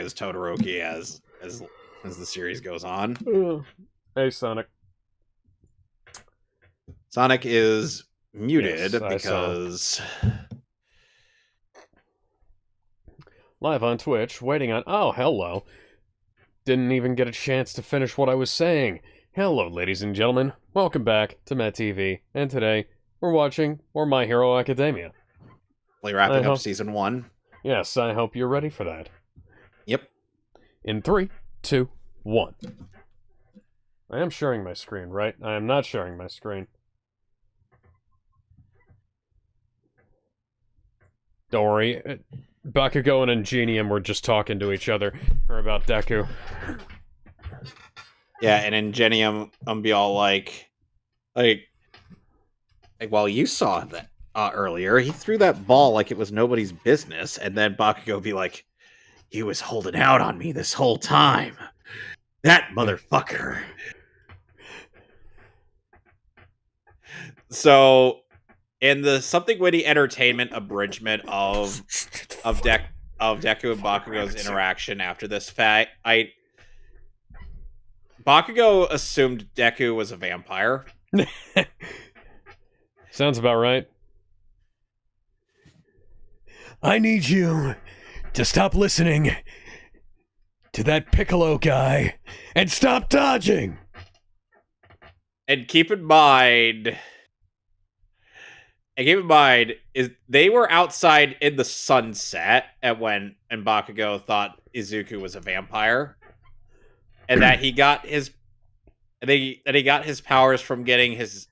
as Todoroki as the series goes on. Hey, Sonic. Sonic is muted Yes, because live on Twitch, waiting on... Oh, hello. Didn't even get a chance to finish what I was saying. Hello, ladies and gentlemen. Welcome back to MehTV. And today, we're watching more My Hero Academia. wrapping up Season 1. Yes, I hope you're ready for that. Yep. In 3, 2, 1. I am sharing my screen, right? I am not sharing my screen. Don't worry. Bakugo and Ingenium were just talking to each other about Deku. Yeah, and Ingenium be all like, well, you saw that earlier. He threw that ball like it was nobody's business, and then Bakugo be like, he was holding out on me this whole time. That motherfucker. So, in the Something Witty Entertainment abridgment of Deku and Bakugo's interaction after this fact, Bakugo assumed Deku was a vampire. Sounds about right. I need you to stop listening to that Piccolo guy and stop dodging. And keep in mind, is they were outside in the sunset and Bakugo thought Izuku was a vampire, and that he got his powers from getting his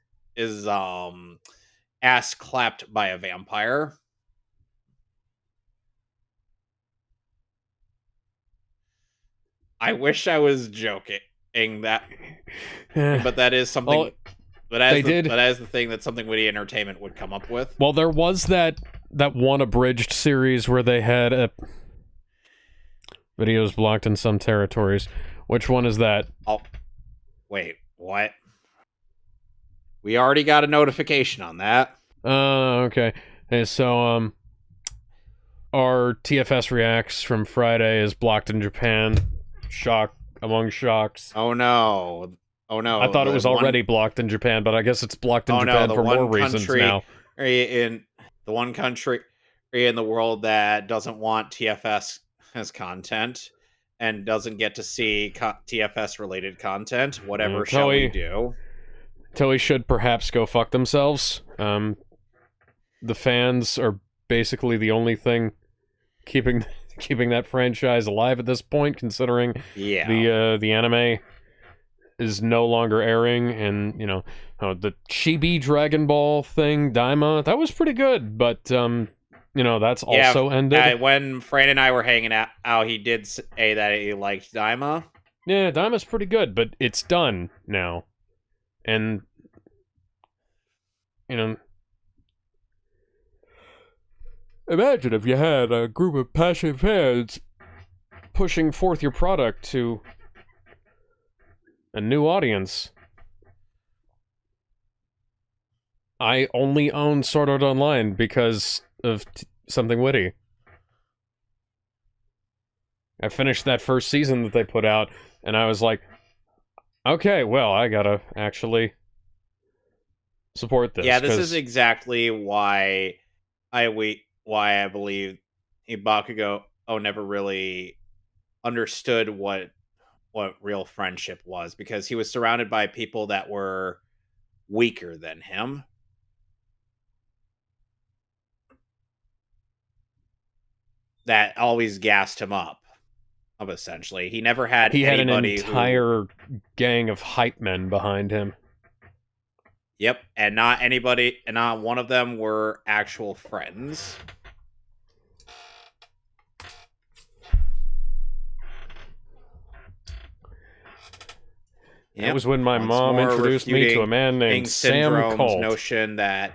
ass clapped by a vampire. I wish I was joking that, but that is something. Well, but as the thing that Something Witty Entertainment would come up with. Well, there was that one abridged series where they had videos blocked in some territories. Which one is that? Oh, wait, what? We already got a notification on that. Okay. Hey, so our TFS Reacts from Friday is blocked in Japan. Shock among shocks. Oh no. I thought it was already blocked in Japan, but I guess it's blocked in Japan for more reasons now. In the one country in the world that doesn't want TFS as content and doesn't get to see TFS related content, whatever shall we do? Toei should perhaps go fuck themselves. The fans are basically the only thing keeping that franchise alive at this point, considering the anime is no longer airing, and the Chibi Dragon Ball thing, Daima, that was pretty good, but that's also ended. When Fran and I were hanging out, he did say that he liked Daima. Yeah, Daima's pretty good, but it's done now, and imagine if you had a group of passionate fans pushing forth your product to a new audience. I only own Sword Art Online because of Something Witty. I finished that first season that they put out, and I was like, okay, well, I gotta actually support this. Yeah, this is exactly why I believe Bakugo never really understood what real friendship was, because he was surrounded by people that were weaker than him. That always gassed him up, essentially. He never had an entire gang of hype men behind him. Yep, and not one of them were actual friends. That was when my mom introduced me to a man named Sam Colt. Notion that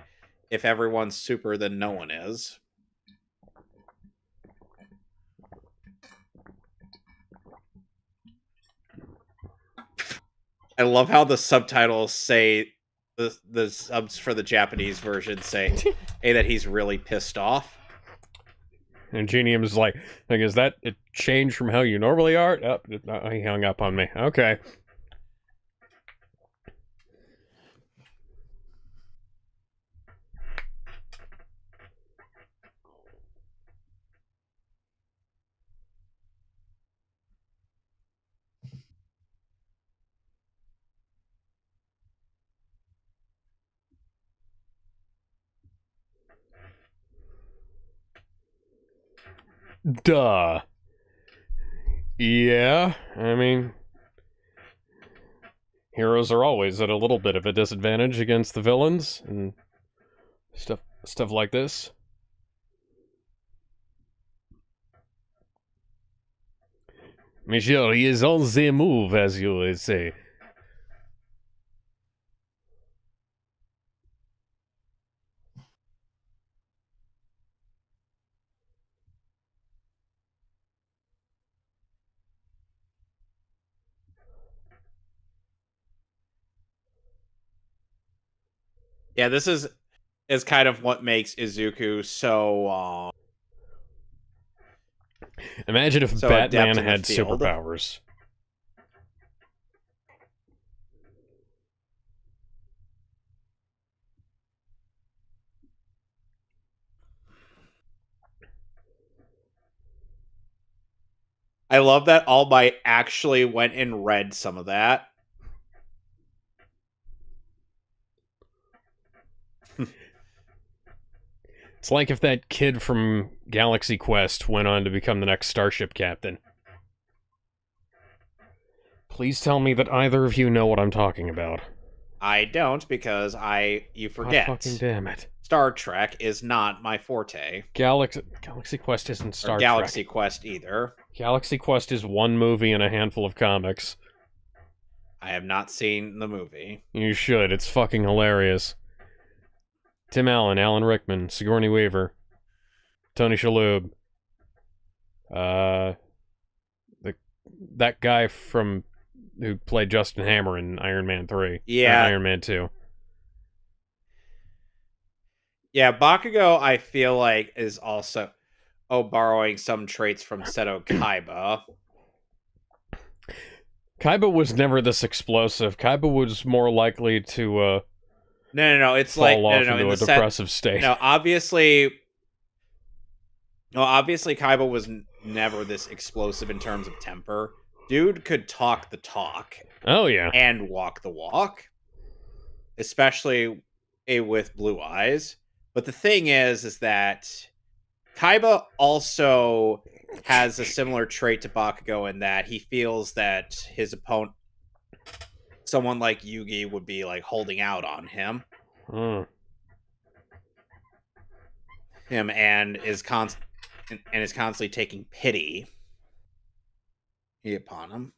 if everyone's super, then no one is. I love how the subtitles say, the subs for the Japanese version say, hey, that he's really pissed off. And Genium is like, is that a change from how you normally are? Oh, he hung up on me. Okay. Duh. Yeah, I mean, heroes are always at a little bit of a disadvantage against the villains and stuff like this. Monsieur, he is on the move, as you would say. Yeah, this is kind of what makes Izuku Imagine if so adept Batman in the had field. superpowers. I love that All Might actually went and read some of that. It's like if that kid from Galaxy Quest went on to become the next Starship Captain. Please tell me that either of you know what I'm talking about. I don't, because you God forget. fucking damn it. Star Trek is not my forte. Galaxy Quest isn't Star or Trek. Galaxy Quest either. Galaxy Quest is one movie and a handful of comics. I have not seen the movie. You should. It's fucking hilarious. Tim Allen, Alan Rickman, Sigourney Weaver, Tony Shalhoub, that guy who played Justin Hammer in Iron Man 3. Yeah. Iron Man 2. Yeah, Bakugo, I feel like, is also borrowing some traits from Seto Kaiba. Kaiba was never this explosive. Kaiba was more likely to No. It's fall like off no, into a depressive state. No, obviously, Kaiba was never this explosive in terms of temper. Dude could talk the talk. Oh yeah, and walk the walk, especially with blue eyes. But the thing is that Kaiba also has a similar trait to Bakugo in that he feels that his opponent, someone like Yugi, would be like holding out on him. And is constantly taking pity upon him.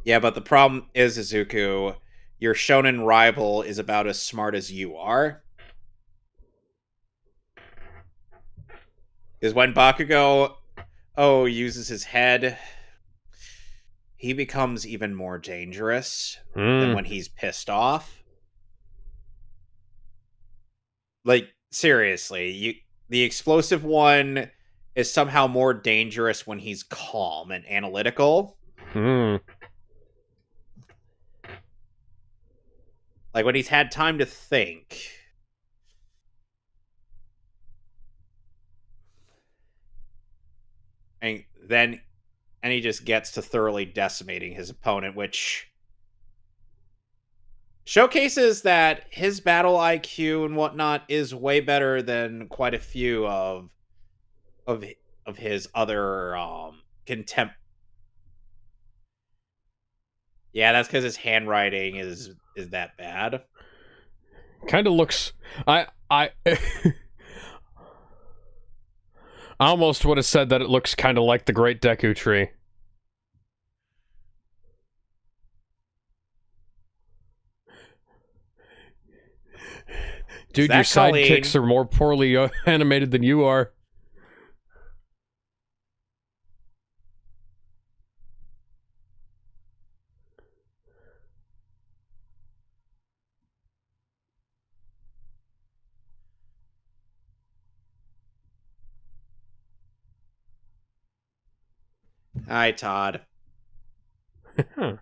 Yeah, but the problem is, Izuku, your shonen rival is about as smart as you are. Is when Bakugo uses his head, he becomes even more dangerous than when he's pissed off. Like, seriously, the explosive one is somehow more dangerous when he's calm and analytical. Like when he's had time to think. And he just gets to thoroughly decimating his opponent, which showcases that his battle IQ and whatnot is way better than quite a few of his other contempt. Yeah, that's because his handwriting is that bad. Kind of looks. I almost would have said that it looks kind of like the Great Deku Tree. Is Dude, your that Colleen? sidekicks are more poorly animated than you are. Hi, Todd. Huh.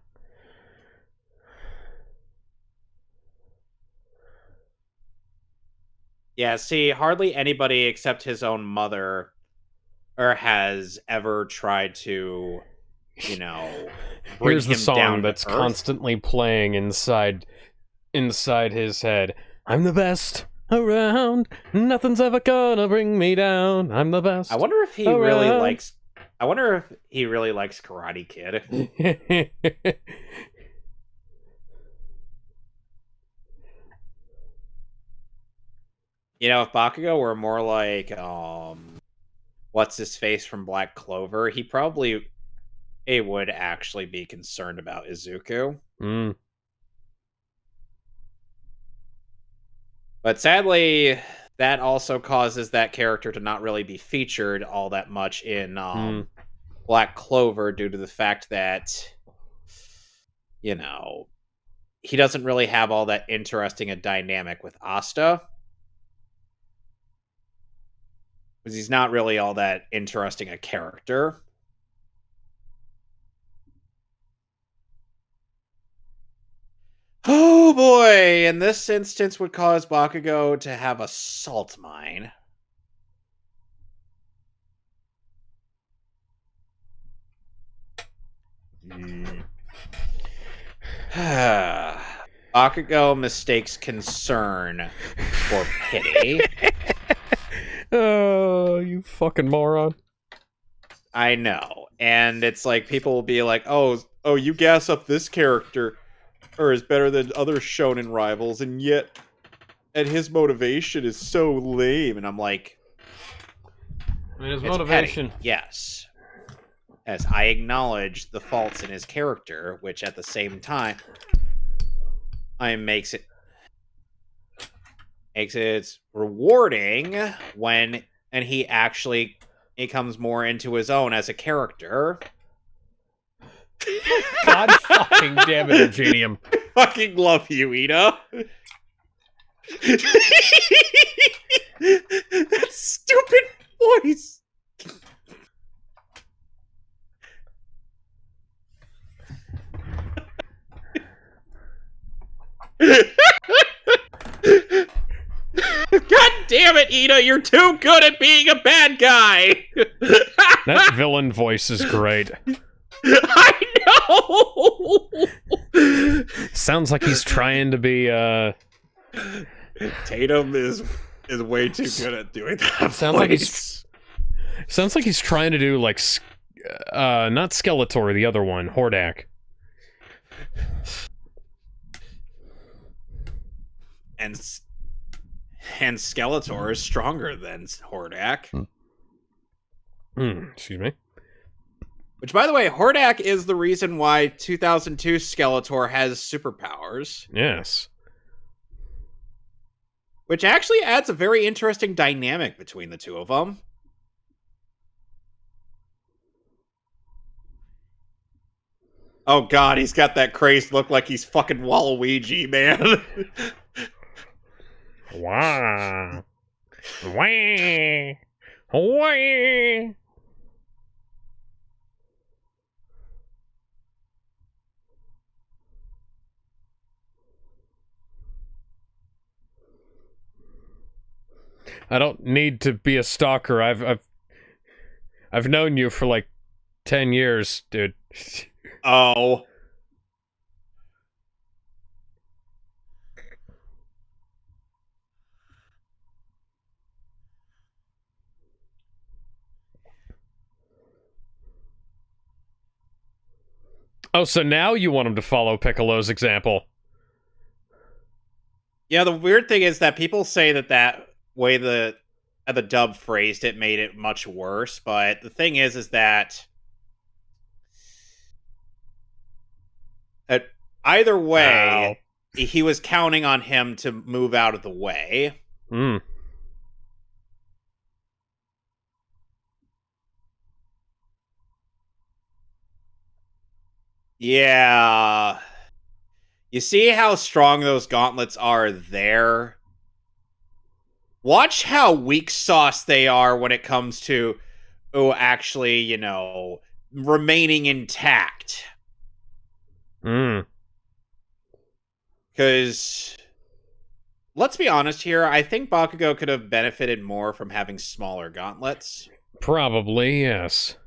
Yeah, see, hardly anybody except his own mother or has ever tried to, bring Here's the him song down to that's earth. constantly playing inside his head. I'm the best around. Nothing's ever gonna bring me down. I'm the I best wonder if he really around. likes I wonder if he really likes Karate Kid. If Bakugo were more like what's his face from Black Clover, he probably would actually be concerned about Izuku. mm, But sadly, that also causes that character to not really be featured all that much in mm, Black Clover due to the fact that, you know, he doesn't really have all that interesting a dynamic with Asta. Because he's not really all that interesting a character. Oh boy! And this instance would cause Bakugo to have a salt mine. Mm. Bakugo mistakes concern for pity. Oh, you fucking moron. I know. And it's like people will be like, oh, you gas up this character or is better than other shonen rivals, and his motivation is so lame. And I'm like, I mean, his it's petty, motivation. yes. As I acknowledge the faults in his character, which at the same time makes it rewarding when and he comes more into his own as a character. God fucking damn it, Ingenium. I fucking love you, Ida. That stupid voice. God damn it, Ida, you're too good at being a bad guy. That villain voice is great. I know. Sounds like he's trying to be, Tatum is way too good at doing that Sounds like he's trying to do, like, not Skeletor, the other one, Hordak. And Skeletor is stronger than Hordak. Excuse me. Which, by the way, Hordak is the reason why 2002 Skeletor has superpowers. Yes. Which actually adds a very interesting dynamic between the two of them. Oh god, he's got that crazed look like he's fucking Waluigi, man. Wah. Wah. Wah. I don't need to be a stalker. I've known you for like 10 years, dude. Oh. Oh, so now you want him to follow Piccolo's example. Yeah, the weird thing is that people say that way the dub phrased it made it much worse, but the thing is that either way, Ow. he was counting on him to move out of the way. Mm. Yeah. You see how strong those gauntlets are there? Watch how weak sauce they are when it comes to, oh, actually, remaining intact. Mm. Because, let's be honest here, I think Bakugo could have benefited more from having smaller gauntlets. Probably, yes.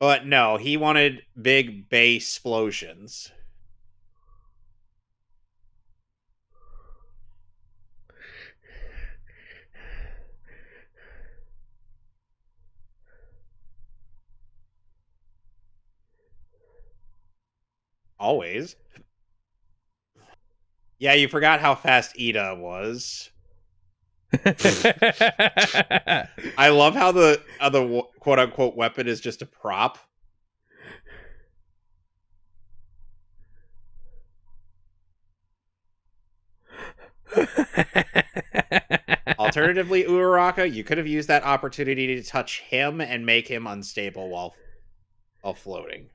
But no, he wanted big base explosions. Always. Yeah, you forgot how fast Ida was. I love how the other quote unquote weapon is just a prop. Alternatively, Uraraka, you could have used that opportunity to touch him and make him unstable while floating.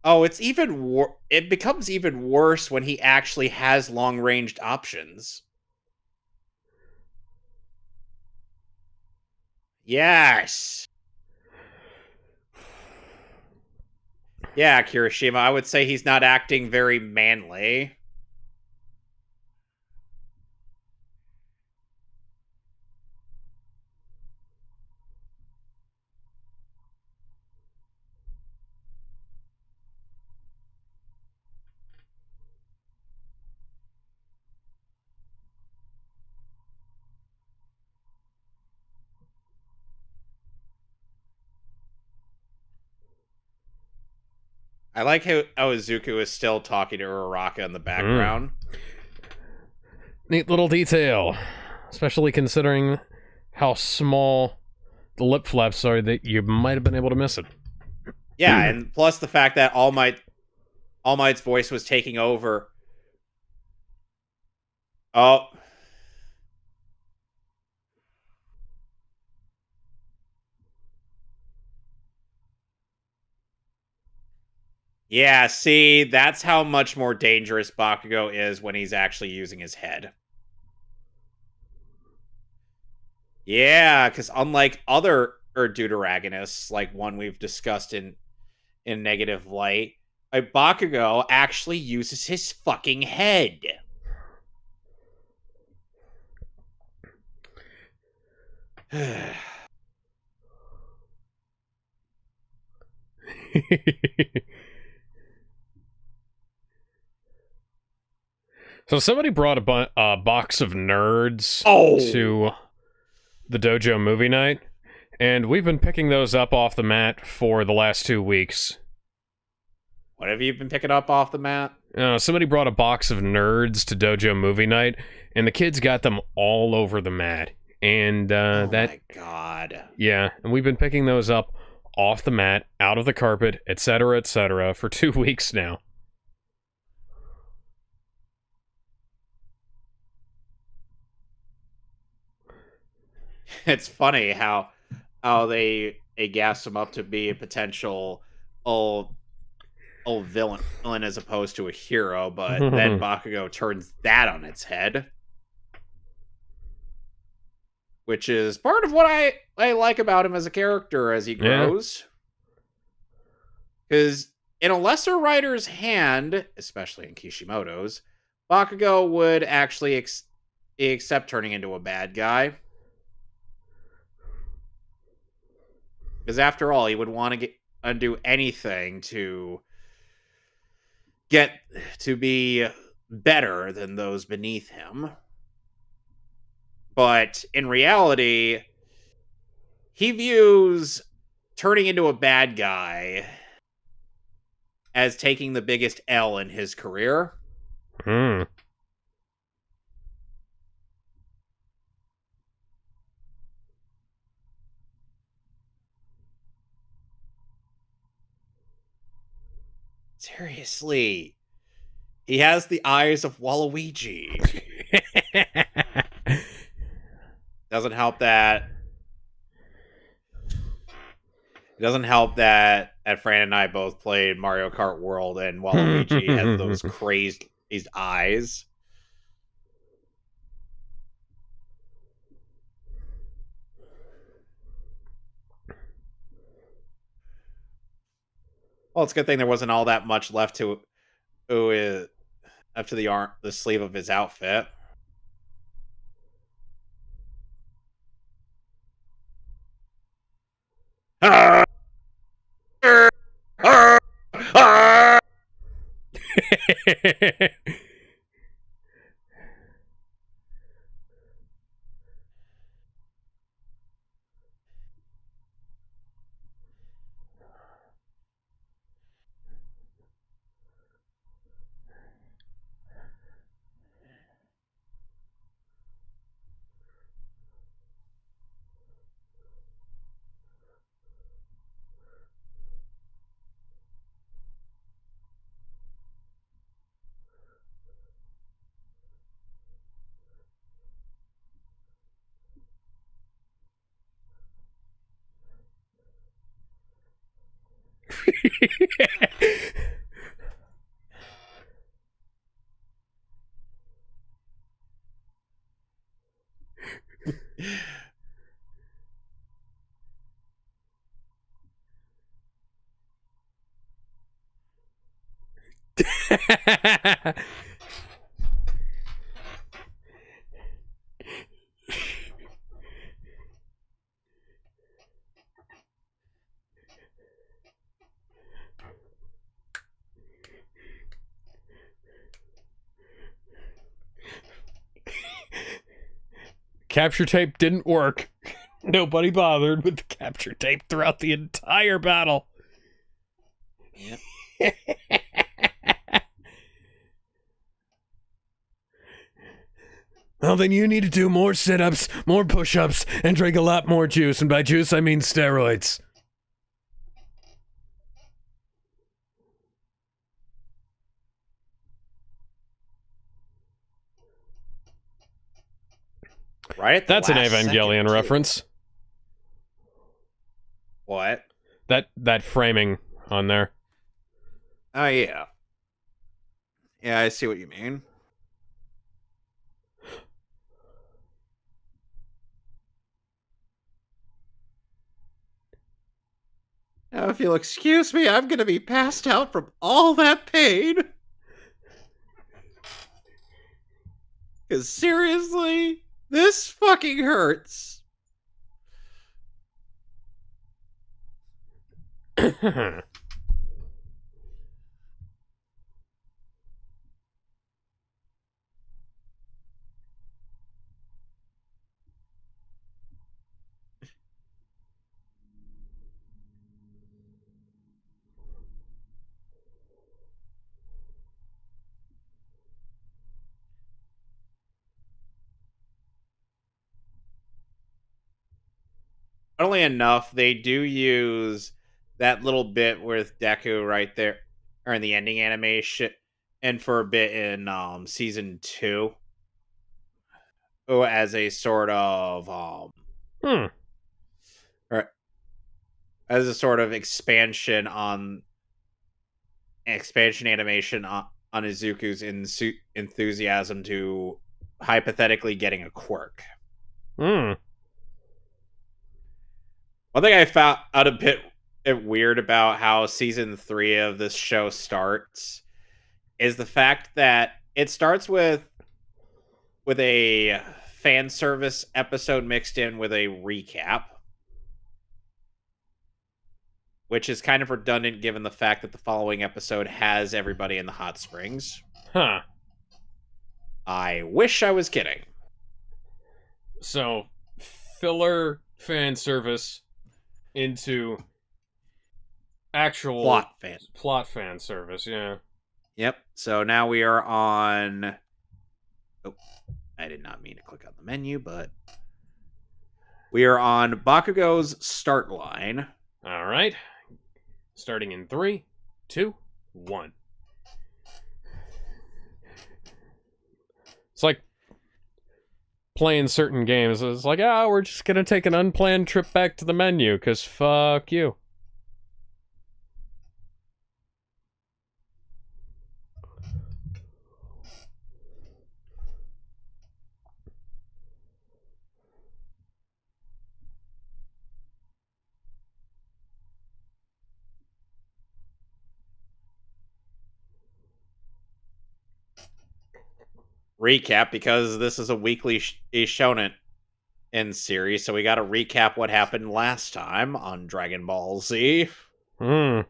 Oh, it becomes even worse when he actually has long-ranged options. Yes. Yeah, Kirishima, I would say he's not acting very manly. I like how Izuku is still talking to Uraraka in the Mm. background. Neat little detail, especially considering how small the lip flaps are that you might have been able to miss it. Yeah, and plus the fact that All Might's voice was taking over. Oh, yeah, see, that's how much more dangerous Bakugo is when he's actually using his head. Yeah, because unlike other deuteragonists, like one we've discussed in negative light, a Bakugo actually uses his fucking head. So somebody brought a box of nerds to Oh, the dojo movie night, and we've been picking those up off the mat for the last 2 weeks. what have you been picking up off the mat? Somebody brought a box of nerds to dojo movie night, and the kids got them all over the mat. And Oh that, my god. yeah, and we've been picking those up off the mat, out of the carpet, etc., for 2 weeks now. It's funny how they gas him up to be a potential old villain as opposed to a hero, but then Bakugo turns that on its head, which is part of what I like about him as a character as he Yeah. grows. Because in a lesser writer's hand, especially in Kishimoto's, Bakugo would actually accept turning into a bad guy. Because after all, he would want to undo anything to get to be better than those beneath him. But in reality, he views turning into a bad guy as taking the biggest L in his career. Hmm. Seriously. He has the eyes of Waluigi. Doesn't help that It doesn't help that Fran and I both played Mario Kart World, and Waluigi has those crazed eyes. Well, it's a good thing there wasn't all that much left to up to the sleeve of his outfit. Capture tape didn't work. Nobody bothered with the capture tape throughout the entire battle. Yep. Well, then you need to do more sit-ups, more push-ups, and drink a lot more juice. And by juice, I mean steroids. Right at the That's an last Evangelion second, reference. What? That framing on there. Oh, yeah. Yeah, I see what you mean. Now, if you'll excuse me, I'm going to be passed out from all that pain. Because seriously, this fucking hurts. Funnily enough, they do use that little bit with Deku right there, or in the ending animation, and for a bit in season 2, as a sort of or as a sort of expansion animation on Izuku's enthusiasm to hypothetically getting a quirk. Hmm. One thing I found out a bit weird about how season 3 of this show starts is the fact that it starts with a fan service episode mixed in with a recap, which is kind of redundant given the fact that the following episode has everybody in the hot springs. Huh. I wish I was kidding. So, filler fan service into actual plot fan service, yeah. Yep. So now we are on. Oh, I did not mean to click on the menu, but we are on Bakugo's start line. All right. Starting in 3, 2, One. It's like playing certain games. It's like, ah, we're just gonna take an unplanned trip back to the menu, because fuck you. Recap, because this is a weekly shonen in series, so we got to recap what happened last time on Dragon Ball Z. Hmm.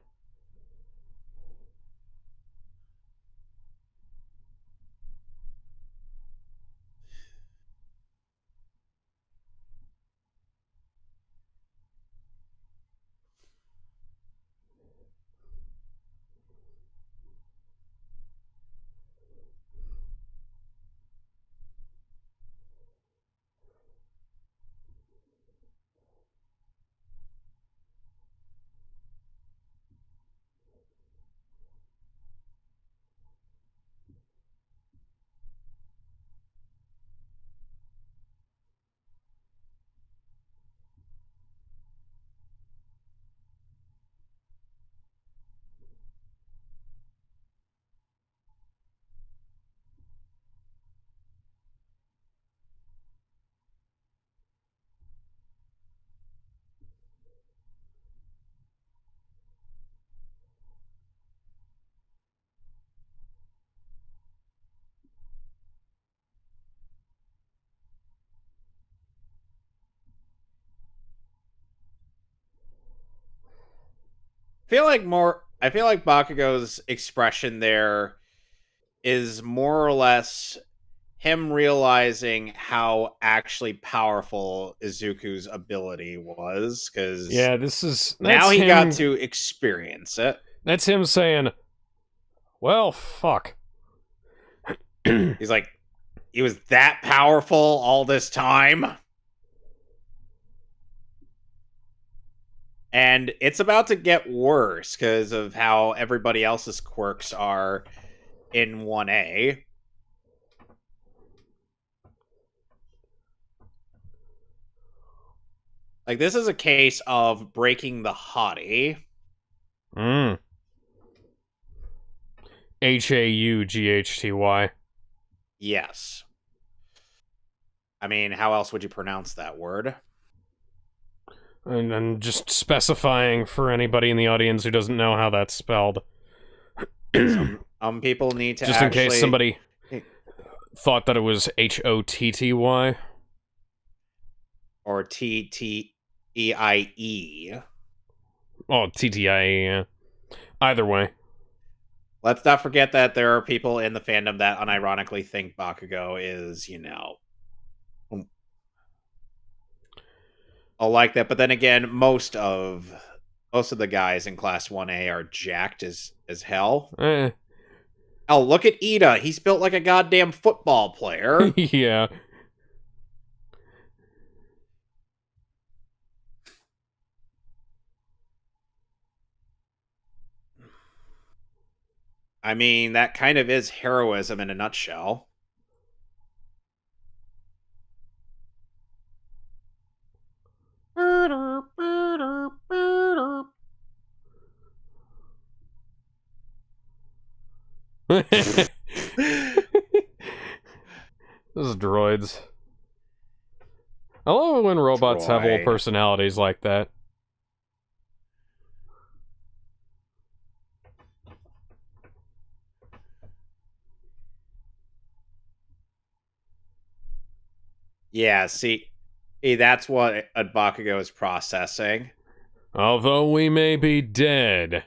I feel like Bakugo's expression there is more or less him realizing how actually powerful Izuku's ability was, because Yeah, now he got to experience it. That's him saying, well, fuck. He's like, he was that powerful all this time. And it's about to get worse because of how everybody else's quirks are in 1A. Like, this is a case of breaking the hottie. Mm. Haughty. Yes. I mean, how else would you pronounce that word? And just specifying for anybody in the audience who doesn't know how that's spelled. Some people need to just in case somebody eh, thought that it was Hotty. or Ttie. Oh, TTIE, yeah. Either way. Let's not forget that there are people in the fandom that unironically think Bakugo is, like that. But then again, most of the guys in Class 1A are jacked as hell. Eh. Oh, look at Ida. He's built like a goddamn football player. Yeah. I mean, that kind of is heroism in a nutshell. This is droids. I love it when robots have little Droid. personalities like that. Yeah, see, that's what Bakugo is processing. Although we may be dead,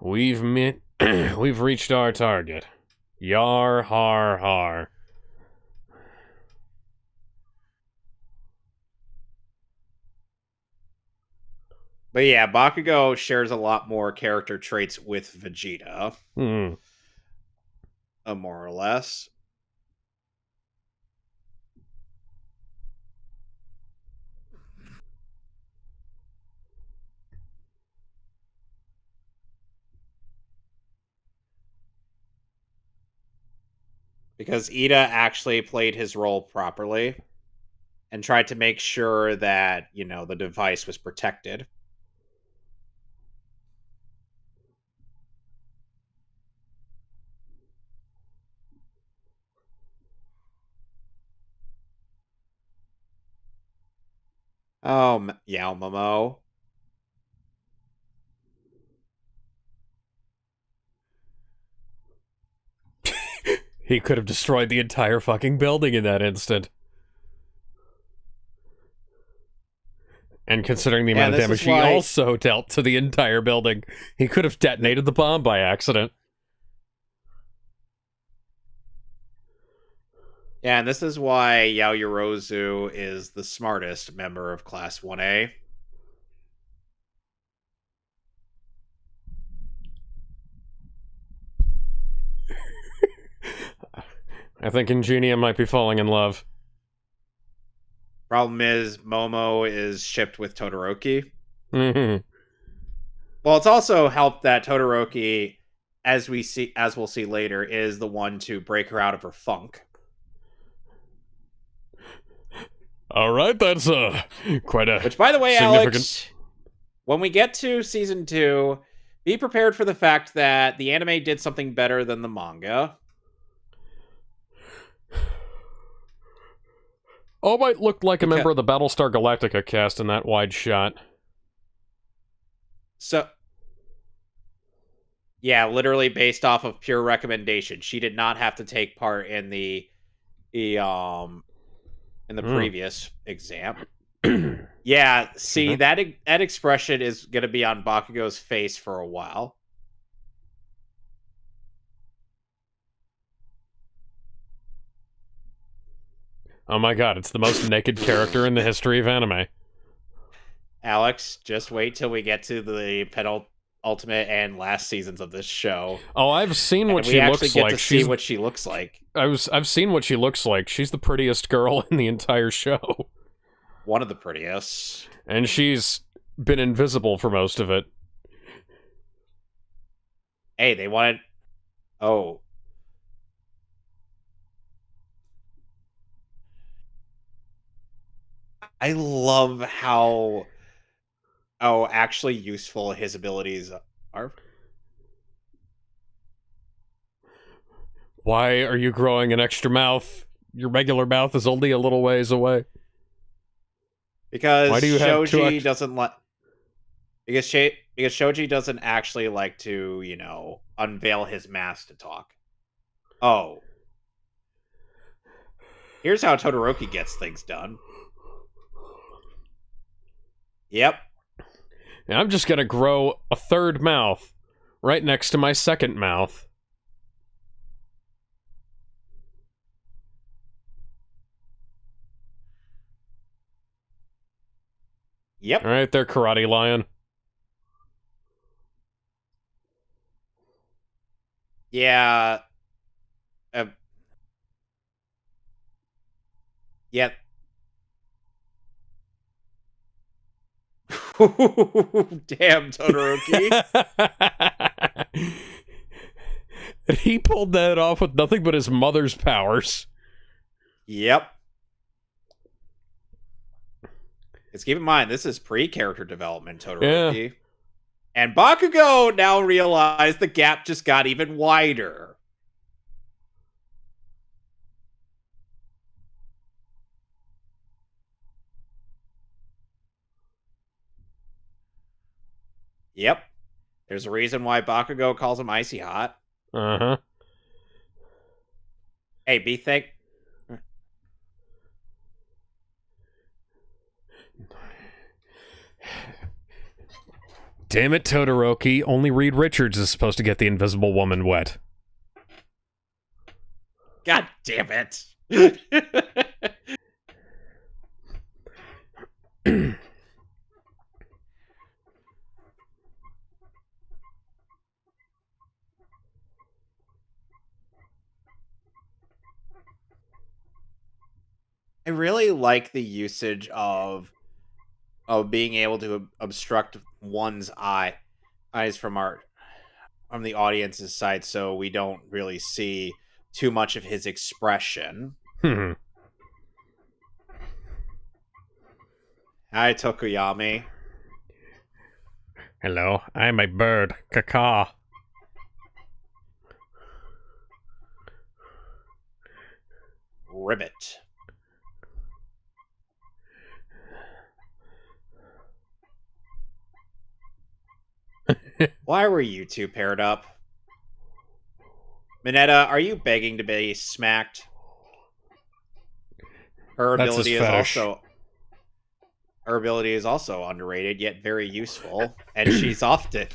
we've we've reached our target. Yar har har. But yeah, Bakugo shares a lot more character traits with Vegeta, Hmm. more or less. because Ida actually played his role properly and tried to make sure that, the device was protected. Oh, Yao Momo. He could have destroyed the entire fucking building in that instant. And considering the Yeah, amount and of this damage is he why. also dealt to the entire building, he could have detonated the bomb by accident. Yeah, and this is why Yao Yorozu is the smartest member of Class 1A. I think Ingenia might be falling in love. Problem is, Momo is shipped with Todoroki. Mm-hmm. Well, it's also helped that Todoroki, as we'll see later, is the one to break her out of her funk. All right, that's quite a Which, by the way, significant. Alex, when we get to season 2, be prepared for the fact that the anime did something better than the manga. All Might looked like a Because member of the Battlestar Galactica cast in that wide shot. so yeah, literally based off of pure recommendation. She did not have to take part in the in the Mm. previous exam. Yeah, see that expression is going to be on Bakugo's face for a while. Oh my god, it's the most naked character in the history of anime. Alex, just wait till we get to the penultimate and last seasons of this show, Oh, I've seen what and we she actually looks get to like. see what she looks like. I've seen what she looks like. She's the prettiest girl in the entire show. One of the prettiest. And she's been invisible for most of it. Hey, they wanted. Oh, I love how actually useful his abilities are. Why are you growing an extra mouth? Your regular mouth is only a little ways away. Because Why do you have two Shoji doesn't let. Because Shoji doesn't actually like to, unveil his mask to talk. Oh. Here's how Todoroki gets things done. Yep. And I'm just gonna grow a third mouth right next to my second mouth. Yep. All right, there, Karate Lion. Yeah. Uh, yeah. Damn, Todoroki. He pulled that off with nothing but his mother's powers. Yep. Let's keep in mind, this is pre-character development, Todoroki. Yeah. And Bakugo now realized the gap just got even wider. Yep. There's a reason why Bakugo calls him Icy Hot. Uh-huh. Hey, be thank. Damn it, Todoroki. Only Reed Richards is supposed to get the Invisible Woman wet. God damn it. I really like the usage of being able to obstruct one's eyes from the audience's side, so we don't really see too much of his expression. Hmm. Hi, Tokuyami. Hello, I'm a bird. Caw. Ribbit. Why were you two paired up? Mineta, are you begging to be smacked? Her That's his ability is fetish. also her ability is also underrated yet very useful, and she's often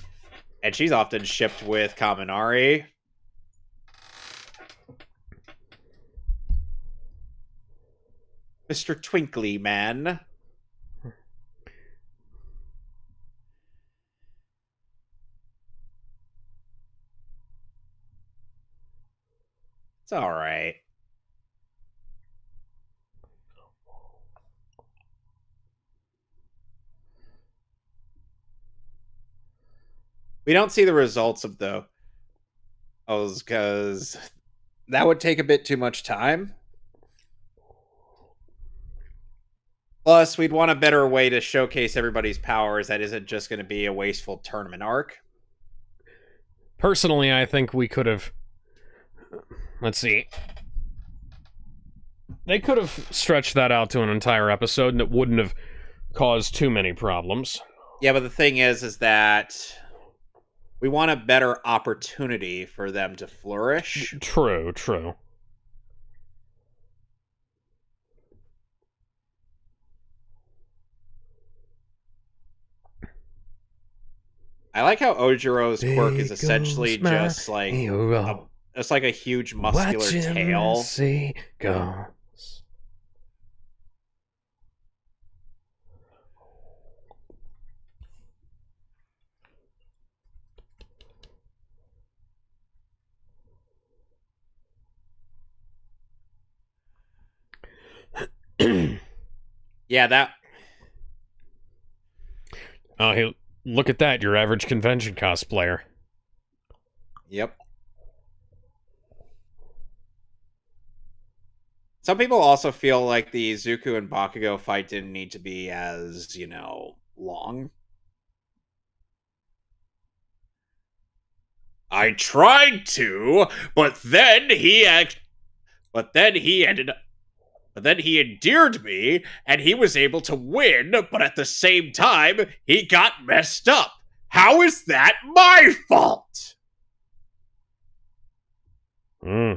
shipped with Kaminari. Mr. Twinkly Man. It's alright. We don't see the results of those because that would take a bit too much time. Plus, we'd want a better way to showcase everybody's powers that isn't just going to be a wasteful tournament arc. Personally, I think we could have... Let's see. They could have stretched that out to an entire episode, and it wouldn't have caused too many problems. Yeah, but the thing is that we want a better opportunity for them to flourish. True, true. I like how Ojiro's quirk is essentially just like it's like a huge muscular tail. Goes. Yeah, that. Oh, hey, look at that! Your average convention cosplayer. Yep. Some people also feel like the Zuko and Bakugo fight didn't need to be as, long. I tried to, but then he endeared me and he was able to win, but at the same time, he got messed up. How is that my fault? Hmm.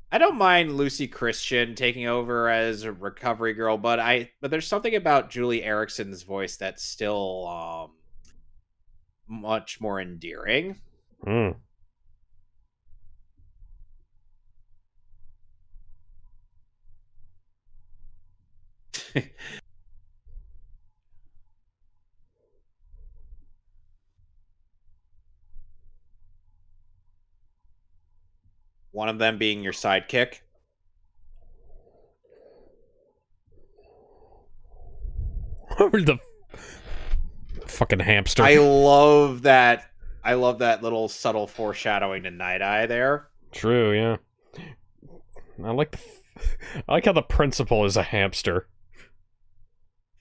I don't mind Lucy Christian taking over as a recovery girl, but there's something about Julie Erickson's voice that's still much more endearing. Hmm. One of them being your sidekick. The fucking hamster. I love that. I love that little subtle foreshadowing to Night Eye there. True, yeah. I like how the principal is a hamster.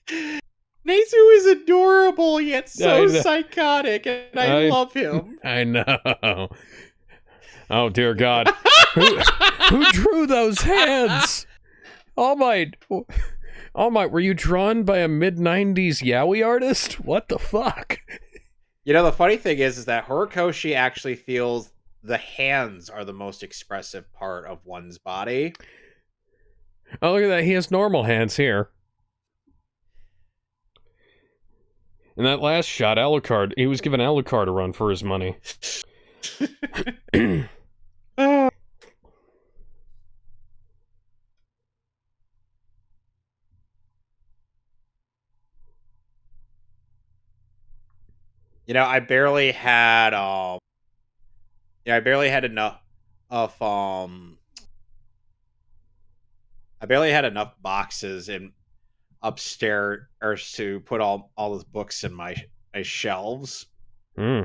Nezu is adorable yet so psychotic, and I love him. I know. Oh dear God, who drew those hands? All Might, were you drawn by a mid-90s yaoi artist? What the fuck? The funny thing is that Horikoshi actually feels the hands are the most expressive part of one's body. Oh, look at that. He has normal hands here. In that last shot, Alucard, he was giving Alucard a run for his money. I barely had I barely had enough of I barely had enough boxes in upstairs to put all those books in my shelves. Hmm.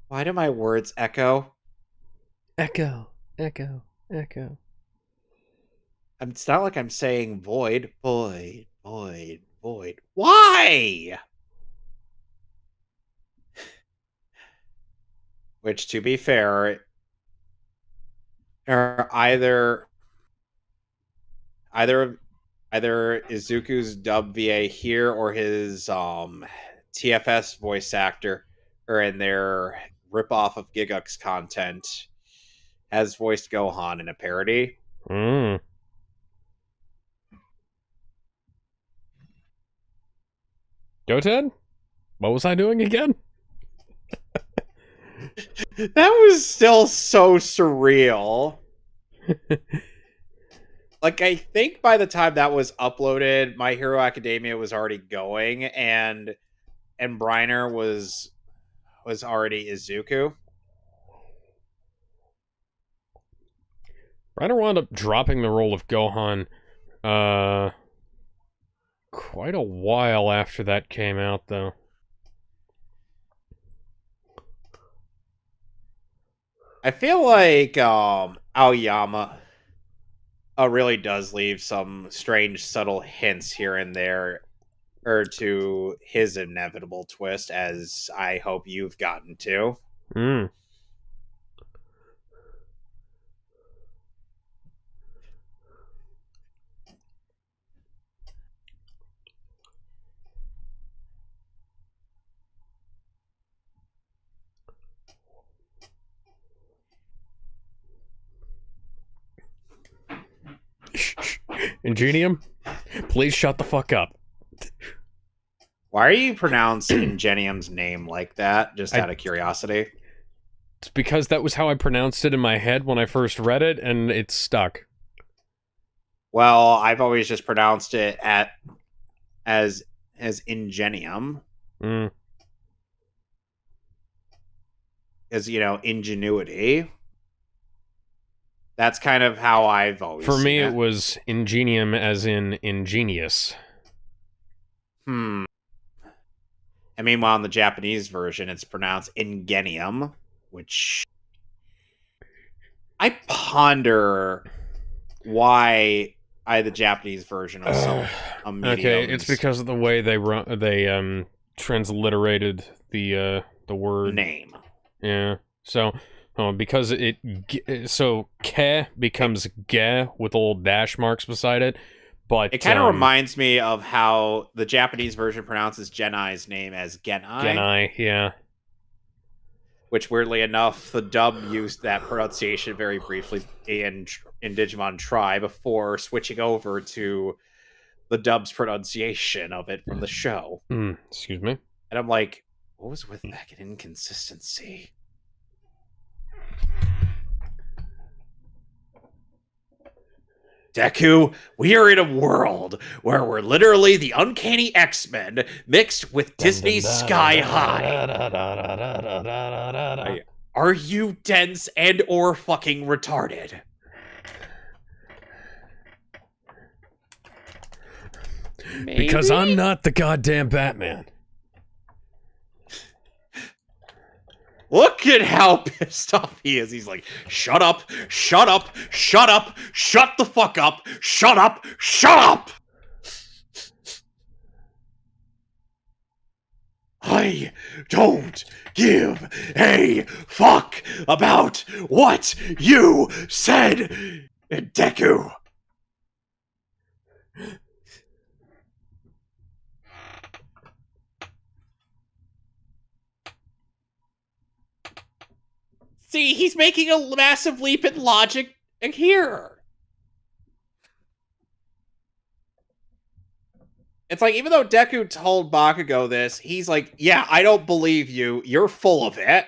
Why do my words echo? Echo, echo, echo. It's not like I'm saying void, void, void, void. Why? Which, to be fair, are either either Izuku's dub VA here or his TFS voice actor, or in their ripoff of Gigux content, has voiced Gohan in a parody. Hmm. Go, Ted? What was I doing again? That was still so surreal. Like, I think by the time that was uploaded, My Hero Academia was already going, and Briner was already Izuku. Reiner wound up dropping the role of Gohan, uh, quite a while after that came out, though. I feel like Aoyama really does leave some strange, subtle hints here and there, or to his inevitable twist, as I hope you've gotten to. Hmm. Ingenium, please shut the fuck up. Why are you pronounce Ingenium's name like that? Just I out of curiosity. It's because that was how I pronounced it in my head when I first read it, and it stuck. Well, I've always just pronounced it as as Ingenium, Mm. as ingenuity. That's kind of how I've always For seen me, it it. was ingenium as in ingenious. Hmm. And meanwhile, in the Japanese version, it's pronounced Ingenium, which I ponder why the Japanese version of some Okay, it's mediums because of the way they transliterated the word. name. Yeah. So, because so ke becomes ge with little dash marks beside it, It but kind of reminds me of how the Japanese version pronounces Genai's name as Genai, genai, yeah. which weirdly enough, the dub used that pronunciation very briefly in Digimon Tri before switching over to the dub's pronunciation of it from the show. Excuse me. And I'm like, what was with that inconsistency? Deku, we are in a world where we're literally the uncanny X-Men mixed with Disney's Sky High. Are you dense and or fucking retarded? Because Maybe? I'm not the goddamn Batman. Look at how pissed off he is. He's like, shut up, shut up, shut up, shut the fuck up, shut up, shut up! I don't give a fuck about what you said, Deku. See, he's making a massive leap in logic here. It's like, even though Deku told Bakugo this, he's like, yeah, I don't believe you. You're full of it.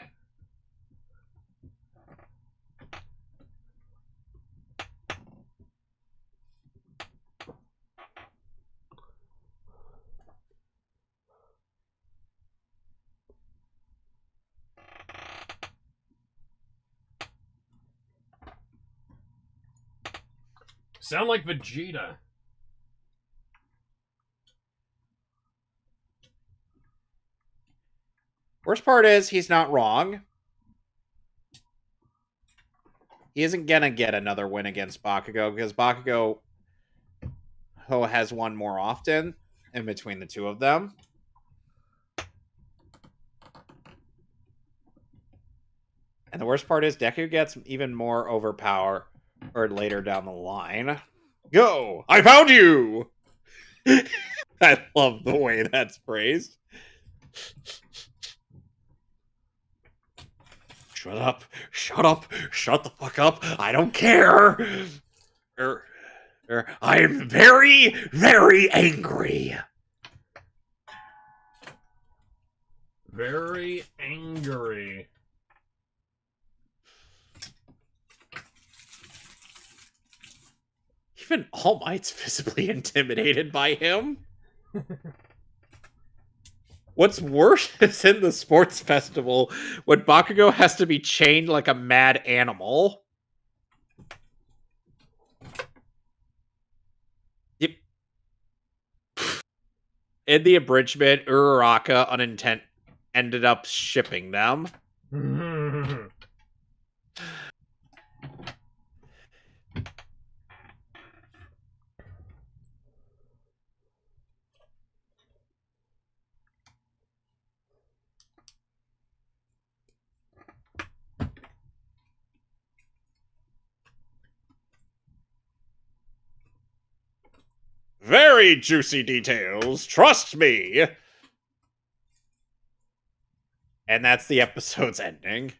Sound like Vegeta. Worst part is he's not wrong. He isn't gonna get another win against Bakugo because Bakugo has won more often in between the two of them. And the worst part is Deku gets even more overpowered later down the line. Go! I found you! I love the way that's phrased. Shut up. Shut up. Shut the fuck up. I don't care. I am very, very angry. Very angry. Even All Might's visibly intimidated by him. What's worse is in the sports festival when Bakugo has to be chained like a mad animal. Yep. In the abridgment, Uraraka ended up shipping them. Very juicy details, trust me. And that's the episode's ending.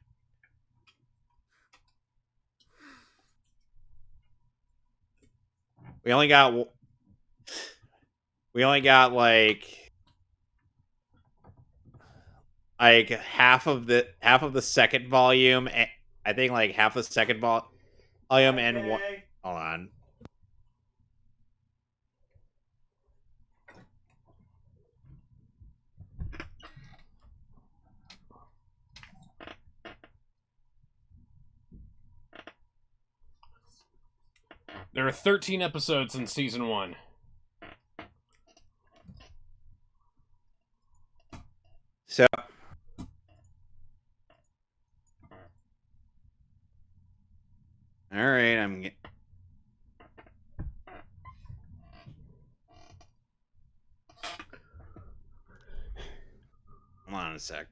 We only got like half of the second volume. I think like half the second volume and one. Hold on. There are 13 episodes in season 1. So, all right, hold on a sec.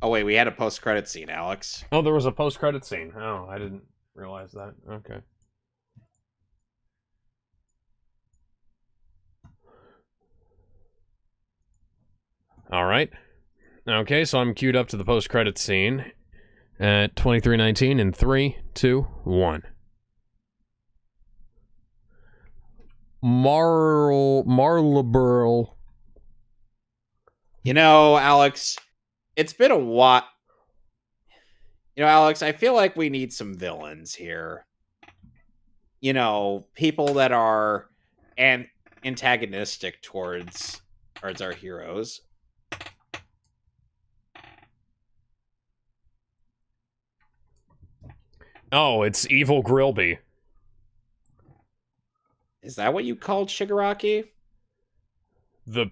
Oh wait, we had a post-credit scene, Alex. Oh, there was a post-credit scene. Oh, I didn't realize that. Okay. All right. Okay, so I'm queued up to the post-credit scene at 23:19 in 3, 2, 1. Marleburl. You know, Alex, it's been a while. You know, Alex, I feel like we need some villains here. You know, people that are antagonistic towards our heroes. Oh, it's Evil Grillby. Is that what you called Shigaraki? The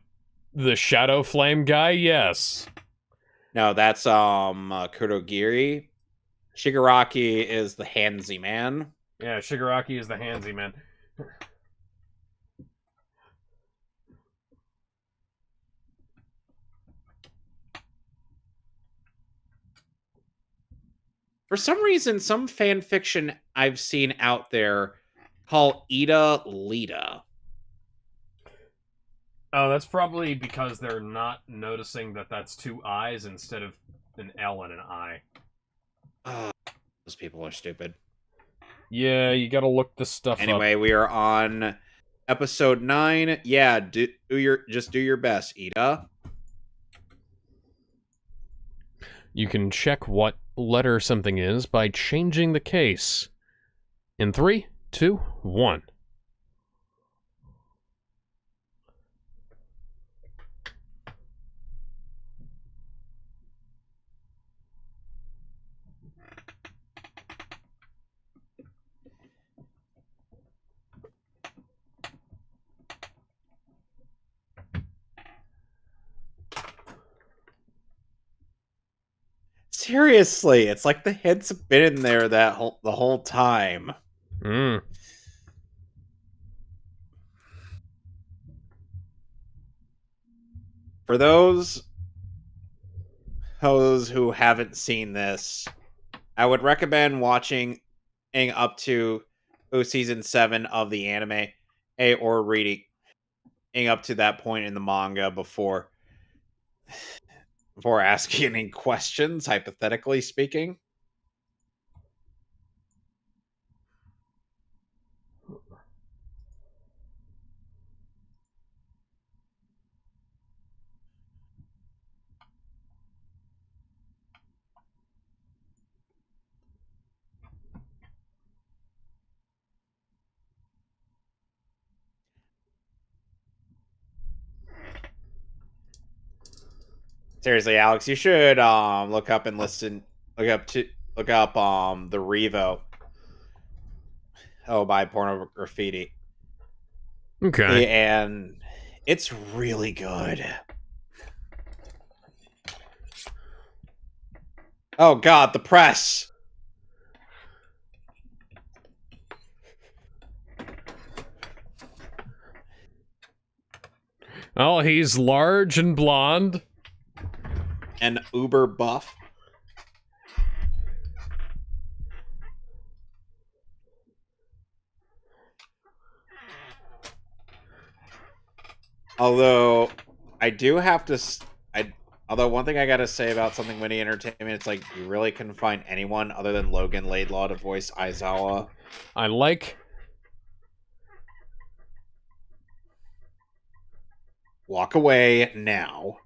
Shadow Flame guy? Yes. No, that's Kurogiri. Shigaraki is the handsy man. Yeah, Shigaraki is the handsy man. For some reason, some fan fiction I've seen out there call Ida Lita. Oh, that's probably because they're not noticing that that's 2 eyes instead of an L and an I. Those people are stupid. Yeah, you gotta look this stuff Anyway, up. we are on episode 9. Yeah, do your best, Ida. You can check what letter something is by changing the case. In 3, 2, 1. Seriously, it's like the hints have been in there the whole time. Mm. For those who haven't seen this, I would recommend watching up to season 7 of the anime, or reading up to that point in the manga before asking any questions, hypothetically speaking. Seriously, Alex, you should look up and listen look up the Revo by Porno Graffiti. Okay. And it's really good. Oh god, the press. Oh, he's large and blonde. And uber buff. Although I do have to although one thing I got to say about Something Witty Entertainment, it's like you really couldn't find anyone other than Logan Laidlaw to voice Aizawa. I like... Walk away now.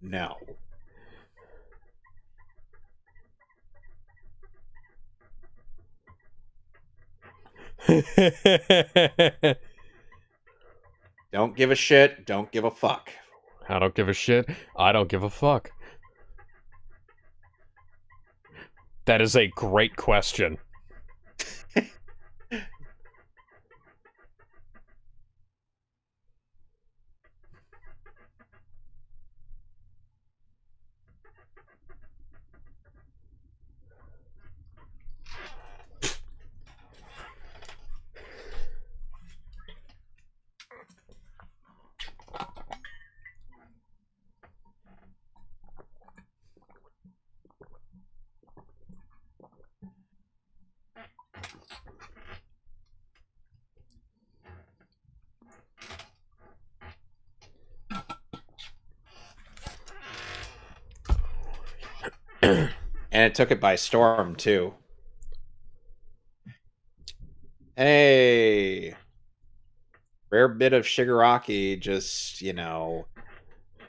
No. Don't give a shit. Don't give a fuck. I don't give a shit. I don't give a fuck. That is a great question. And it took it by storm, too. Hey. Rare bit of Shigaraki just, being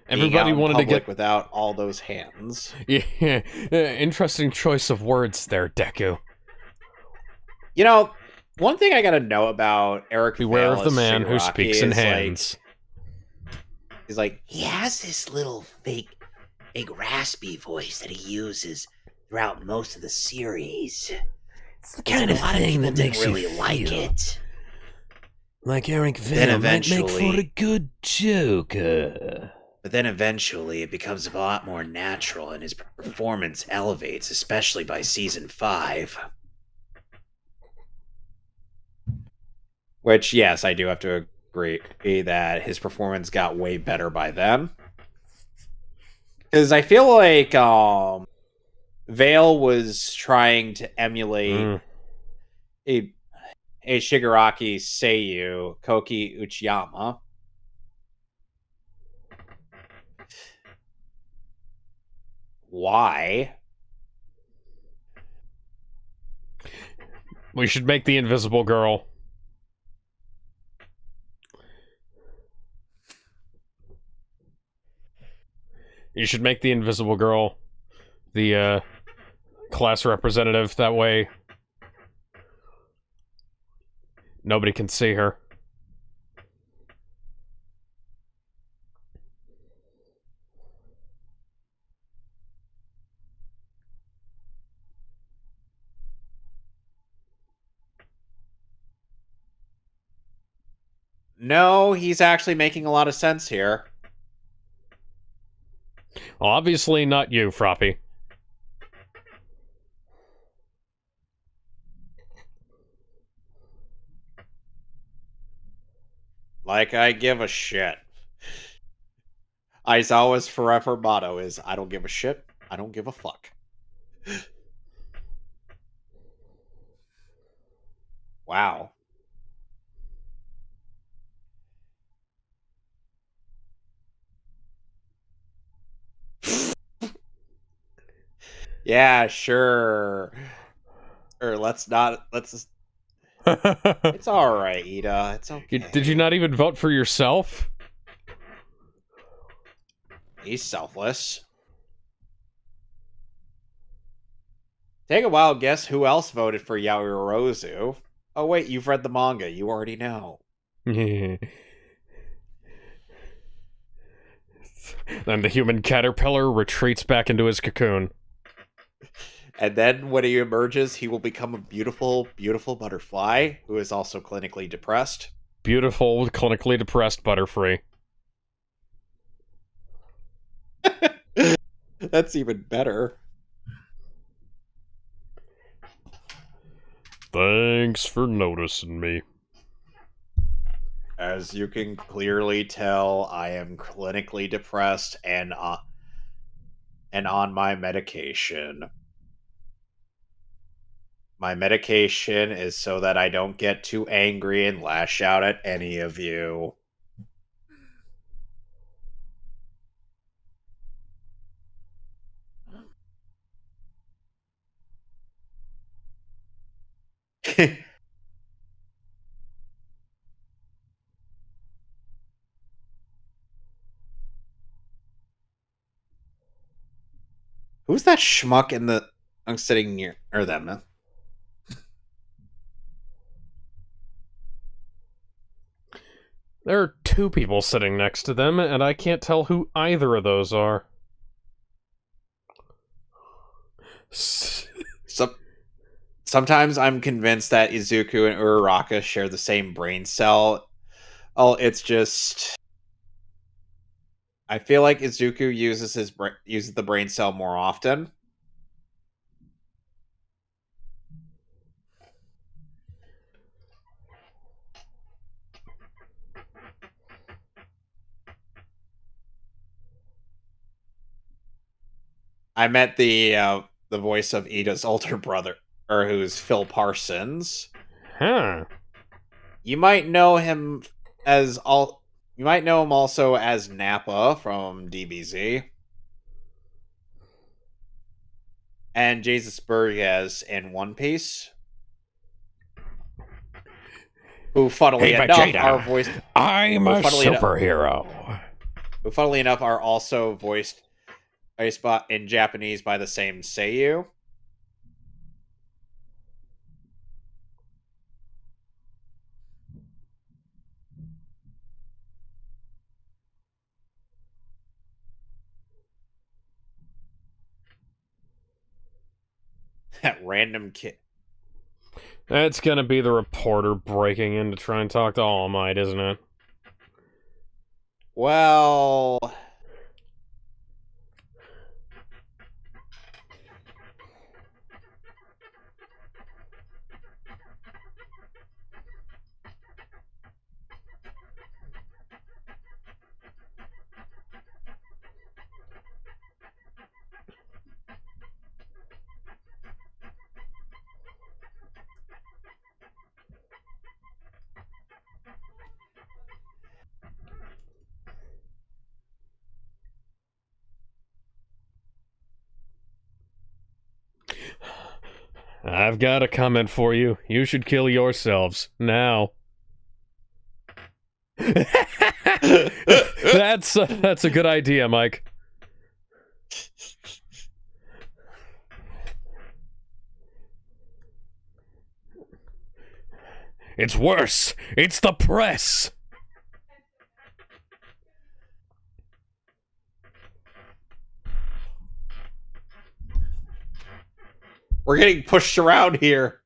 Everybody out in wanted to public get... without all those hands. Yeah, interesting choice of words there, Deku. One thing I gotta know about Eric Beware Vale of the as man who Shigaraki speaks in is hands. he has this little fake raspy voice that he uses throughout most of the series. It's the kind of thing that makes you feel like it. like Eric Then Vale might make for a eventually- good Joker. But then eventually it becomes a lot more natural and his performance elevates, especially by season 5. Which, yes, I do have to agree that his performance got way better by then. Because I feel like Vale was trying to emulate a Shigaraki Seiyu, Koki Uchiyama. Why? We should make the Invisible Girl. You should make the Invisible Girl the class representative. That way, nobody can see her. No, he's actually making a lot of sense here. Well, obviously not you, Froppy. Like I give a shit. Aizawa's forever motto is, I don't give a shit, I don't give a fuck. Wow. Yeah, sure. Or let's not, let's... It's alright, Ida. It's okay. Did you not even vote for yourself? He's selfless. Take a wild guess who else voted for Yaoyorozu. Oh wait, you've read the manga. You already know. Then the human caterpillar retreats back into his cocoon. And then when he emerges, he will become a beautiful, beautiful butterfly who is also clinically depressed. Beautiful, clinically depressed Butterfree. That's even better. Thanks for noticing me. As you can clearly tell, I am clinically depressed and on my medication. My medication is so that I don't get too angry and lash out at any of you. Who's that schmuck in the... I'm sitting near... Or them. There are two people sitting next to them, and I can't tell who either of those are. Sometimes I'm convinced that Izuku and Uraraka share the same brain cell. Oh, it's just... I feel like Izuku uses the brain cell more often. I met the voice of Ida's older brother, or who's Phil Parsons. Huh. You might know him as all. You might know him also as Nappa from DBZ, and Jesus Burgess in One Piece. Who, funnily Hey, enough, Vegeta, are voiced. I'm a superhero. Who, funnily enough, are also voiced in Japanese by the same Seiyu. That random kid. That's gonna be the reporter breaking in to try and talk to All Might, isn't it? Well... I've got a comment for you. You should kill yourselves. Now. That's a good idea, Mike. It's worse. It's the press. We're getting pushed around here.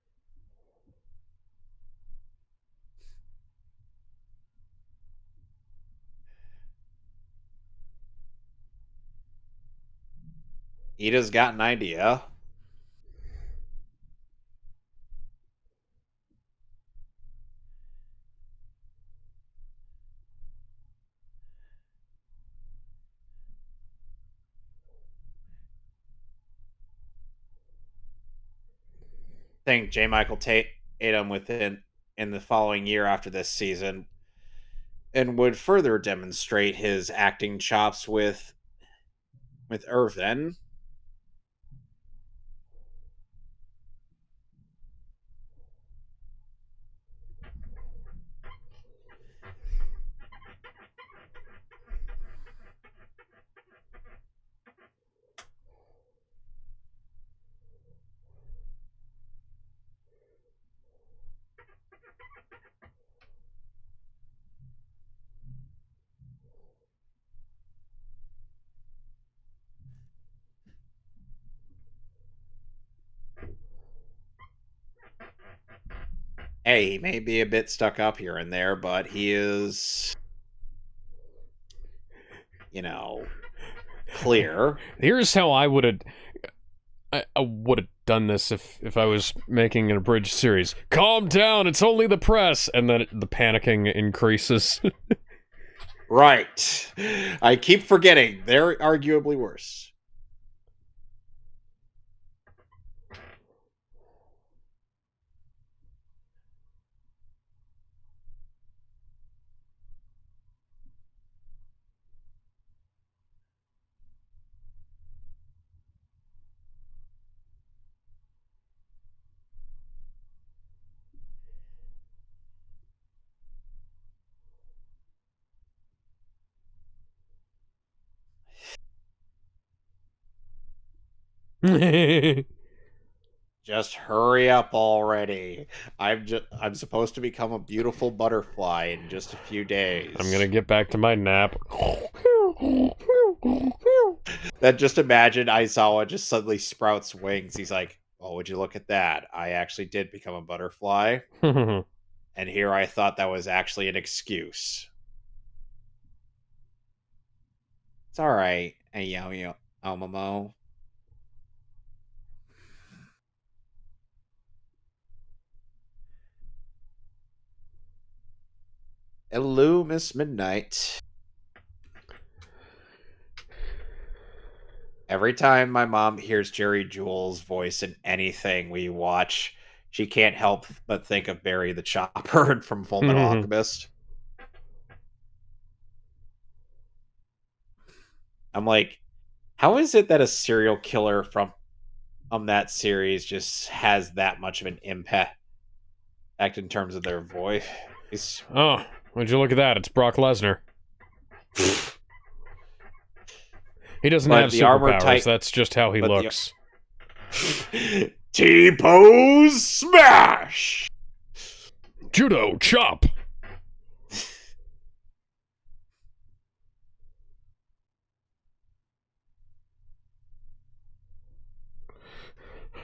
Ida's got an idea. I think J. Michael Tatum within in the following year after this season, and would further demonstrate his acting chops with Irvin. Hey, he may be a bit stuck up here and there, but he is, you know, clear. Here's how I would have. I would have done this if I was making an abridged series. Calm down, it's only the press, and then the panicking increases. Right. I keep forgetting. They're arguably worse. Just hurry up already. I'm supposed to become a beautiful butterfly in just a few days. I'm gonna get back to my nap. Then just imagine Aizawa just suddenly sprouts wings. He's like, "Oh, would you look at that? I actually did become a butterfly, and here I thought that was actually an excuse." It's all right, hey yo, Momo. Hello, Miss Midnight. Every time my mom hears Jerry Jewell's voice in anything we watch, she can't help but think of Barry the Chopper from Full Metal Alchemist. I'm like, how is it that a serial killer from that series just has that much of an impact in terms of their voice? Oh, would you look at that? It's Brock Lesnar. He doesn't But have the armor superpowers. type, That's just how he looks. T-pose smash! Judo chop!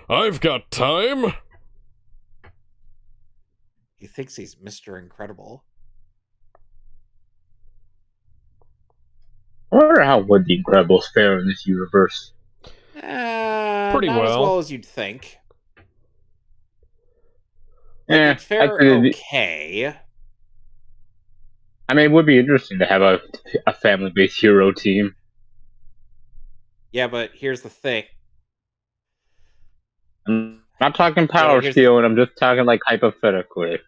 I've got time! He thinks he's Mr. Incredible. I wonder how would the Incredibles fare in this universe? Pretty Not as well. well as you'd think. Like, it'd fare okay. I mean, it would be interesting to have a family-based hero team. Yeah, but here's the thing. I'm not talking power stealing, I'm just talking, like, hypothetically.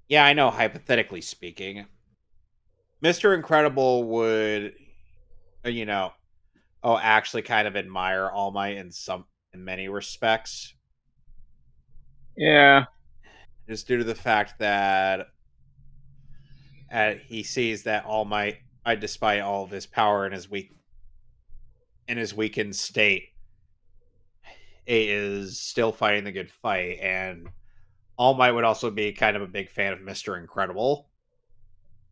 Yeah, I know, hypothetically speaking. Mr. Incredible would, actually kind of admire All Might in many respects. Yeah. Just due to the fact that he sees that All Might, despite all of his power and his weakened state, is still fighting the good fight, and All Might would also be kind of a big fan of Mr. Incredible.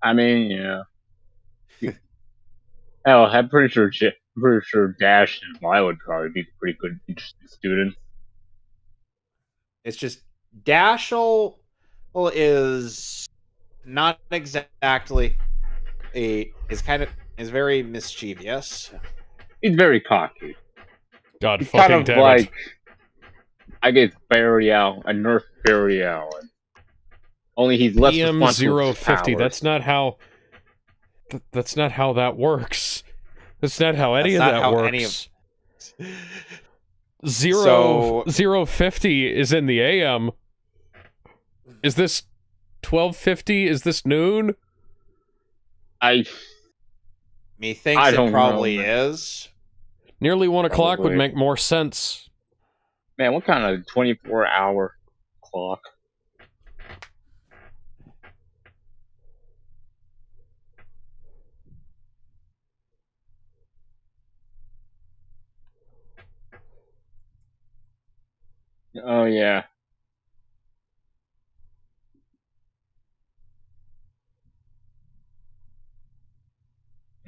I mean, yeah. Hell, I'm pretty sure Dash and Maya would probably be pretty good, interesting students. It's just Dashel is not exactly is very mischievous. He's very cocky. God He's kind fucking of damn like, it. I guess, Barry Allen, a Nerf Barry Allen. Only he's less responsible for his PM050. powers. That's not how. That's not how that works. That's not how any That's of not that how works. any of Zero So 050 is in the AM. Is this 12:50? Is this noon? I methinks it don't know, probably man. is. Nearly 1 o'clock would Probably. make more sense. Man, what kind of 24-hour clock? Oh, yeah.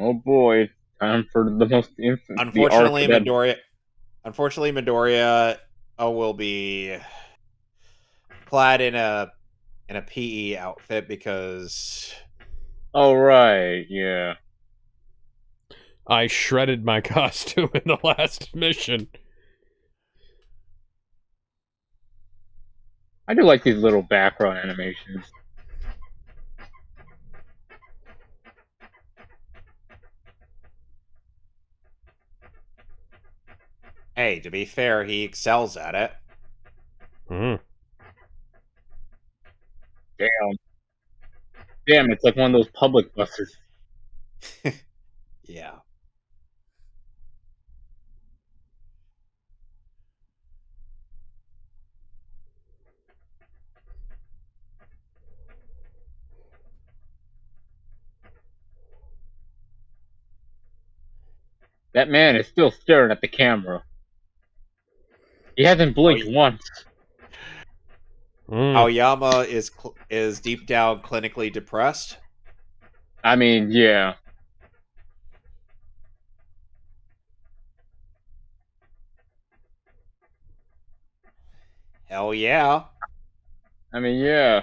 Oh boy, time for the the arc Unfortunately, that. Midoriya will be clad in a PE outfit because Oh right, yeah. I shredded my costume in the last mission. I do like these little background animations. hey, to be fair, he excels at it. Mm. Damn, it's like one of those public buses. Yeah. That man is still staring at the camera. He hasn't blinked once. Mm. Aoyama is deep down clinically depressed. I mean, yeah. Hell yeah. I mean, yeah.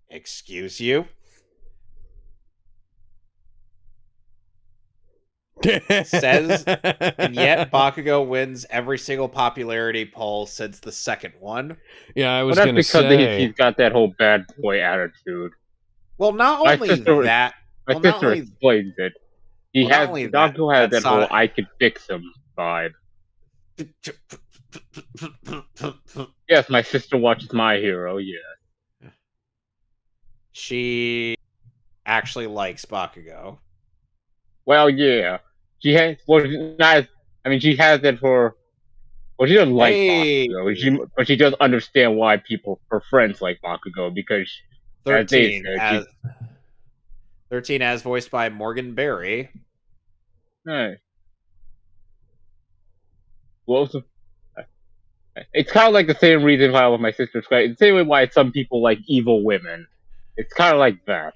Excuse you? Says, and yet Bakugo wins every single popularity poll since the second one. Yeah, I Well, was that's gonna because say. he's got that whole bad boy attitude. Well, not My only sister, that. my Well, not sister only explains it. He well, not has only that. Doggo has That's that whole not. "I could fix him" vibe. Yes, my sister watches My Hero. Yeah. She actually likes Bakugo. Well, yeah. She has. Well, not. I mean, she has it for. Well, she doesn't like Hey, Bakugo. But she does understand why her friends like Bakugo because, as they 13 said, as 13 as voiced by Morgan Berry. Hey. Well, it's kind of like the same reason why I love my sister's credit. It's the same way why some people like evil women. It's kind of like that.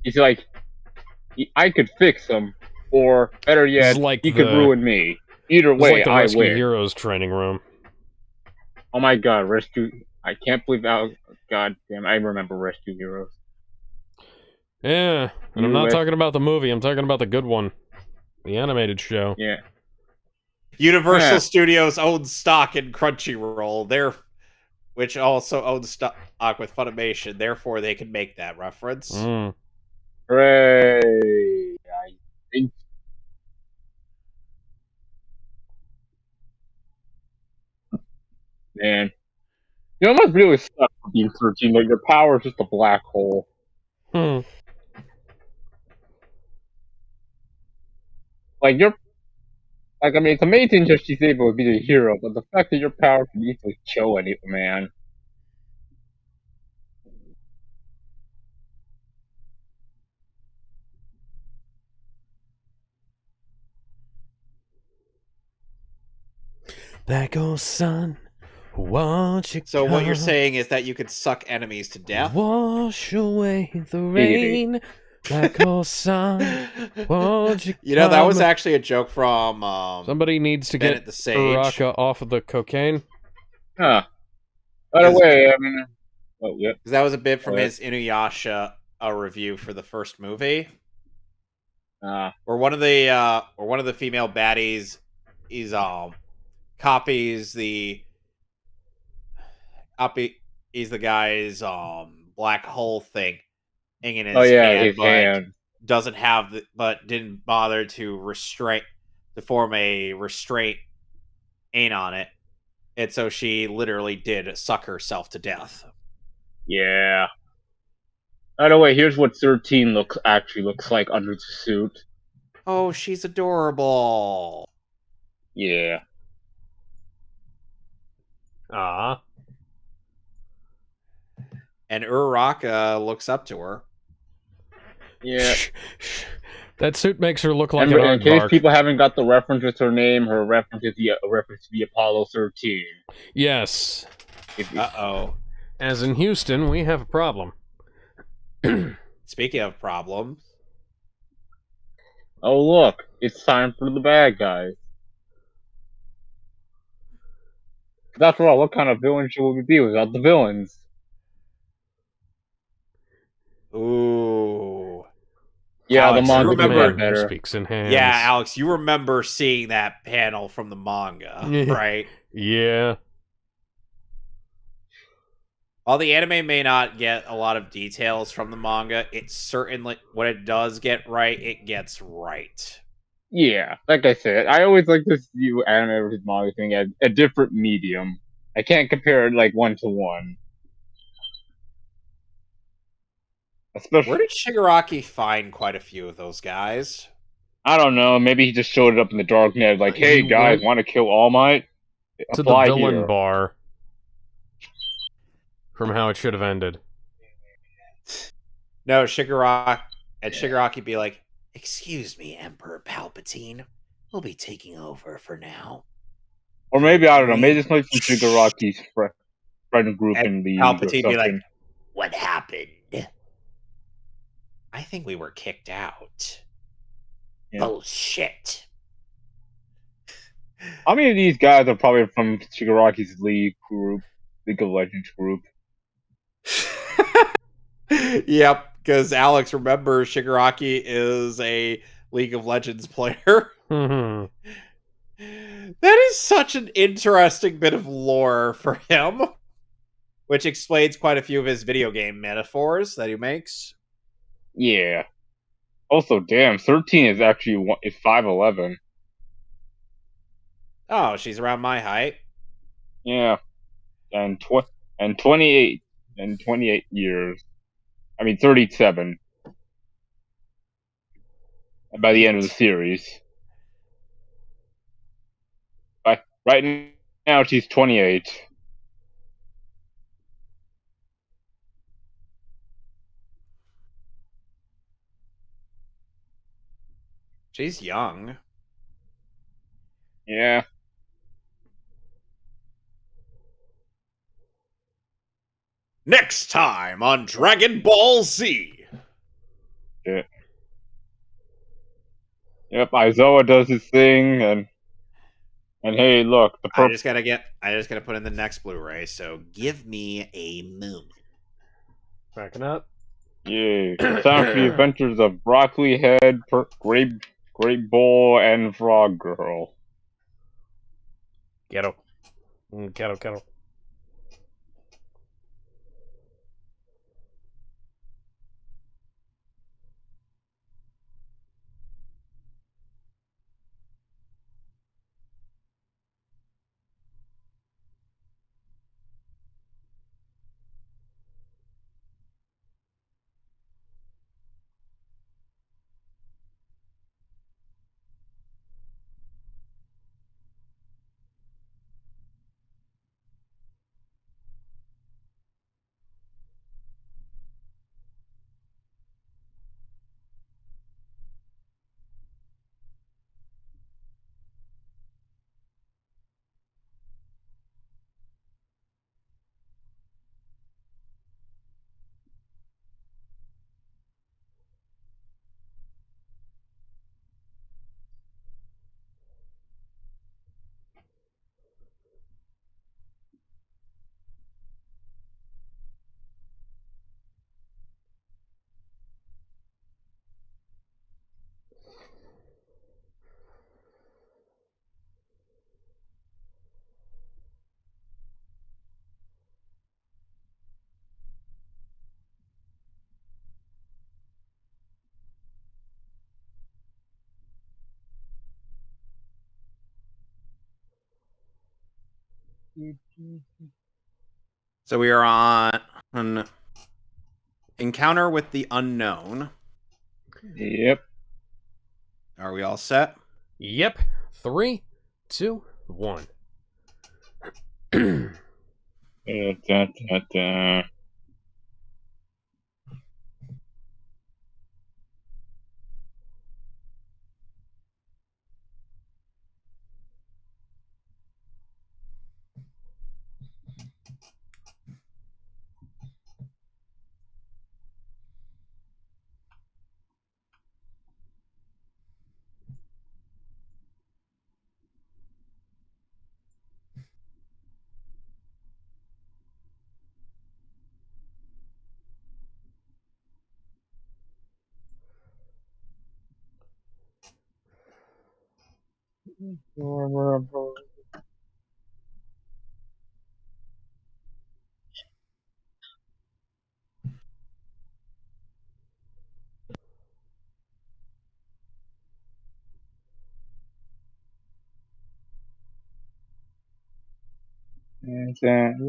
He's like, I could fix him, or better This is yet, like he could ruin me. Either This is way, like the I Rescue win. Heroes training room. Oh my god, Rescue. I can't believe how. God damn, I remember Rescue Heroes. Yeah, and I'm not talking about the movie, I'm talking about the good one. The animated show. Yeah. Universal Studios owns stock in Crunchyroll, which also owns stock with Funimation. Therefore, they can make that reference. Mm. Hooray! I think. Man. You know, it must really suck for being 13. Like, your power is just a black hole. Hmm. Like, Like, I mean, it's amazing that she's able to be the hero, but the fact that your power can easily kill anyone, man. Black old sun, won't you So what you're come saying is that you could suck enemies to death? wash away the Giggity. rain? Black old sun, won't you You know, that was come? actually a joke from Somebody needs to Bennett get the Sage. Uraraka off of the cocaine. Huh. By the Because way, I mean, oh, yeah. that was a bit from Go ahead. his Inuyasha review for the first movie. Uh, Where one of the female baddies is copies the copy is the guy's black hole thing in oh, his yeah, hand, his but hand. doesn't have but didn't bother to form a restraint ain't on it. And so she literally did suck herself to death. Yeah. By the way, here's what 13 actually looks like under the suit. Oh, she's adorable. Yeah. Ah. And Uraraka looks up to her. Yeah. That suit makes her look like And an in case aardvark. people haven't got the reference with her name, her reference is a reference to the Apollo 13. Yes. Uh-oh. As in Houston, we have a problem. Speaking of problems. Oh, look. It's time for the bad guys. After all, what kind of villain should we be without the villains? Ooh. Yeah, the Alex, you Only manga the can get remember... man who better. speaks in Yeah, hands. Alex, you remember seeing that panel from the manga, right? Yeah. While the anime may not get a lot of details from the manga, it certainly, what it does get right, it gets right. Yeah, like I said, I always like to see anime versus manga thing as a different medium. I can't compare it like one to one. Where Especially, did Shigaraki find quite a few of those guys? I don't know, maybe he just showed it up in the dark net, like, He hey guys, went want to kill All Might? to the Apply villain here. bar from how it should have ended. No, Shigaraki be like, "Excuse me, Emperor Palpatine. We'll be taking over for now." Or Could maybe, I don't know, maybe we? this might be Shigaraki's friend group And in the league or Palpatine be like, something. "What happened? I think we were kicked out." Yeah. Bullshit. How many of these guys are probably from Shigaraki's League of Legends group? Yep, because Alex, remember, Shigaraki is a League of Legends player. Mhm. That is such an interesting bit of lore for him, which explains quite a few of his video game metaphors that he makes. Yeah. Also, damn, 13 is actually 5'11". Oh, she's around my height. Yeah, and 28 and 28 years. I mean 37 by the end of the Neat. series. Right now she's 28. She's young. Yeah. Next time on Dragon Ball Z. Yeah. Yep, Aizawa does his thing, and hey, look, I just gotta put in the next Blu-ray, so give me a moment. Backing up. yeah, it's time for the adventures of Broccoli Head, Great Bull, and Frog Girl. Ghetto. Ghetto. So we are on an encounter with the unknown. Yep. Are we all set? Yep. 3, 2, 1. Da.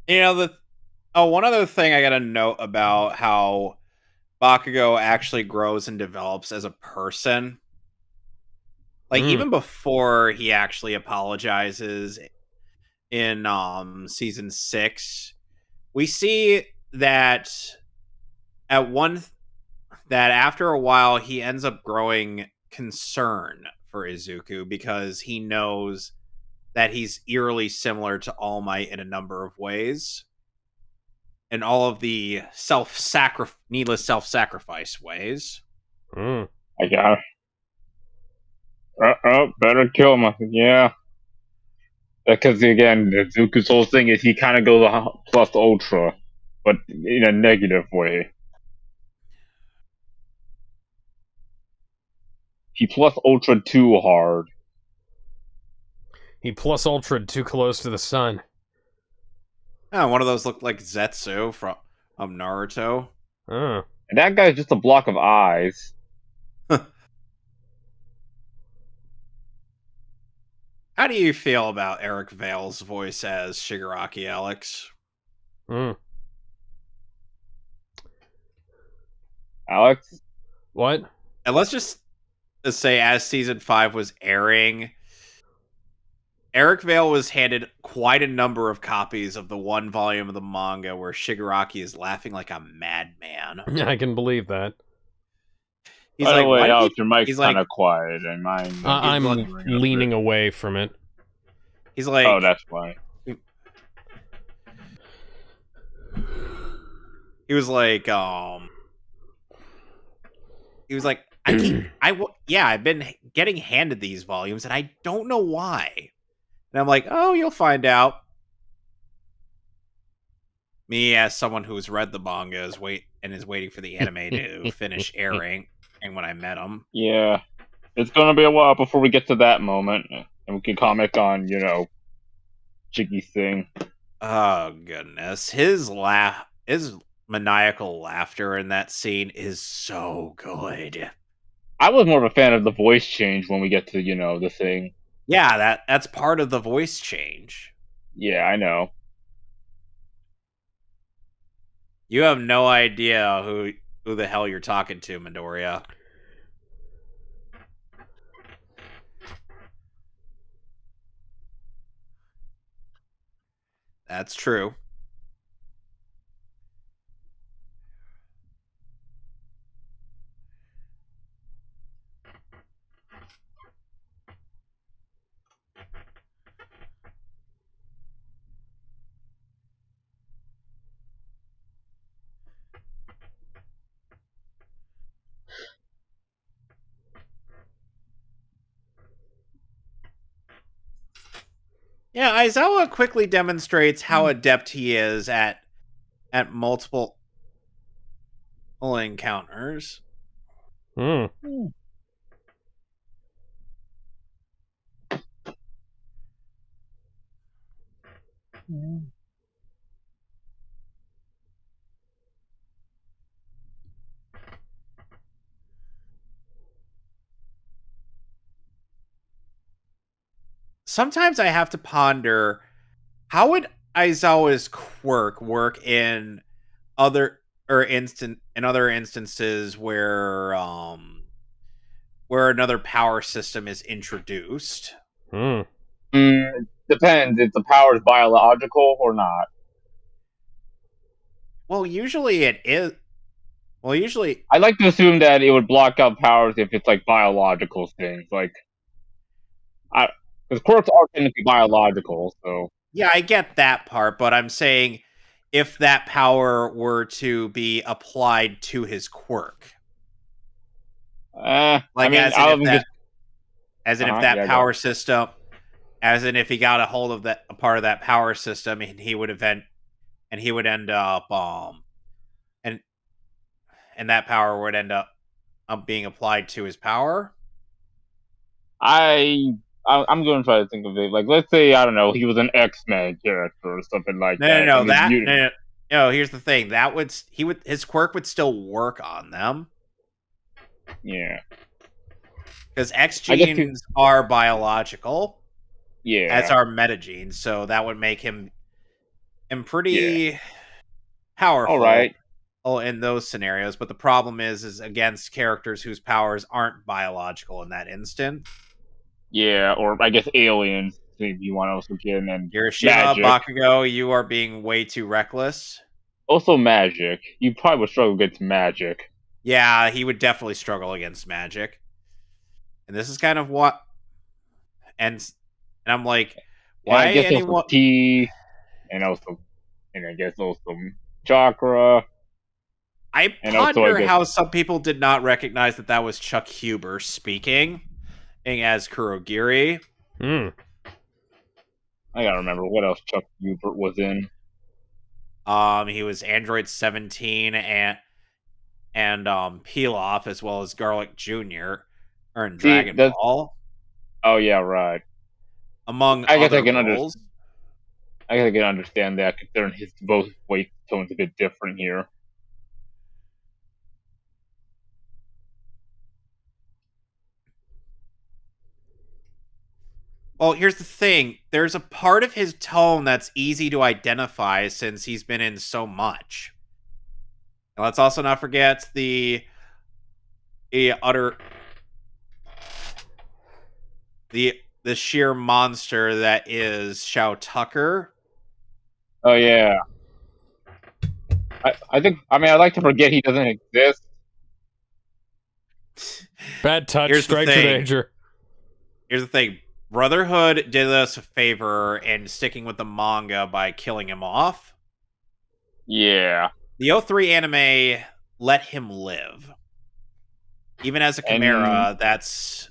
You know, one other thing I gotta note about how Bakugo actually grows and develops as a person. Like Mm. even before he actually apologizes in season 6, we see that at one that after a while he ends up growing concern for Izuku because he knows that he's eerily similar to All Might in a number of ways. And all of the needless self-sacrifice ways. Mm. I got better kill him. Yeah. Because again, Zuko's whole thing is he kind of goes plus ultra, but in a negative way. He plus ultra too hard. He plus ultra'd too close to the sun. One of those looked like Zetsu from Naruto. Oh. And that guy's just a block of eyes. How do you feel about Eric Vale's voice as Shigaraki, Alex? Mm. Alex? What? And let's just say, as season 5 was airing, Eric Vale was handed quite a number of copies of the one volume of the manga where Shigaraki is laughing like a madman. I can believe that. He's By the like, way, why did Alex, your mic's he's kind like, of quiet, and mine I'm ring up leaning there. away from it. he's Oh, like, that's why. he was like, I've been getting handed these volumes and I don't know why. And I'm like, oh, you'll find out. Me, as someone who's read the manga, is waiting for the anime to finish airing. And when I met him, Yeah. It's gonna be a while before we get to that moment, and we can comment on, Jiggy's thing. oh goodness, his maniacal laughter in that scene is so good. I was more of a fan of the voice change when we get to, the thing. Yeah, that's part of the voice change. Yeah, I know. You have no idea who the hell you're talking to, Midoriya. That's true. Yeah, Aizawa quickly demonstrates how adept he is at multiple encounters. Mm. sometimes I have to ponder how would Aizawa's quirk work in other in other instances where another power system is introduced. Hmm. Depends if the power is biological or not. Well, usually it is. Well, usually, I like to assume that it would block out powers if it's like biological things, like I because quirks are technically biological, so yeah, I get that part, but I'm saying if that power were to be applied to his quirk, I like mean, I'll even just as in if that yeah, go. power system, as in if he got a hold of that a part of that power system, and he would end up and that power would end up being applied to his power. I, I'm going to try to think of it. Like, let's say I don't know, he was an X-Men character or something like No, no, that, no. and his That no, mutant. no, no. Here's the thing. That would he would his quirk would still work on them Yeah, because X I guess. He, genes are biological, as yeah, are metagenes. So that would make him yeah. pretty All powerful. right. Oh, in those scenarios, but the problem is against characters whose powers aren't biological in that instant. Yeah, or I guess aliens. If you want to also get in and Hiroshima, magic. Bakugo, you are being way too reckless. Also magic. You probably would struggle against magic. Yeah, he would definitely struggle against magic. And this is kind of what and I'm like, And I why guess also anyone T, and I guess also chakra, I and also I ponder guess how some people did not recognize that that was Chuck Huber speaking as Kurogiri. Hmm. I gotta remember what else Chuck Hubert was in. He was Android 17 and Pilaf as well as Garlic Jr. or in See, Dragon that's Ball, oh yeah, right. among I guess other roles. I guess I can understand that considering his both voice tone's a bit different here. Well, here's the thing. There's a part of his tone that's easy to identify since he's been in so much. And let's also not forget the utter the sheer monster that is Shao Tucker. Oh yeah. I think I mean I like to forget he doesn't exist. Bad touch, Here's the stranger thing. danger. Here's the thing. Brotherhood did us a favor in sticking with the manga by killing him off. Yeah. The '03 anime let him live. Even as a And chimera, that's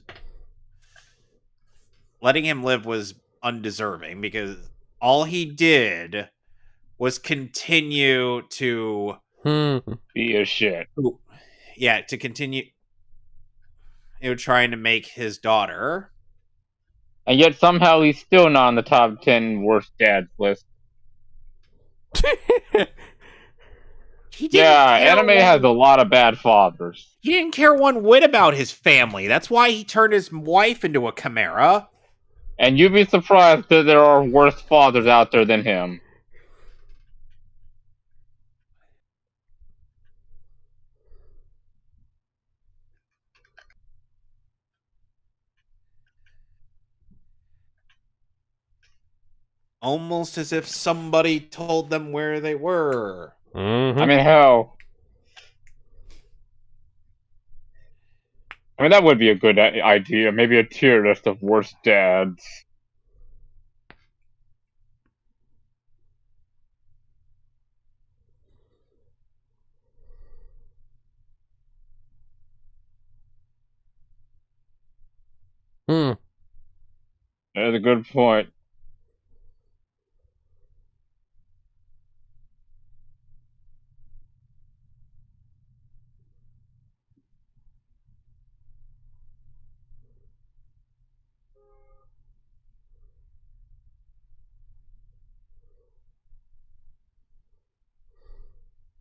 letting him live was undeserving because all he did was continue to Hmm. be a shit. yeah, to continue trying to make his daughter. And yet somehow he's still not on the top 10 worst dads list. He didn't Yeah, care anime has a lot of bad fathers. he didn't care one whit about his family. That's why he turned his wife into a chimera. And you'd be surprised that there are worse fathers out there than him. Almost as if somebody told them where they were. Mm-hmm. I mean, hell. I mean, that would be a good idea. Maybe a tier list of worst dads. Hmm. That's a good point.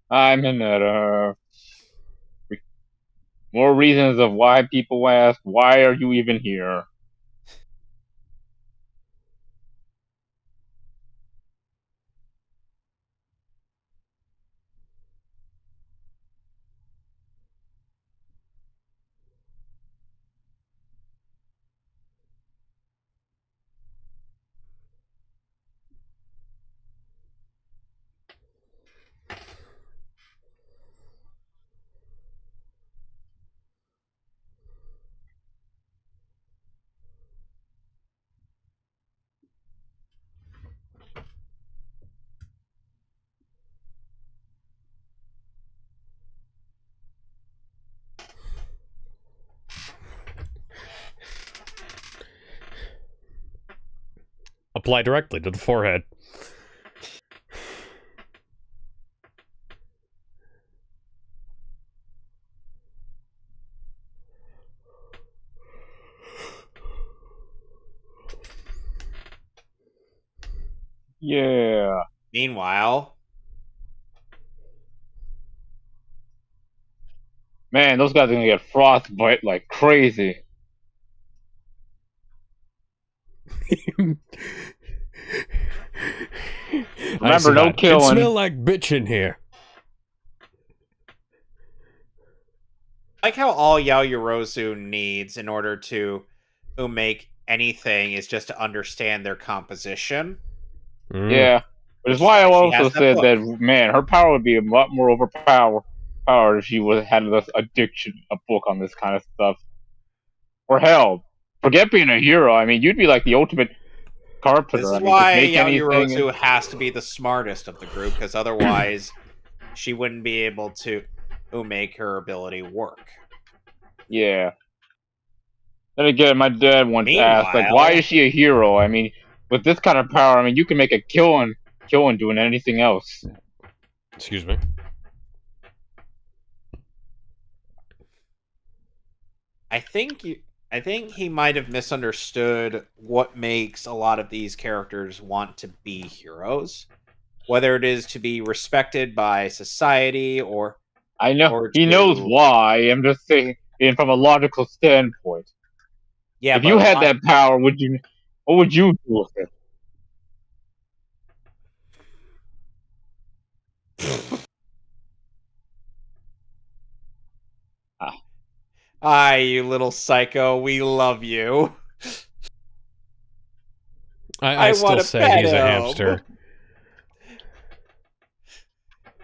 I'm in that, more reasons of why people ask, why are you even here? apply directly to the forehead. Yeah. Meanwhile, Man, those guys are gonna get frostbite like crazy. Remember, no It killing. smell like bitch in here. like how all Yaoyorozu needs in order to make anything is just to understand their composition, Yeah. Which is which is why I why she also has that said book. that, man, her power would be a lot more powered if she would have had this addiction, a book on this kind of stuff. Or hell, forget being a hero. I mean, you'd be like the ultimate This carpenter. I is mean, just why make anything. Yaoyorozu has to be the smartest of the group, because otherwise she wouldn't be able to make her ability work. Yeah. Then again, my dad once asked, like, why Meanwhile, is she a hero? I mean, with this kind of power, I mean, you can make a killing doing anything else. Excuse me. I think he might have misunderstood what makes a lot of these characters want to be heroes, whether it is to be respected by society I know or he knows to why. I'm just saying, and from a logical standpoint, yeah, if you but had that power, what would you do with it? Ah, Hi, you little psycho, we love you. I I still want to say pet he's a him. hamster.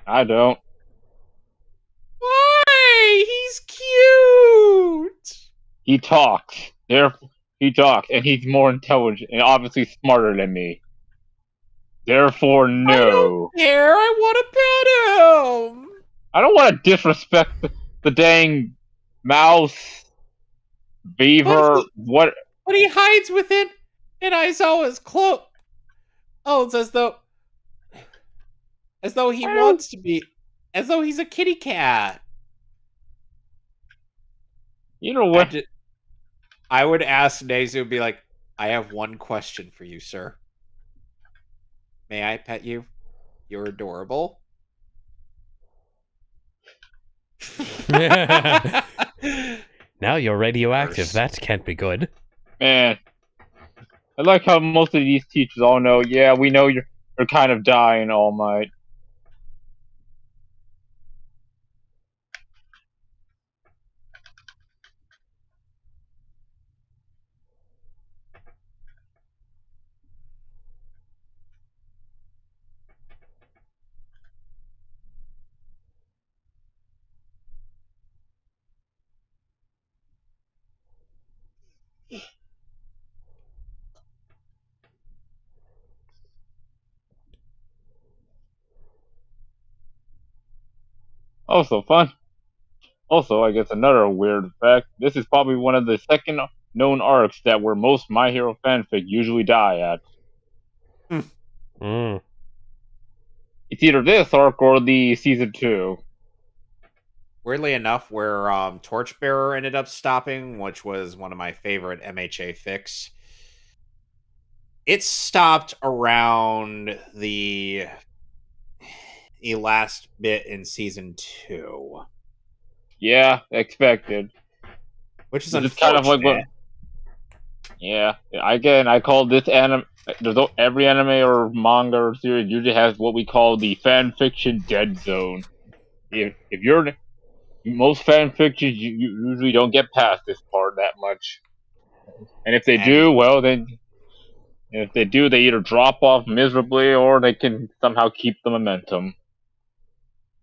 I don't. Why? He's cute. He talks. Therefore, he talks, and he's more intelligent and obviously smarter than me. Therefore, I don't no. care. I want to pet him. I don't want to disrespect the dang mouse, But beaver. What? he hides within an Aizawa's cloak. Oh, it's as though he I don't. wants to be, as though he's a kitty cat. You know I what? did. I would ask Nezu, be like, I have one question for you, sir. May I pet you? You're adorable. Now you're radioactive. Worse. That can't be good. Man, I like how most of these teachers all know. Yeah, we know you're kind of dying, All Might. Also fun. Also, I guess another weird fact. This is probably one of the second known arcs that where most My Hero fanfic usually die at. Mm. It's either this arc or the season 2. Weirdly enough, where Torchbearer ended up stopping, which was one of my favorite MHA fics, it stopped around the last bit in season 2, Yeah, expected. which is This is kind of like what. unfortunate. Yeah, again, I call this anime. Every anime or manga or series usually has what we call the fan fiction dead zone. If you're most fan fictions, you usually don't get past this part that much. And if they And do, well, then if they do, they either drop off miserably or they can somehow keep the momentum.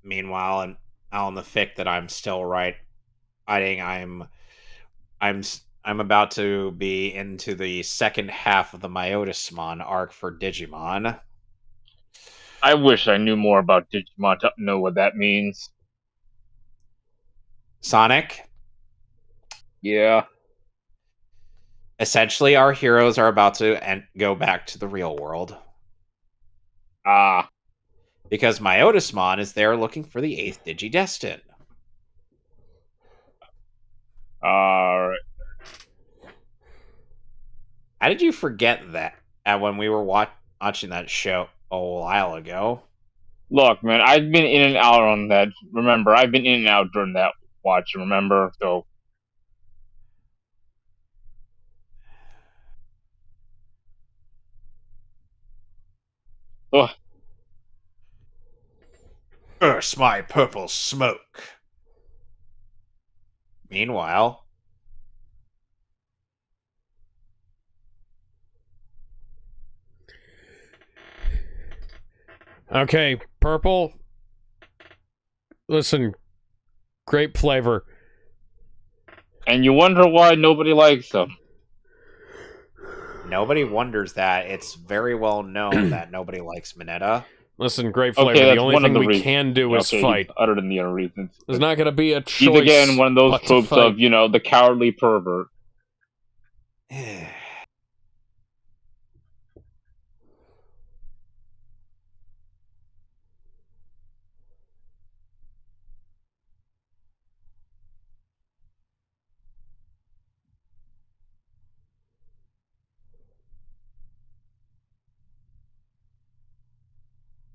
meanwhile, and on the fic that I'm still writing, I'm about to be into the second half of the Myotismon arc for Digimon. I wish I knew more about Digimon to know what that means. Sonic, Yeah. Essentially, our heroes are about to go back to the real world Ah, because Myotismon is there looking for the 8th Digidestin. alright. How did you forget that when we were watching that show a while ago? Look, man, I've been in and out on that. Remember, I've been in and out during that watch. Remember, so ugh, Curse my purple smoke. Meanwhile, Okay, purple. Listen, great flavor. and you wonder why nobody likes them. nobody wonders that. It's very well known that nobody likes Mineta. Listen, great Okay, flavor. The that's only one of thing the we reasons. can do is Okay, fight. he's other than the other reasons. There's not going to be a He's choice. again one of those but to tropes fight. of the cowardly pervert.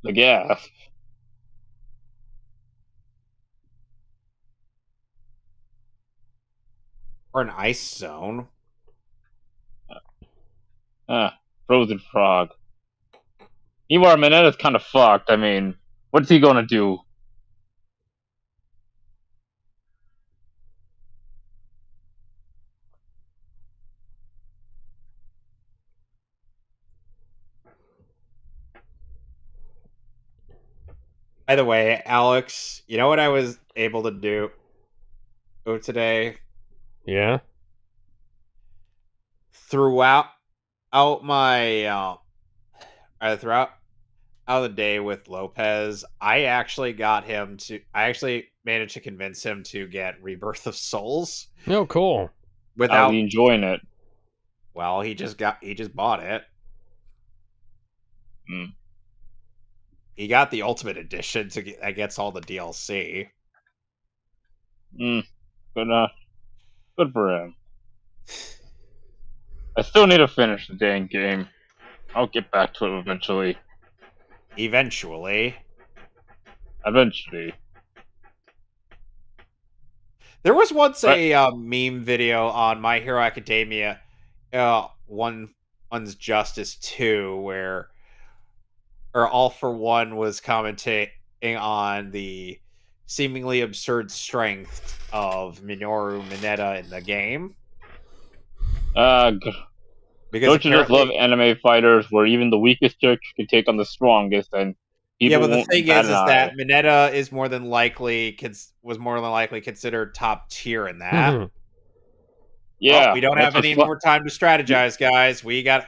The gas. Or an ice zone. Frozen frog. Meanwhile, Mineta's kind of fucked. I mean, what's he gonna do? By the way, Alex, you know what I was able to do today? Yeah? Throughout my throughout out of the day with Lopez, I actually managed to convince him to get Rebirth of Souls Oh, cool. How's without he enjoying it? well, he just bought it. Hmm. He got the Ultimate Edition that gets all the DLC. Good enough. Good for him. I still need to finish the dang game. I'll get back to it eventually. Eventually. Eventually. There was once But a meme video on My Hero Academia, one's Justice 2, where All for One was commenting on the seemingly absurd strength of Minoru Mineta in the game. Because don't you just love apparently, anime fighters where even the weakest character can take on the strongest and yeah, people but the won't thing bat is an eye? that Mineta is more than likely considered top tier in that. Well, Yeah, we don't that's have what's any fun. more time to strategize, guys. We got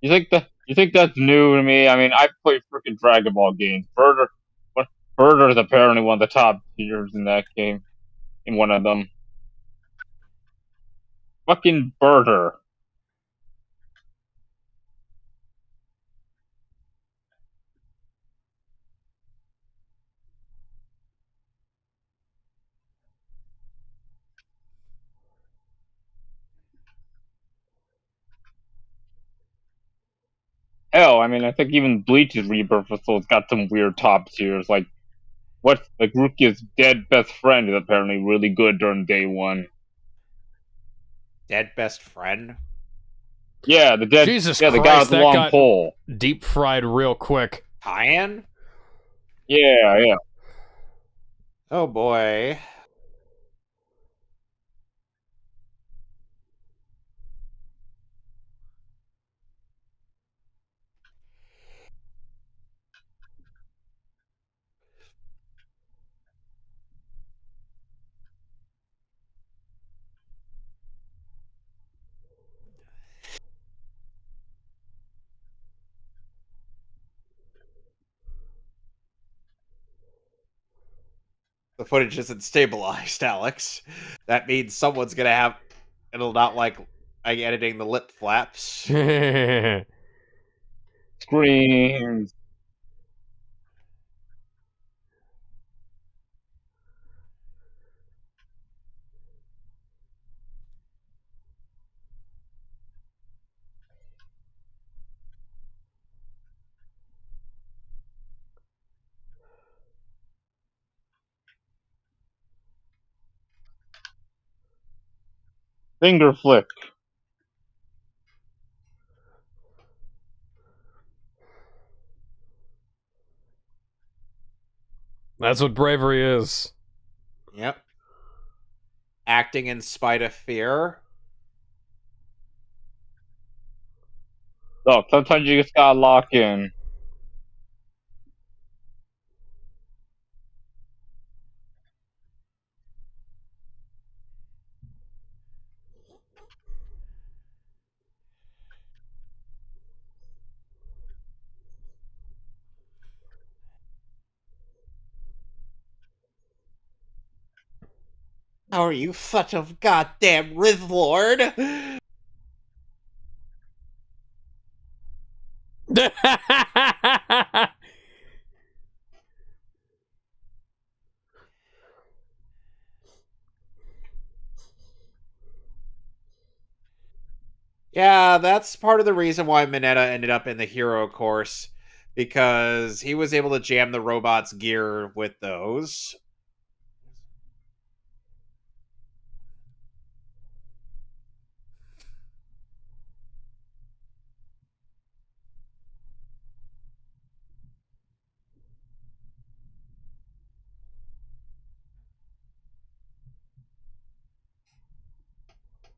You think that's new to me? I mean, I play freaking Dragon Ball games. Birder is apparently one of the top tiers in that game. In one of them, fucking Birder. Hell, I mean, I think even Bleach's Rebirth of Souls got some weird top tiers. Like Rukia's dead best friend is apparently really good during day one. dead best friend. Yeah, the Jesus the guy with Christ, the that long got pole. deep fried real quick. Tyan? Yeah. Oh boy. The footage isn't stabilized, Alex. That means someone's gonna have it'll not like editing the lip flaps. Screams. Finger flick. That's what bravery is. Yep. Acting in spite of fear. Look, sometimes you just gotta lock in. How are you such a goddamn Riz Lord? Yeah, that's part of the reason why Mineta ended up in the hero course, because he was able to jam the robot's gear with those.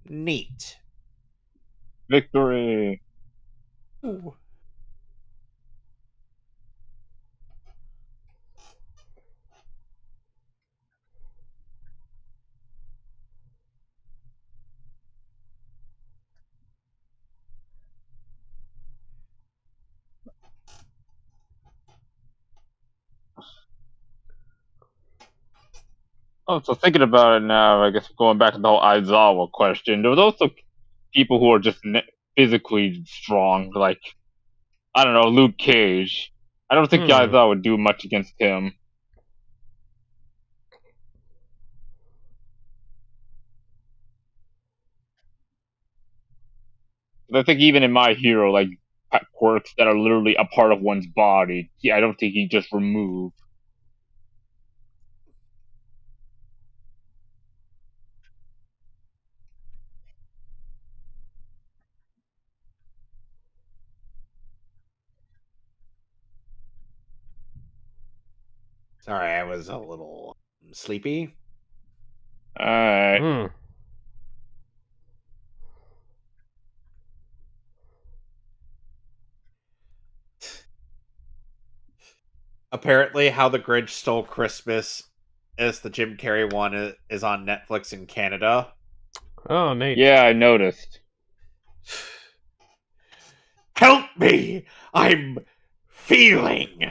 Neat. Victory. Ooh. Oh, so thinking about it now, I guess going back to the whole Aizawa question, there was also people who are just physically strong, like, I don't know, Luke Cage. I don't think Aizawa would do much against him. I think even in My Hero, like, quirks that are literally a part of one's body, I don't think he just removed. Sorry, I was a little sleepy. Alright. Apparently, How the Grinch Stole Christmas is the Jim Carrey one is on Netflix in Canada. Oh, neat. Yeah, I noticed. Help me! I'm feeling.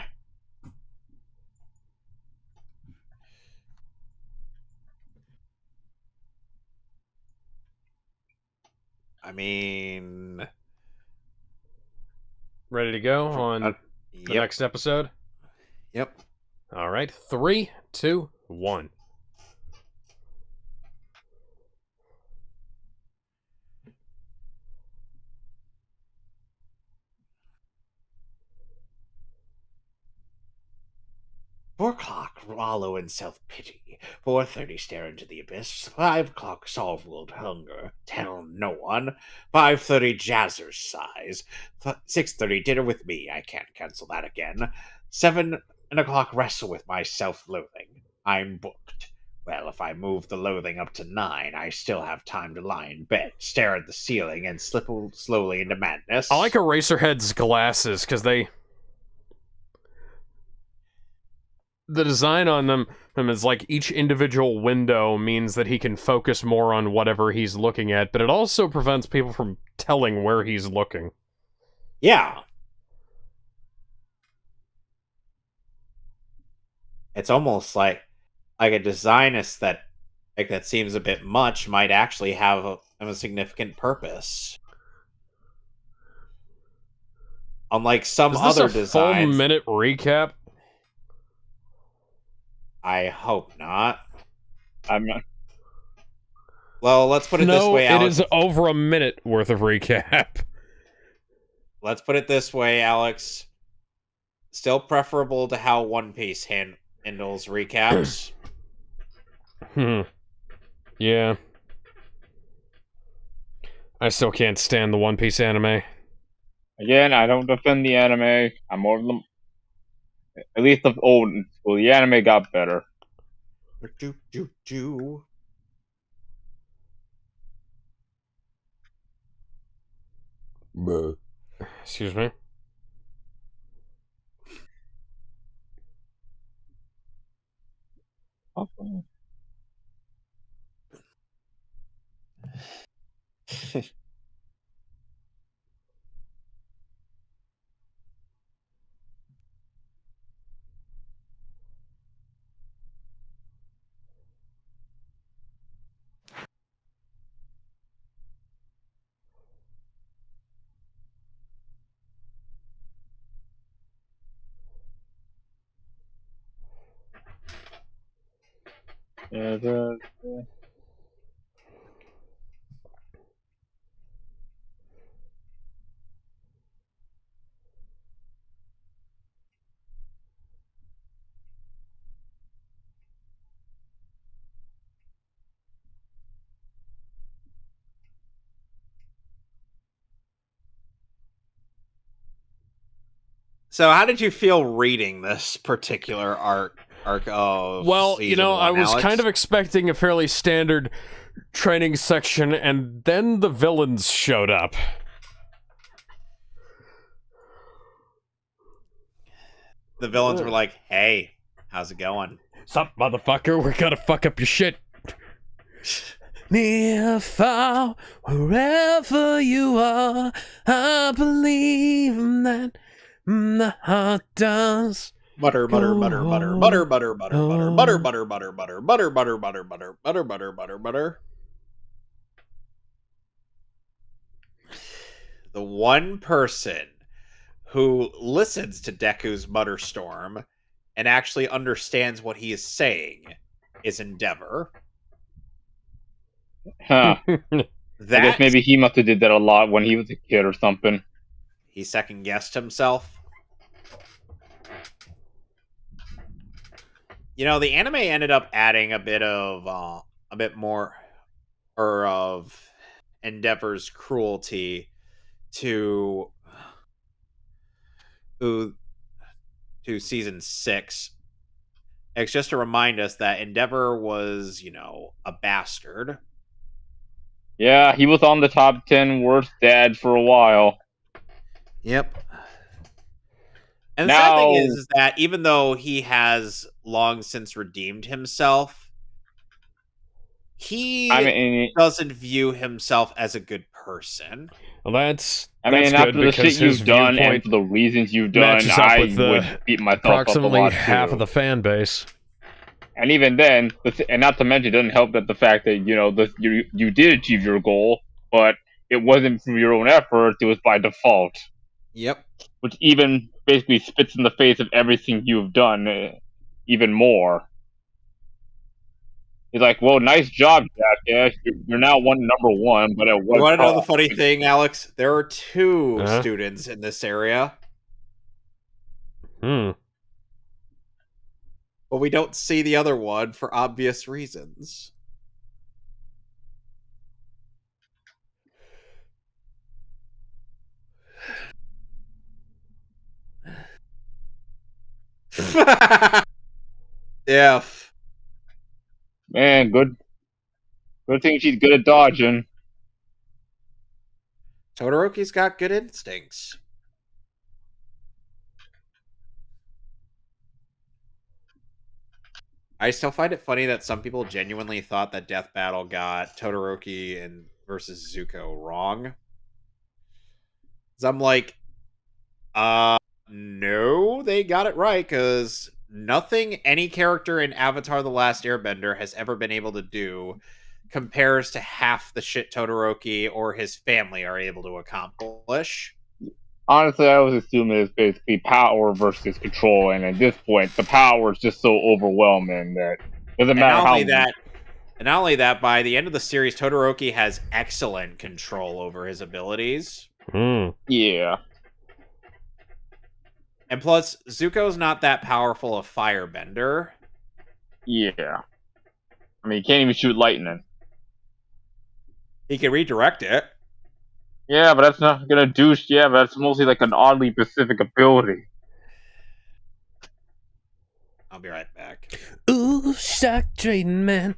I mean, Ready to go on the yep, next episode? yep. All right. 3, 2, 1. $4 wallow in self-pity. 4:30 stare into the abyss. 5 o'clock solve world hunger. Tell no one. 5:30 jazzercise. 6:30 dinner with me. I can't cancel that again. 7 o'clock wrestle with my self-loathing. I'm booked. Well, if I move the loathing up to 9, I still have time to lie in bed, stare at the ceiling, and slip slowly into madness. I like Eraserhead's glasses because the design on them is like each individual window means that he can focus more on whatever he's looking at, but it also prevents people from telling where he's looking. Yeah. It's almost like a design aesthetic. like that seems a bit much might actually have a significant purpose. Unlike some Is this a other full designs, minute recap? I hope not. I'm not. Well, let's put it this No, way, it Alex. is over a minute worth of recap. Let's put it this way, Alex. Still preferable to how One Piece handles recaps. Yeah. I still can't stand the One Piece anime. Again, I don't defend the anime. I'm more of the, at least the old school. The anime got better. Do, do, do. Excuse me. Yeah, So, how did you feel reading this particular arc of Well, you season know, I one, was kind Alex? of expecting a fairly standard training section, and then the villains showed up. The villains were like, "Hey, how's it going?" Sup, motherfucker? We're gonna fuck up your shit. Near, far, wherever you are, I believe that the heart does. Butter, butter, butter, butter, butter, butter, butter, butter, butter, butter, butter, butter, butter, butter, butter, butter, butter, butter, butter, butter. The one person who listens to Deku's Mutterstorm and actually understands what he is saying is Endeavor. huh. I guess That maybe he must have did that a lot when he was a kid or something. he second guessed himself. You know, the anime ended up adding a bit more or of Endeavor's cruelty to to season 6. It's just to remind us that Endeavor was, a bastard. Yeah, he was on the top 10 worst dads for a while. Yep. And the sad thing Now, is that even though he has long since redeemed himself, I he mean, doesn't view himself as a good person. Well, that's after good the shit because his you've done and viewpoint for the reasons you've done, matches up I with would the beat myself up a approximately lot half too. of the fan base. And even then, and not to mention, it doesn't help that the fact that you did achieve your goal, but it wasn't through your own efforts; it was by default, Yep. which even basically spits in the face of everything you've done, even more. He's like, "Well, nice job, Jackass. You're now number one, but it You was want to know the tough." funny thing, Alex? There are 2 Uh-huh. students in this area, Hmm. but we don't see the other one for obvious reasons. Yeah. Man, good thing she's good at dodging. Todoroki's got good instincts. I still find it funny that some people genuinely thought that Death Battle got Todoroki and versus Zuko wrong. 'Cause I'm like, no, they got it right because nothing any character in Avatar: The Last Airbender has ever been able to do compares to half the shit Todoroki or his family are able to accomplish. Honestly, I always assume it's basically power versus control, and at this point, the power is just so overwhelming that it doesn't And matter not how. only that, and not only that, by the end of the series, Todoroki has excellent control over his abilities. Hmm. Yeah, And plus, Zuko's not that powerful a firebender. yeah. I mean, you can't even shoot lightning. He can redirect it. Yeah, but that's not gonna do. Yeah, but that's mostly like an oddly specific ability. I'll be right back. Ooh, shock trading, man.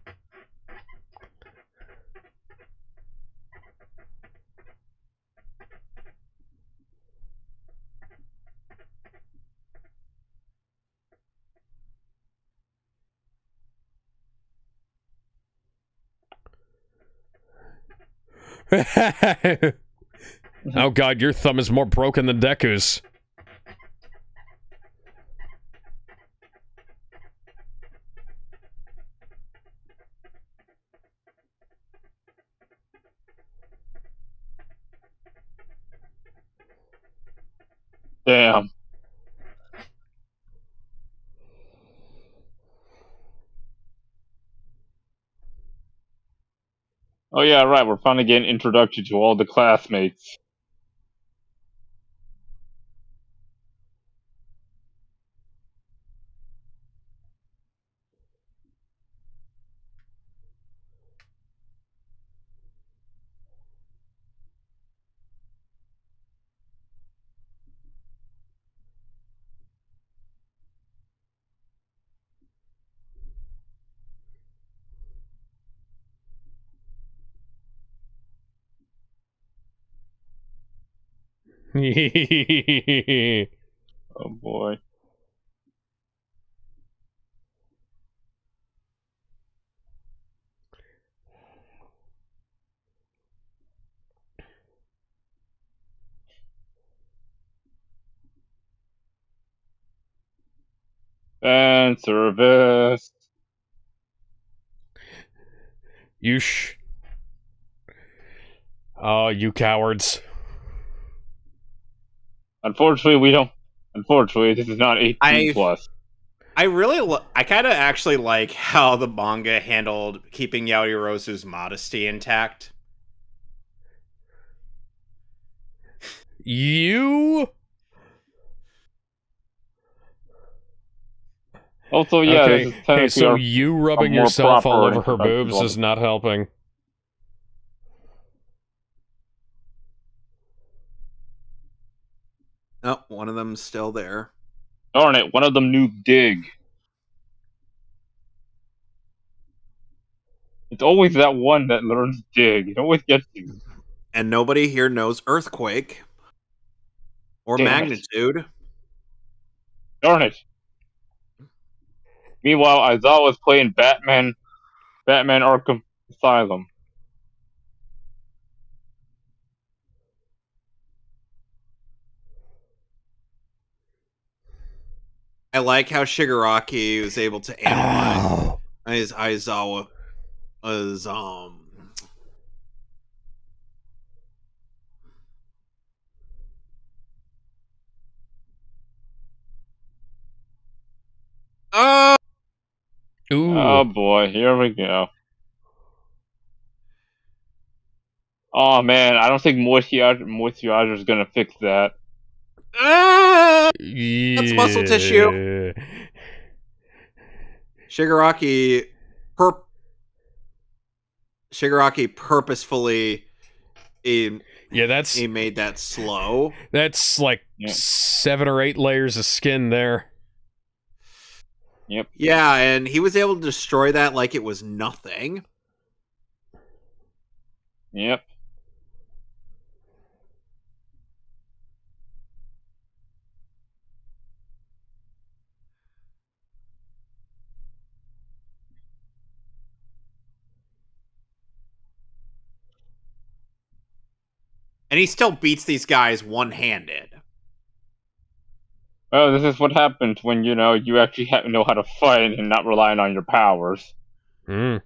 Oh god, your thumb is more broken than Deku's. Damn. Oh yeah, right. We're finally getting introduction to all the classmates. Oh boy. Fan service. You Oh, you cowards. Unfortunately, we don't. Unfortunately, this is not 18 I plus. I kind of actually like how the manga handled keeping Yaoyorozu's modesty intact. You? Also, yeah, this Okay, is hey, technically so our you a rubbing more yourself all proper over her introduction to boobs all is the. not helping. Oh, one of them's still there. Darn it! One of them knew dig. It's always that one that learns dig. It always gets you. And nobody here knows earthquake or Damn it! magnitude. Darn it! Meanwhile, Aizawa's playing Batman. Batman Arkham Asylum. I like how Shigaraki was able to analyze Ow. Aizawa as oh, Ooh. Oh boy, here we go. Oh man, I don't think Moisturizer is gonna fix that. ah, that's muscle tissue. Yeah. Shigaraki per Shigaraki purposefully he, Yeah, he made that slow. that's like Yeah. 7 or 8 layers of skin there. Yep. Yeah, and he was able to destroy that like it was nothing. Yep. And he still beats these guys one-handed. Well, this is what happens when you actually know how to fight and not relying on your powers. Mm.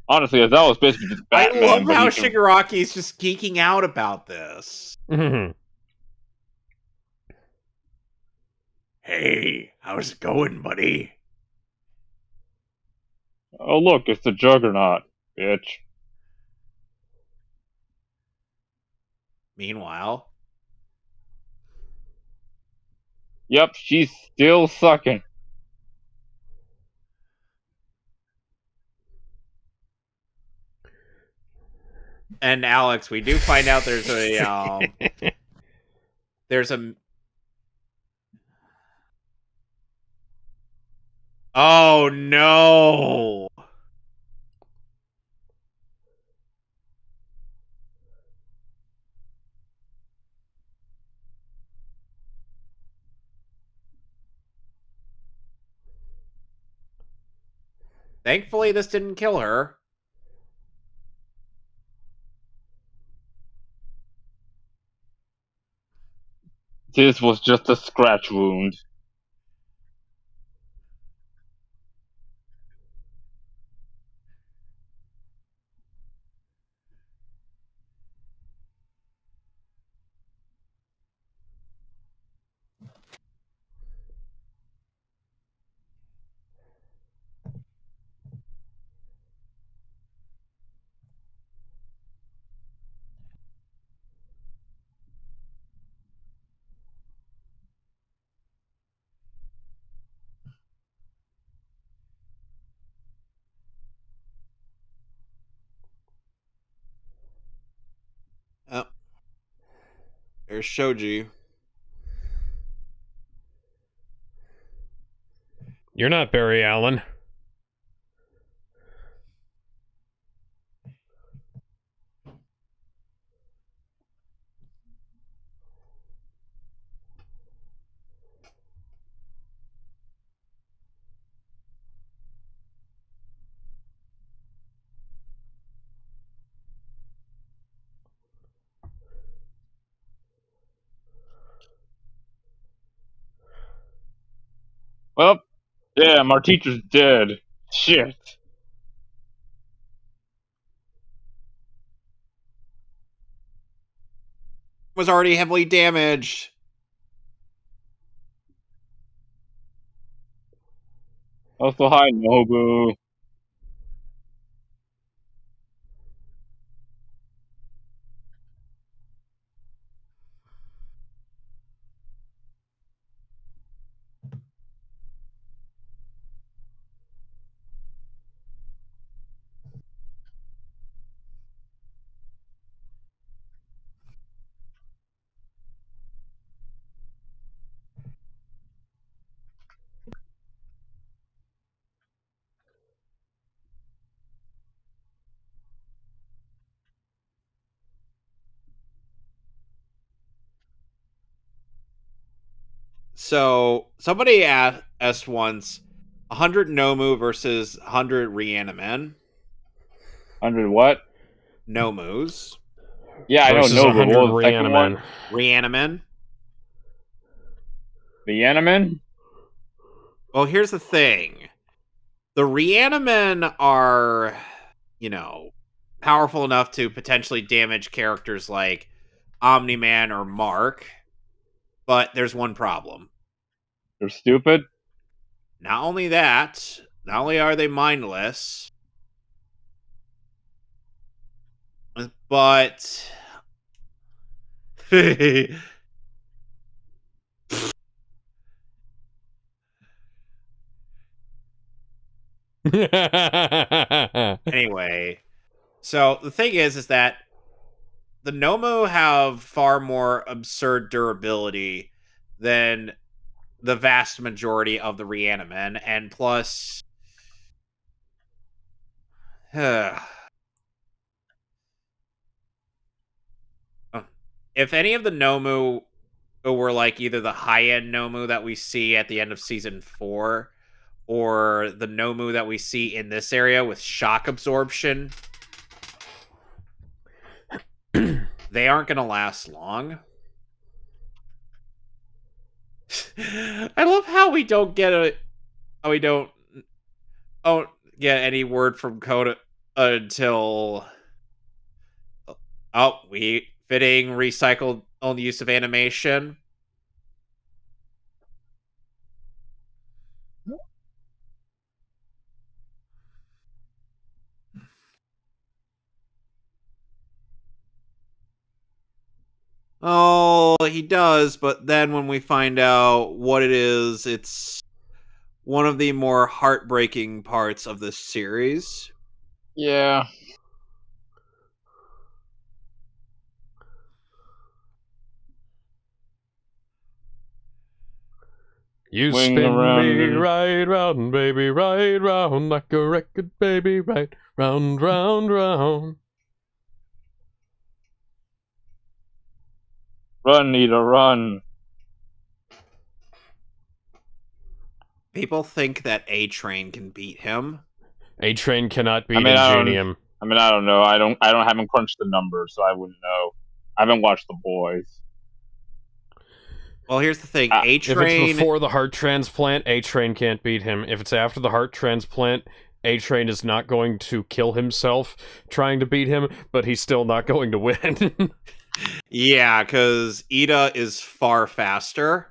Honestly, that was basically just I Batman, love but how he can. Shigaraki's just geeking out about this. Mhm. Hey, how's it going, buddy? Oh look, it's the Juggernaut, bitch. Meanwhile, Yep, she's still sucking. and Alex, we do find out there's a oh no. Thankfully, this didn't kill her. This was just a scratch wound. Oh, there's Shoji. You're not Barry Allen. Well, damn, our teacher's dead. Shit. Was already heavily damaged. Also, hi, Nobu. So somebody asked once, 100 Nomu versus 100 Reanimen. 100 what? Nomus. Yeah, I know Versus Nobu. What 100 was the second one? Reanimen. Reanimen. The Animan? Well, here's the thing. The Reanimen are, you know, powerful enough to potentially damage characters like Omni-Man or Mark, but there's one problem. They're stupid? Not only that, not only are they mindless, but anyway, so the thing is that the Nomu have far more absurd durability than the vast majority of the Reanimen, and plus, if any of the Nomu were like either the high end Nomu that we see at the end of season 4 or the Nomu that we see in this area with shock absorption, they aren't going to last long. I love how we don't get a how we don't get any word from Coda until we fitting recycled on the use of animation. Oh, he does, but then when we find out what it is, it's one of the more heartbreaking parts of this series. Yeah. You Swing spin around me and right round, baby, right round, like a record, baby, right round, round, round. run, Nita, run. People think that A Train can beat him. A Train cannot I beat mean, I don't. Ingenium. I mean, I don't know. I don't haven't crunched the numbers, so I wouldn't know. I haven't watched The Boys. Well, here's the thing. A If it's Train before the heart transplant, A Train can't beat him. If it's after the heart transplant, A Train is not going to kill himself trying to beat him, but he's still not going to win. yeah, because Ida is far faster.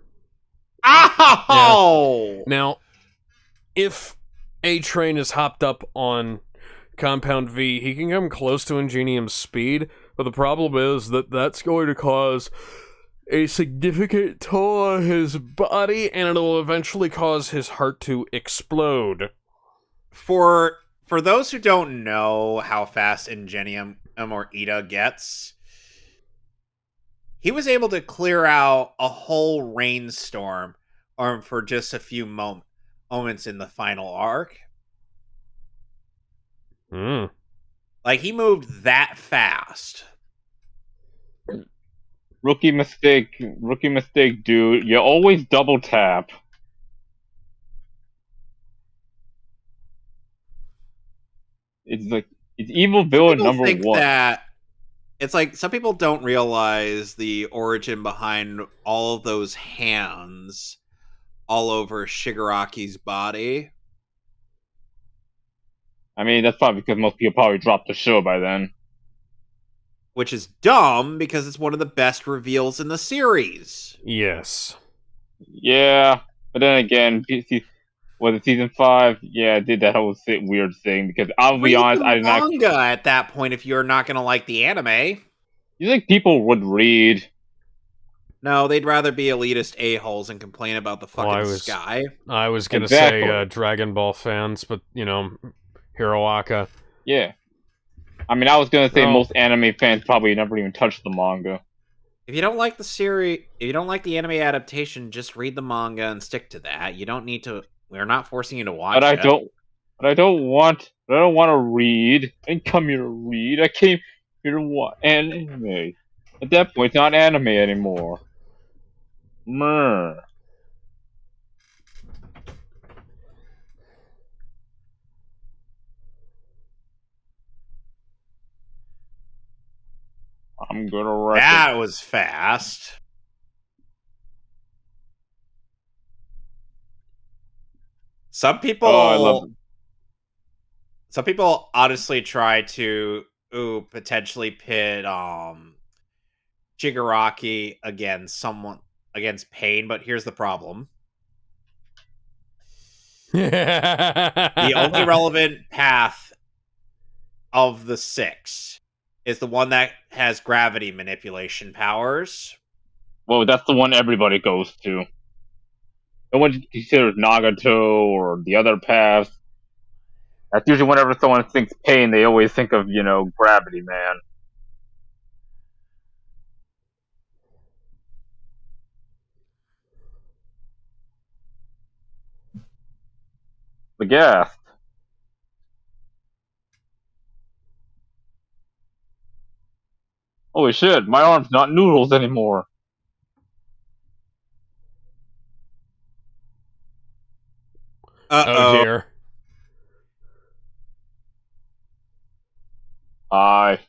Yeah. Ow! Now, if A Train is hopped up on Compound V, he can come close to Ingenium's speed, but the problem is that that's going to cause a significant toll on his body, and it'll eventually cause his heart to explode. For those who don't know how fast Ingenium or Ida gets, he was able to clear out a whole rainstorm for just a few moments in the final arc. Hmm. Like, he moved that fast. Rookie mistake, dude. You always double tap. It's like it's evil Some villain people number think one. that it's like some people don't realize the origin behind all of those hands all over Shigaraki's body. I mean, that's probably because most people probably dropped the show by then. Which is dumb because it's one of the best reveals in the series. Yes. Yeah, but then again, was it season 5? Yeah, I did that whole weird thing because I'll be Read honest, the I did not. manga at that point if you're not going to like the anime. You think people would read? No, they'd rather be elitist a-holes and complain about the Well, fucking sky. I was gonna say Exactly. Dragon Ball fans, but Hiroaka. Yeah. I mean, I was gonna say Oh, most anime fans probably never even touched the manga. If you don't like the series, if you don't like the anime adaptation, just read the manga and stick to that. You don't need to. We're not forcing you to But watch I it. don't. But I don't want. I don't want to read. I didn't come here to read. I came here to watch anime. At that point, it's not anime anymore. Meh. I'm gonna wreck it. That was fast. Some Oh, I love people, some people honestly try to potentially pit Shigaraki against Pain, but here's the problem. The only relevant path of the 6 is the one that has gravity manipulation powers. Well, that's the one everybody goes to. No one considers Nagato or the other paths. That's usually whenever someone thinks pain, they always think of, Gravity Man. The gas. Holy shit, my arm's not noodles anymore. oh Uh-oh. dear. I.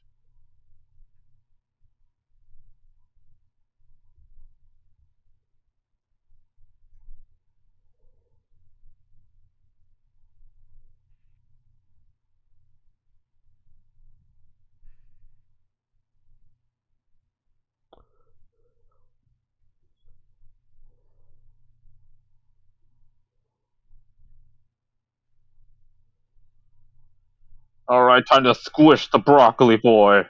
Alright, time to squish the broccoli boy.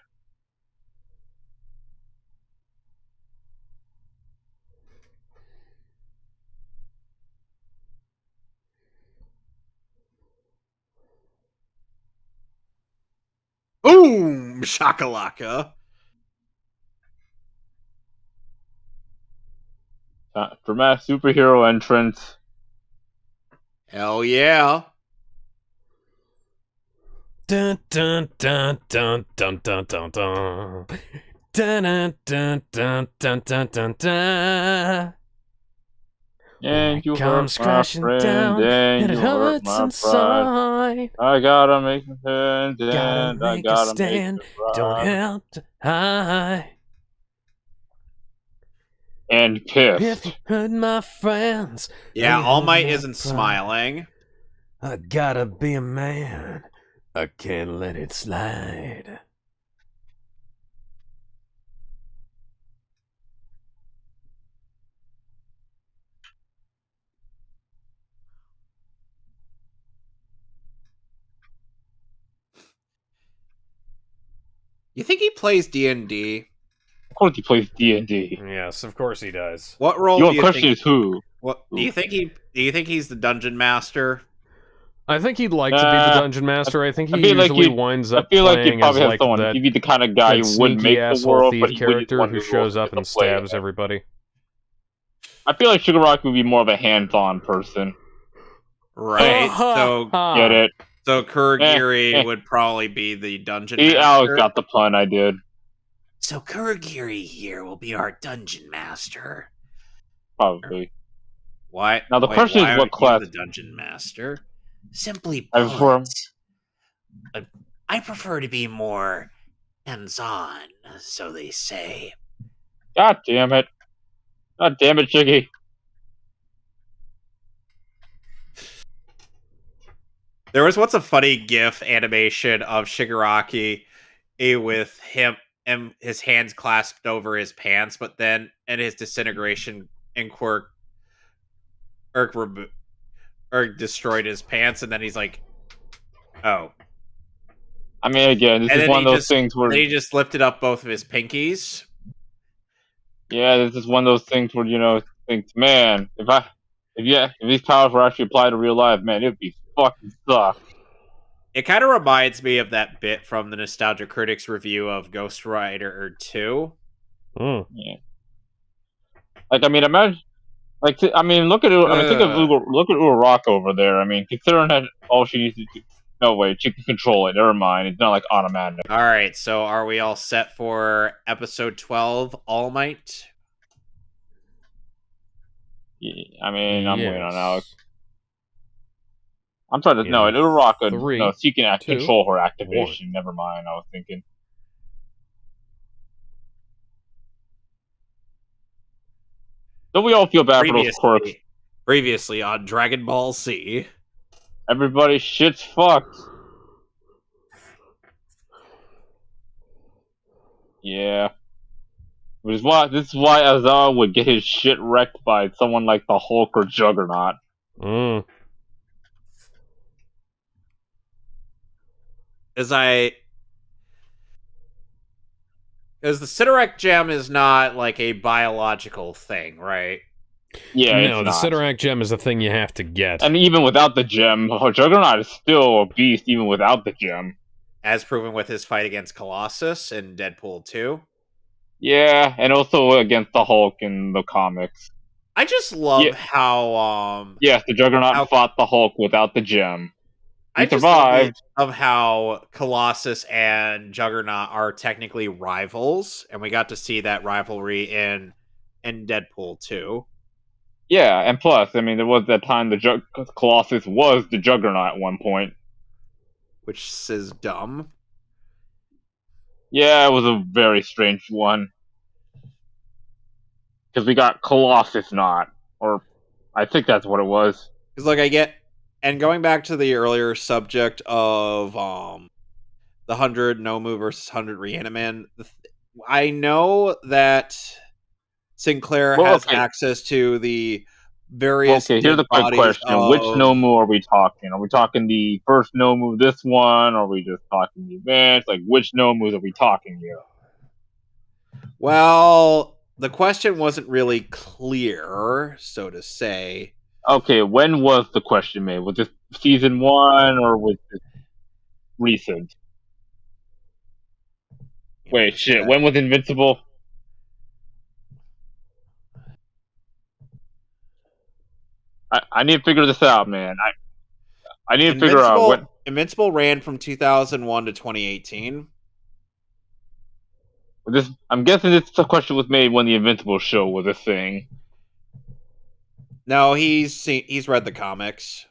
Boom! Shakalaka. Dramatic superhero entrance. Hell yeah. Dun dun dun dun dun dun dun dun. Dun dun dun dun dun dun dun dun. And you hurt Comes my crashing friend, down, and and it you hurt hurts my pride. inside. I gotta make a stand, Gotta and I make a gotta make stand, it don't right. help to hide. And If you pissed. hurt my friends, Yeah, you All hurt Might my isn't pride. smiling. I gotta be a man. I can't let it slide. You think he plays D&D? Of course he plays D&D. Yes, of course he does. What role Your do you question think? is who? What do you think he's the dungeon master? I think he'd like to be the dungeon master. I think he feel like usually he'd- winds I up feel like he'd playing as probably have like someone. that, He'd be the kind of guy that who would sneaky make the asshole world, thief but he wouldn't character want who to shows up get and to play in stabs it. everybody. I feel like Shigaraki would be more of a hands-on person. Right. So Get it? so Kurogiri eh. would probably be the dungeon He always master. got the pun I did. So Kurogiri here will be our dungeon master. Probably. Why? Now the wait, question why is what aren't you class. the dungeon master? Simply And for- put, I prefer to be more hands-on, so they say. God damn it. God damn it, Shiggy. There was once a funny GIF animation of Shigaraki with him and his hands clasped over his pants, but then and his disintegration and Urk destroyed his pants, and then he's like, "Oh." I mean, again, this And is then one of those things where. then he just lifted up both of his pinkies. Yeah, this is one of those things where, thinks, man, if these powers were actually applied to real life, man, it'd be fucking suck. It kind of reminds me of that bit from the Nostalgia Critics review of Ghost Rider 2. Mm. Yeah. Like, I mean, imagine, look at, look at Uraraka over there. I mean, considering that all she needs to do, no, wait, she can control it. Never mind. It's not like automatic. All right, so are we all set for episode 12, All Might? Yeah, I mean, I'm waiting on Alex. Yes. I'm trying to Uraraka. No, she can 2, control her activation. 1. Never mind. I was thinking. Don't we all feel bad for those quirks? Previously on Dragon Ball Z. Everybody shit's fucked. Yeah. This is why Azar would get his shit wrecked by someone like the Hulk or Juggernaut. Mm. Because the Sidorak gem is not like a biological thing, right? Yeah, no, the Sidorak gem is a thing you have to get. And even without the gem, Juggernaut is still a beast even without the gem. As proven with his fight against Colossus in Deadpool 2. Yeah, and also against the Hulk in the comics. I just love how yes, the Juggernaut fought the Hulk without the gem. He I just survived. Love how Colossus and Juggernaut are technically rivals, and we got to see that rivalry in Deadpool 2. Yeah, and plus, I mean, there was that time the Colossus was the Juggernaut at one point. Which is dumb. Yeah, it was a very strange one. Because we got Colossus not. Or, I think that's what it was. Because, like, and going back to the earlier subject of the 100 Nomu versus 100 Reaniman, I know that Sinclair has access to the various Okay, here's dead a quick bodies question. Which of. Nomu are we talking? Are we talking the first Nomu, this one? Or are we just talking the events? Like, which Nomus are we talking here? Well, the question wasn't really clear, so to say. Okay, when was the question made? Was this season 1 or was this recent? Give me Wait, a shit. sec. When was Invincible? I need to figure this out, man. I need to figure out when. Invincible ran from 2001 to 2018. This, I'm guessing this question was made when the Invincible show was a thing. No, he's read the comics.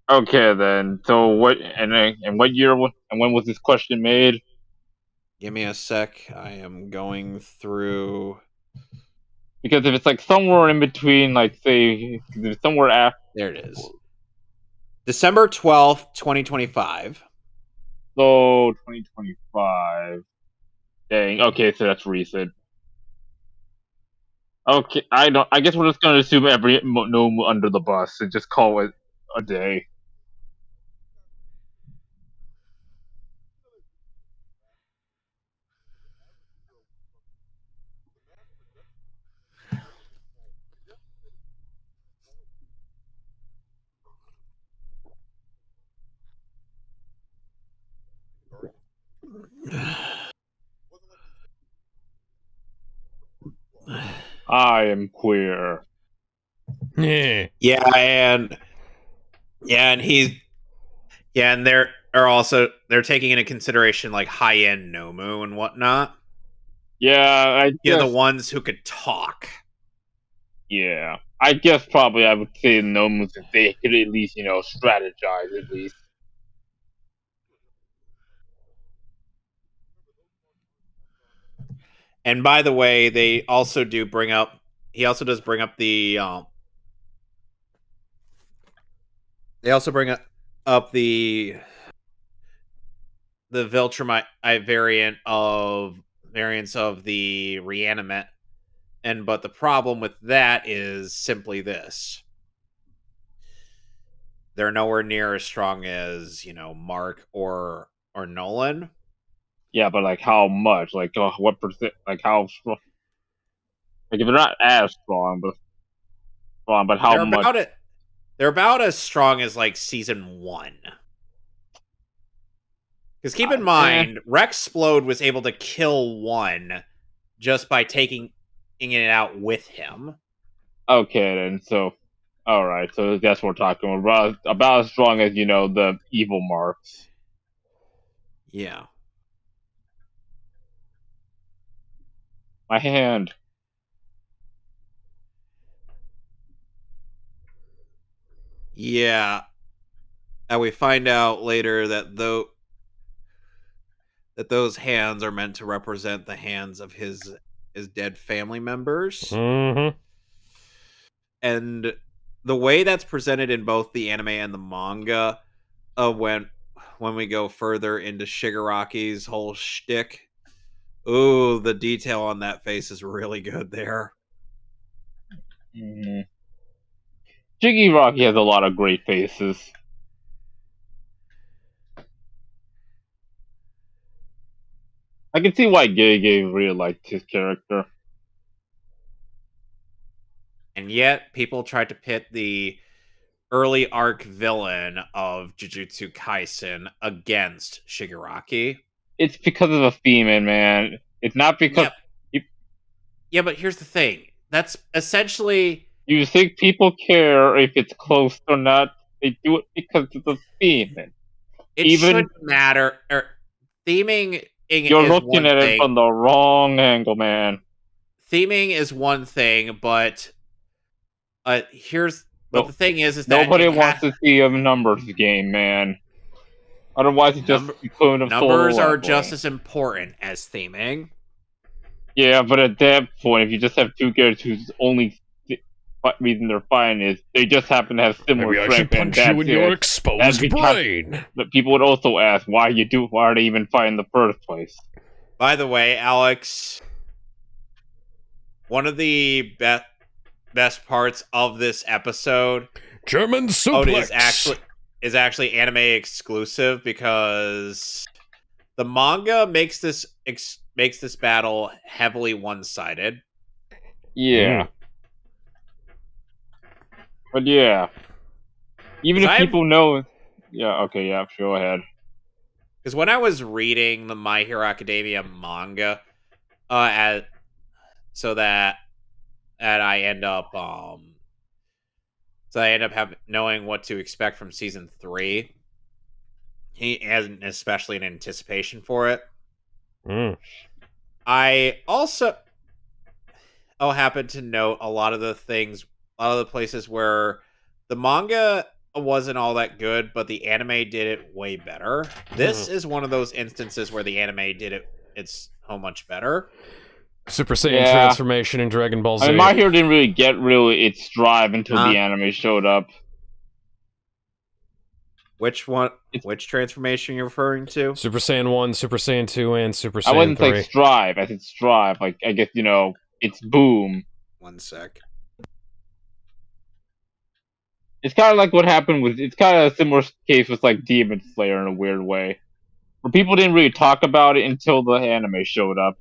Okay, then. So what? And what year? And when was this question made? Give me a sec. I am going through. Because if it's like somewhere in between, like say, if it's somewhere after, There it is. December 12th, 2025. so 2025. Dang. Okay, so that's recent. Okay, I don't. I guess we're just gonna assume every gnome under the bus and just call it a day. I am queer. Yeah. And he's and they're taking into consideration like high end Nomu and whatnot. Yeah, I Yeah, the guess. ones who could talk. Yeah, I guess probably I would say gnomes if they could at least strategize at least. And by the way, they also do bring up. He also does bring up the. They also bring up the Viltrumite variants of the reanimate, but the problem with that is simply this: they're nowhere near as strong as Mark or Nolan. Yeah, but like how much? Like what percent? Like how strong? Like if they're not as strong, but how They're much? about it. They're about as strong as like season 1. Because keep in Eh. mind, Rexplode was able to kill one just by taking it out with him. Okay, then. So, all right. So that's what we're talking about as strong as the evil marks. Yeah. My hand. Yeah. And we find out later that those hands are meant to represent the hands of his dead family members. Mm-hmm. And the way that's presented in both the anime and the manga, when we go further into Shigaraki's whole shtick, ooh, the detail on that face is really good there. Mm-hmm. Jiggy Rocky has a lot of great faces. I can see why Gay really liked his character. And yet, people tried to pit the early arc villain of Jujutsu Kaisen against Shigaraki. It's because of the theme, man. It's not because Yep. Yeah, but here's the thing. That's essentially. you think people care if it's close or not. They do it because of the theme. It Even shouldn't matter. Theming you're is looking one at it thing. from the wrong angle, man. Theming is one thing, but here's. But No, the thing is that nobody wants to see a numbers game, man. Otherwise, it just equivalent of solo numbers are just leveling. as important as theming. Yeah, but at that point, if you just have two characters whose only reason they're fighting is they just happen to have similar Maybe I should strength, and punch you that's in your it. exposed brain. But people would also ask why are they even fighting in the first place? By the way, Alex, one of the best parts of this episode. German It suplex. is actually anime exclusive because the manga makes this battle heavily one-sided. Yeah. But yeah. Even 'Cause if people know. Yeah, okay, yeah, go ahead. Because when I was reading the My Hero Academia manga, at so that I end up knowing what to expect from season 3. He hasn't especially an anticipation for it. Mm. I also happen to note a lot of the places where the manga wasn't all that good, but the anime did it way better. This is one of those instances where the anime did it's so much better. Super Saiyan Yeah. transformation in Dragon Ball Z. I mean, My Hero didn't really get its drive until the anime showed up. Which one? Which transformation you're referring to? Super Saiyan 1, Super Saiyan 2, and Super Saiyan 3. I wouldn't say strive. I said strive. Like, I guess, it's boom. One sec. It's kind of like what happened with. It's kind of a similar case with like Demon Slayer in a weird way, where people didn't really talk about it until the anime showed up.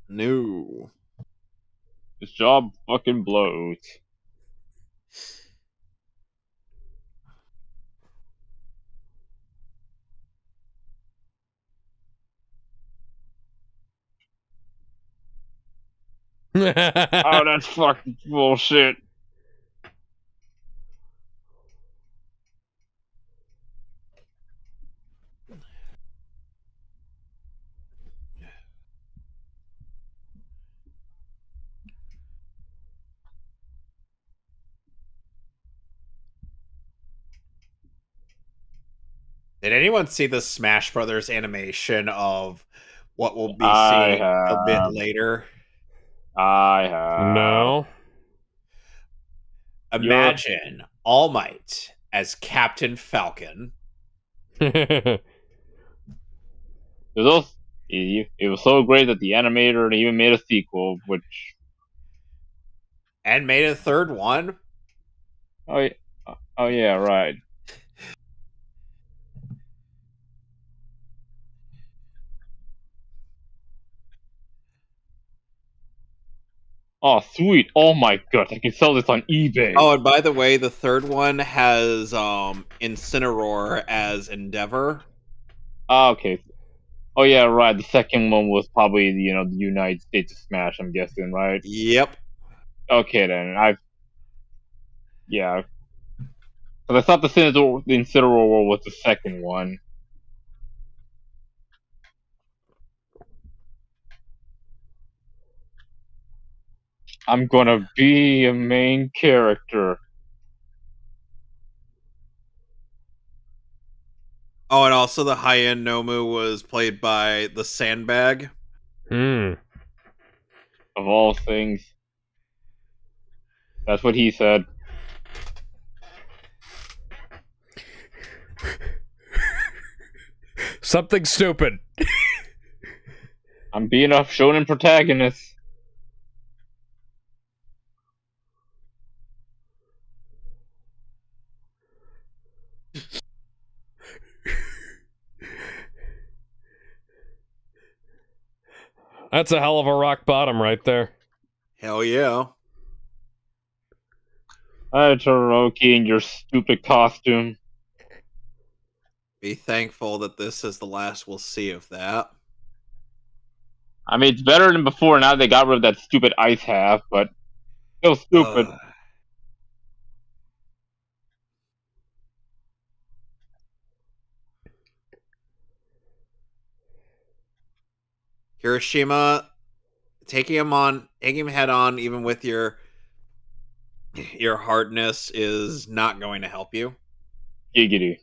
No. This job fucking blows. Oh, that's fucking bullshit. Did anyone see the Smash Brothers animation of what we'll be I seeing a bit have. later? I have. No. Imagine All Might as Captain Falcon. It was so great that the animator even made a sequel, which. And made a third one. Oh yeah, right. Oh, sweet. Oh my god, I can sell this on eBay. Oh, and by the way, the third one has Incineroar as Endeavor. Okay. Oh yeah, right. The second one was probably the United States of Smash. I'm guessing, right? Yep. Okay then. Yeah. Because I thought the Incineroar was the second one. I'm gonna be a main character. Oh, and also the high-end Nomu was played by the Sandbag. Hmm. Of all things. That's what he said. Something stupid. I'm being a shonen protagonist. That's a hell of a rock bottom right there. Hell yeah. Hi, Todoroki, in your stupid costume. Be thankful that this is the last we'll see of that. I mean, it's better than before. Now they got rid of that stupid ice half, but still stupid. Hiroshima, taking him head on, even with your hardness, is not going to help you. Giggity.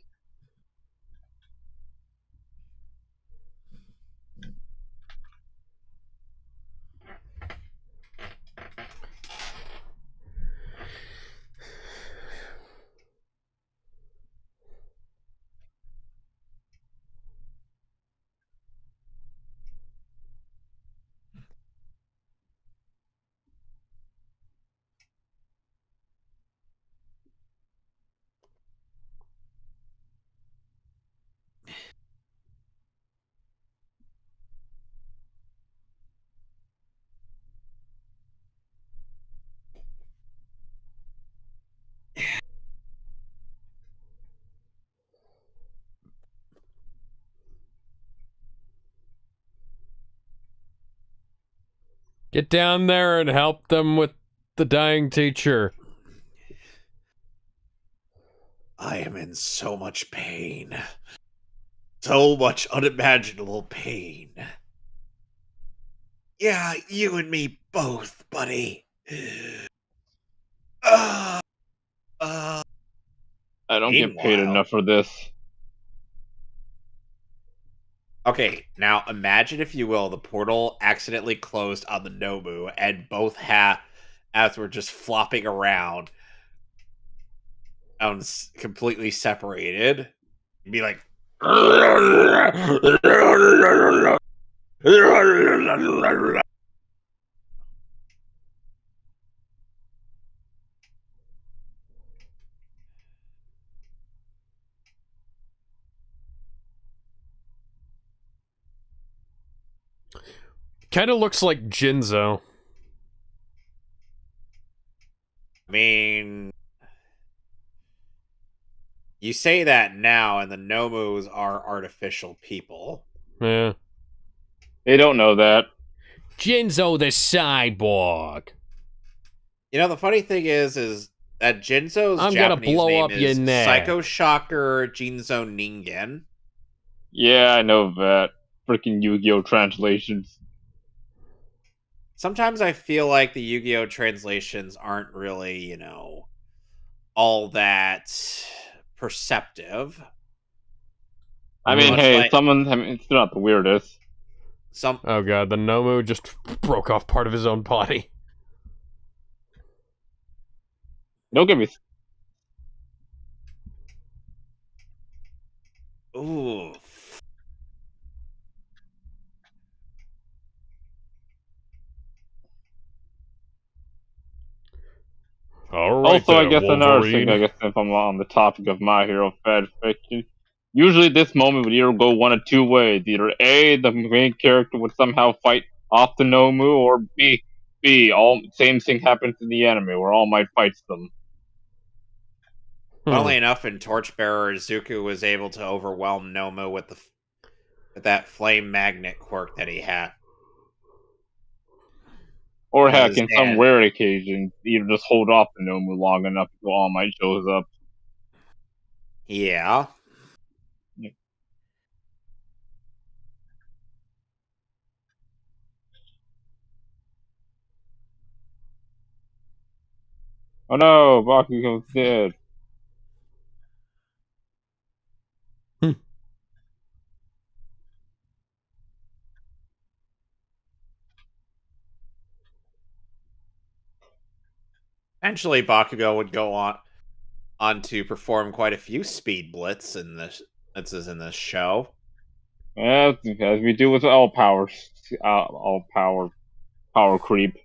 Get down there and help them with the dying teacher. I am in so much pain. So much unimaginable pain. Yeah, you and me both, buddy. Uh, uh. I don't get paid Meanwhile, enough for this. okay, now imagine, if you will, the portal accidentally closed on the Nomu, and both as we're just flopping around, completely separated. You'd be like, Kind of looks like Jinzo. I mean, you say that now, and the Nomus are artificial people. Yeah. They don't know that. Jinzo the cyborg. You know, the funny thing is that Jinzo's I'm gonna Japanese blow name up your is neck. Psycho Shocker Jinzo Ningen. Yeah, I know that. Freaking Yu-Gi-Oh! Translations. Sometimes I feel like the Yu-Gi-Oh! Translations aren't really, all that perceptive. I mean, Much hey, like it's not the weirdest. some. Oh god, the Nomu just broke off part of his own body. Don't get me. Ooh. Alright Also, I there, guess another thing, Wolverine. I guess if I'm on the topic of My Hero fan fiction, usually this moment would either go one of two ways. Either A, the main character would somehow fight off the Nomu, or B, all same thing happens in the anime, where All Might fights them. Funnily enough, in Torchbearer, Zuko was able to overwhelm Nomu with that flame magnet quirk that he had. Or heck, in some And rare occasions, either just hold off the Nomu long enough until All Might shows up. yeah. Oh no, Bakugo's dead. Eventually, Bakugo would go on to perform quite a few speed blitzes in this show. As we do with all power creep.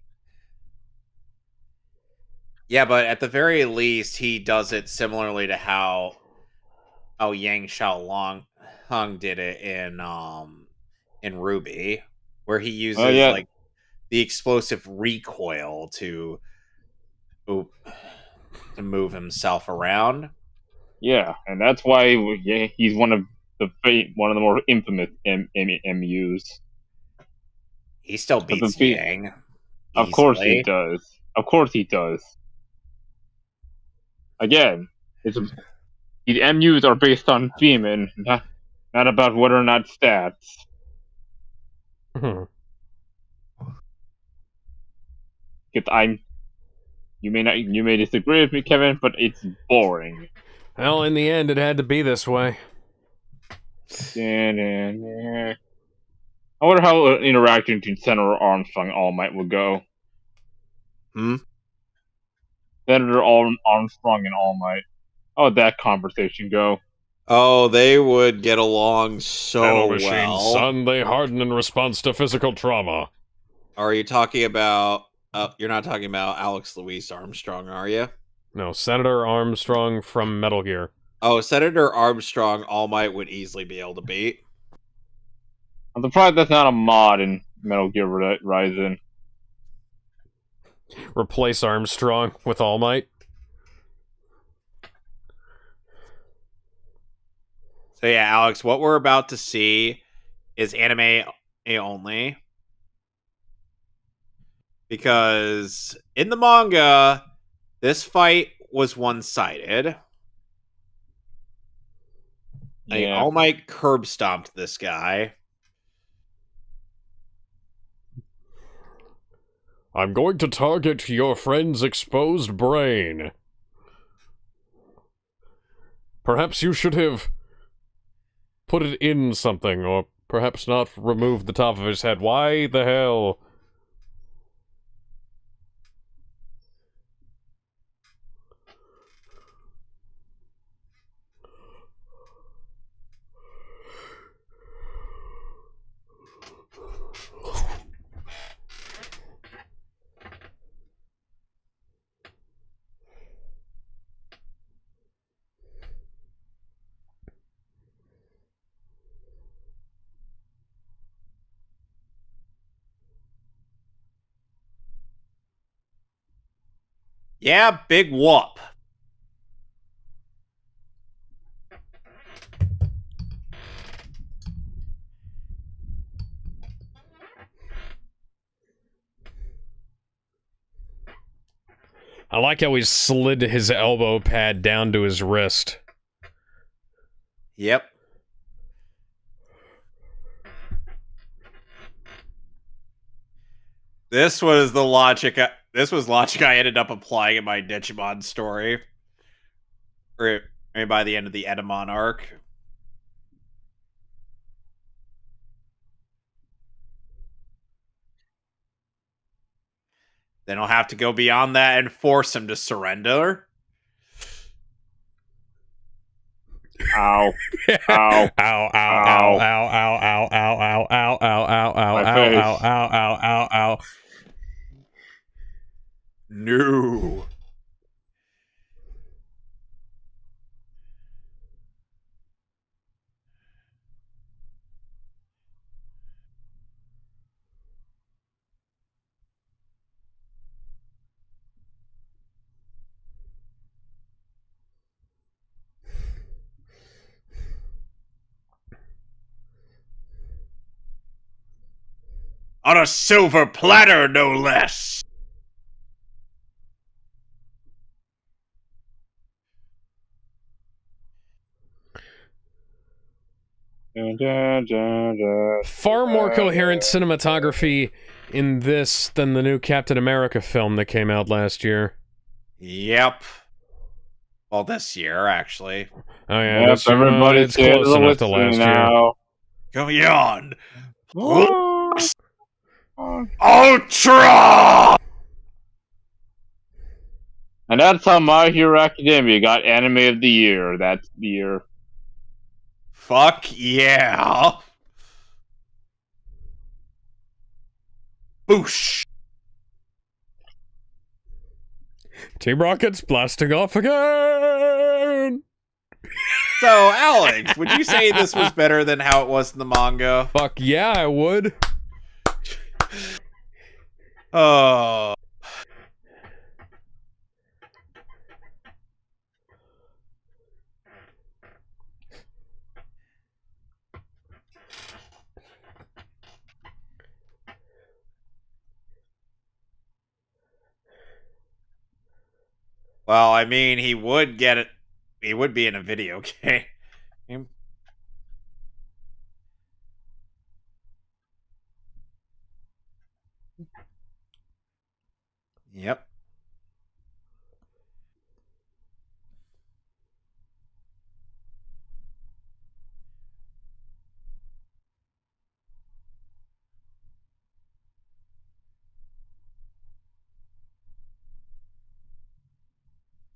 Yeah, but at the very least, he does it similarly to how Yang Xiaolong Hung did it in Ruby, where he Oh uses yeah, like the explosive recoil to move himself around. yeah, and that's why he's one of one of the more infamous MUs. He still Because beats Yang of course he easily. does. Of course he does. Again, these MUs are based on theme and not about whether or not stats. Because you may disagree with me, Kevin, but it's boring. Well, in the end, it had to be this way. I wonder how an interaction between Senator Armstrong and All Might would go. Hmm? Senator Armstrong and All Might. How would that conversation go? Oh, they would get along so Nanomachines, well. son, they harden in response to physical trauma. Are you talking about? You're not talking about Alex Louise Armstrong, are you? No, Senator Armstrong from Metal Gear. Oh, Senator Armstrong, All Might would easily be able to beat. I'm surprised that's not a mod in Metal Gear Rising. Replace Armstrong with All Might. So yeah, Alex, what we're about to see is anime only. Because in the manga, this fight was one-sided. Yeah. All Might curb stomped this guy. I'm going to target your friend's exposed brain. Perhaps you should have put it in something, or perhaps not removed the top of his head. Why the hell? Yeah, big whoop. I like how he slid his elbow pad down to his wrist. Yep. This was the logic. This was logic I ended up applying in my Digimon story. Or by the end of the Edamon arc. Then I'll have to go beyond that and force him to surrender. Ow. Ow. Ow, ow, ow, ow, ow, ow, ow, ow, ow, ow, ow, ow, My ow, face. ow, ow, ow, ow, ow. No. On a silver platter, no less. Far more coherent cinematography in this than the new Captain America film that came out last year. Yep. Well, this year, actually. Oh yeah, Yep, that's everybody's it's close enough to last year. now. Go on. Oh. Ultra! And that's how My Hero Academia got Anime of the Year that year. Fuck yeah. Boosh. Team Rocket's blasting off again! So, Alex, would you say this was better than how it was in the manga? Fuck yeah, I would. Oh. Well, I mean, he would get it. He would be in a video game. Yep.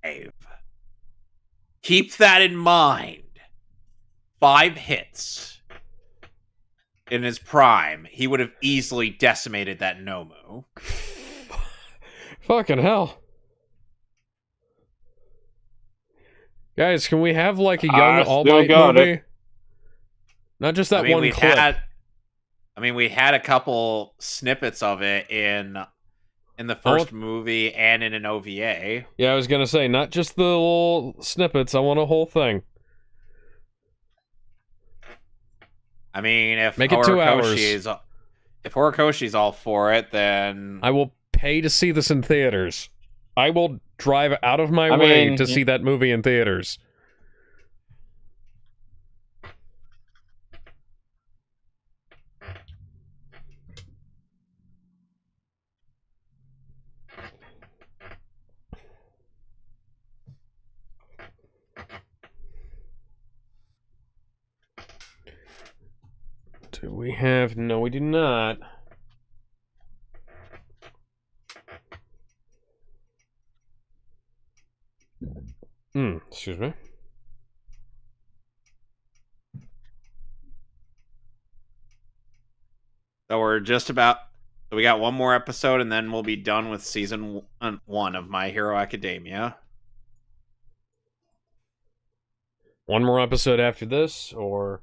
Dave. Keep that in mind. 5 hits in his prime, he would have easily decimated that Nomu. Fucking hell. Guys, can we have like a young I All still Might got movie? it. Not just that one clip. We had a couple snippets of it in the first movie and in an OVA. Yeah, I was gonna say, not just the little snippets, I want a whole thing. I mean, Make it 2 hours. If Horikoshi's all for it, then I will pay to see this in theaters. I will drive out of my way to see that movie in theaters. Do we have... No, we do not. Excuse me. So we're just about... So we got one more episode, and then we'll be done with season 1 of My Hero Academia. One more episode after this, or...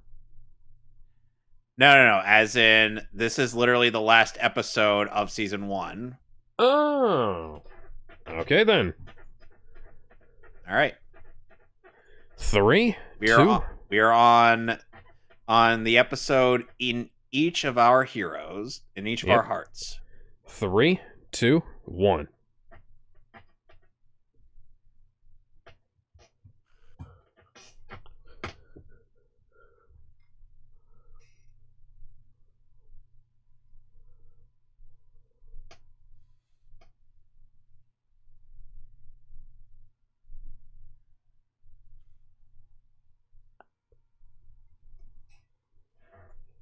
No. As in, this is literally the last episode of season 1. Oh. Okay, then. All right. 3, We 2... We are on the episode in each of our heroes, in each of our hearts. 3, 2, 1.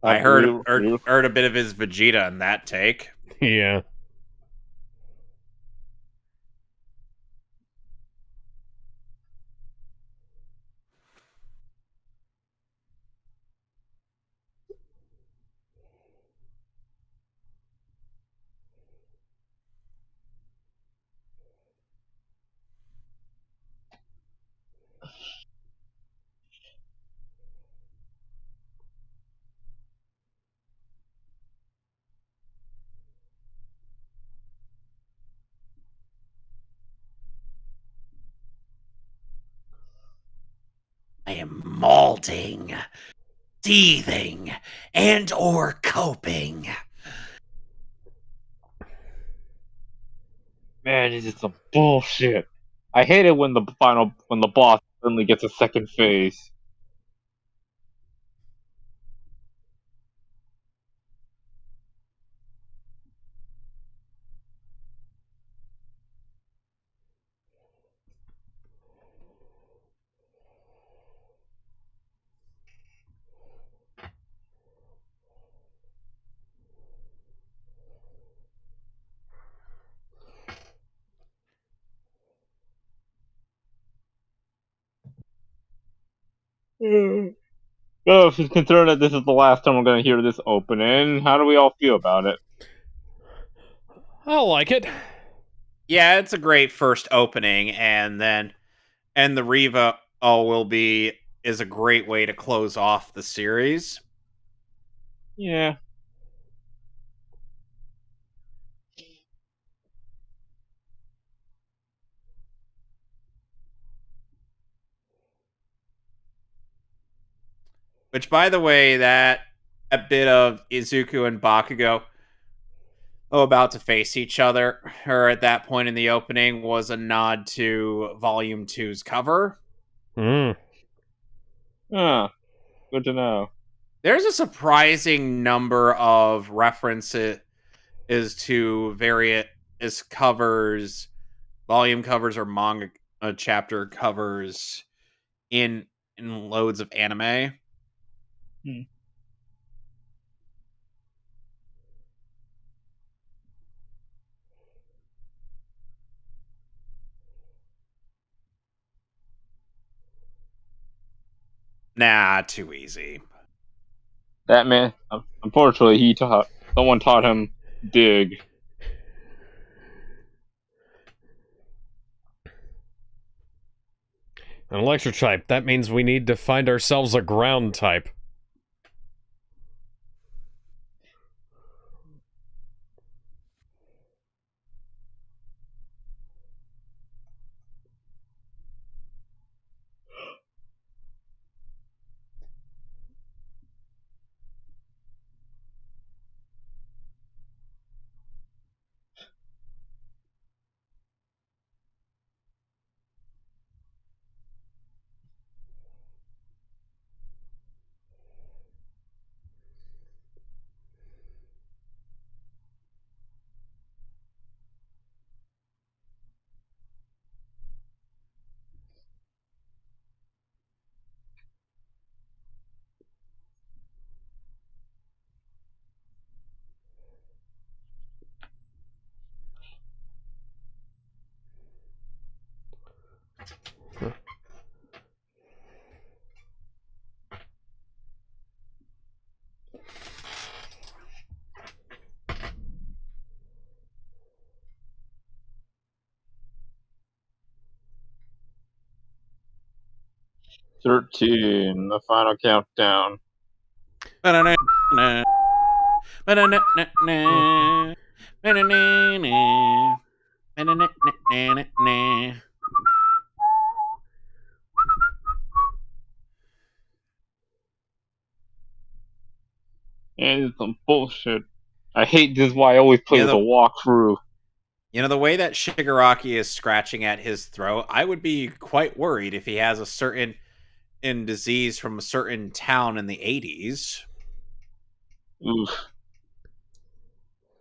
I heard a bit of his Vegeta in that take. Yeah. I am molding, seething, and or coping. Man, this is some bullshit. I hate it when the boss suddenly gets a second phase. Oh, if he's concerned that this is the last time we're going to hear this opening, how do we all feel about it? I like it. Yeah, it's a great first opening, and the Riva is a great way to close off the series. Yeah. Which, by the way, that a bit of Izuku and Bakugo about to face each other, or at that point in the opening, was a nod to Volume 2's cover. Mm. Ah, good to know. There's a surprising number of references to is covers, volume covers, or manga chapter covers in loads of anime. Hmm. Nah, too easy. That man, unfortunately, someone taught him dig. An electric type. That means we need to find ourselves a ground type. Huh. 13, the final countdown. And it's some bullshit. I hate this. Is why I always play You know with a the walkthrough. the way that Shigaraki is scratching at his throat, I would be quite worried if he has a certain disease from a certain town in the 80s. Oof.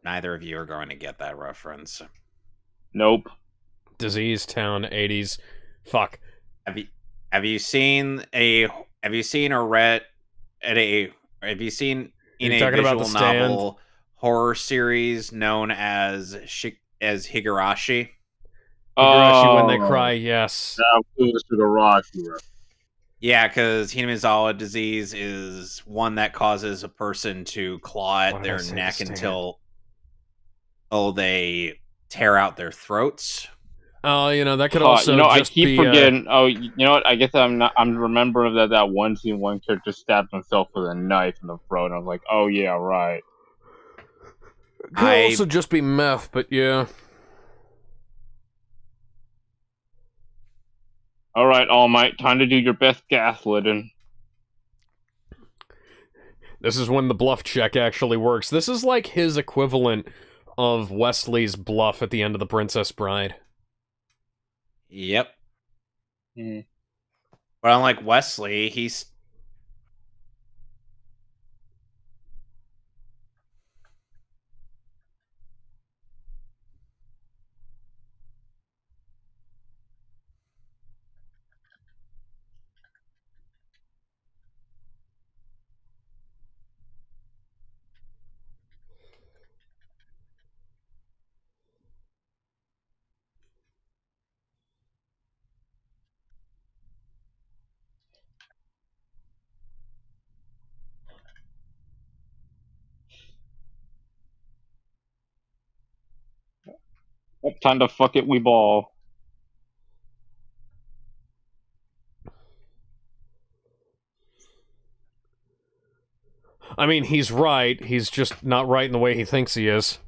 Neither of you are going to get that reference. Nope. Disease Town 80s. Fuck. Have you have you seen a have you seen or read at a have you seen Are in you a talking about The visual Stand? novel horror series known as Higurashi? Higurashi When They Oh, Cry, yes. now this to the Rocky. Yeah, because Hinamizawa disease is one that causes a person to claw Why at did I their say The neck Stand? until they tear out their throats. Oh, that could also I just keep be, forgetting. Oh, you know what? I guess I'm not. I'm remembering that one scene, one character stabbed himself with a knife in the throat. And I was like, oh yeah, right. could also I just be meth, but yeah. All right, All Might, time to do your best gaslighting. This is when the bluff check actually works. This is like his equivalent of Wesley's bluff at the end of The Princess Bride. Yep. Hmm. But unlike Wesley, he's Time to fuck it, we ball. I mean, he's right. He's just not right in the way he thinks he is.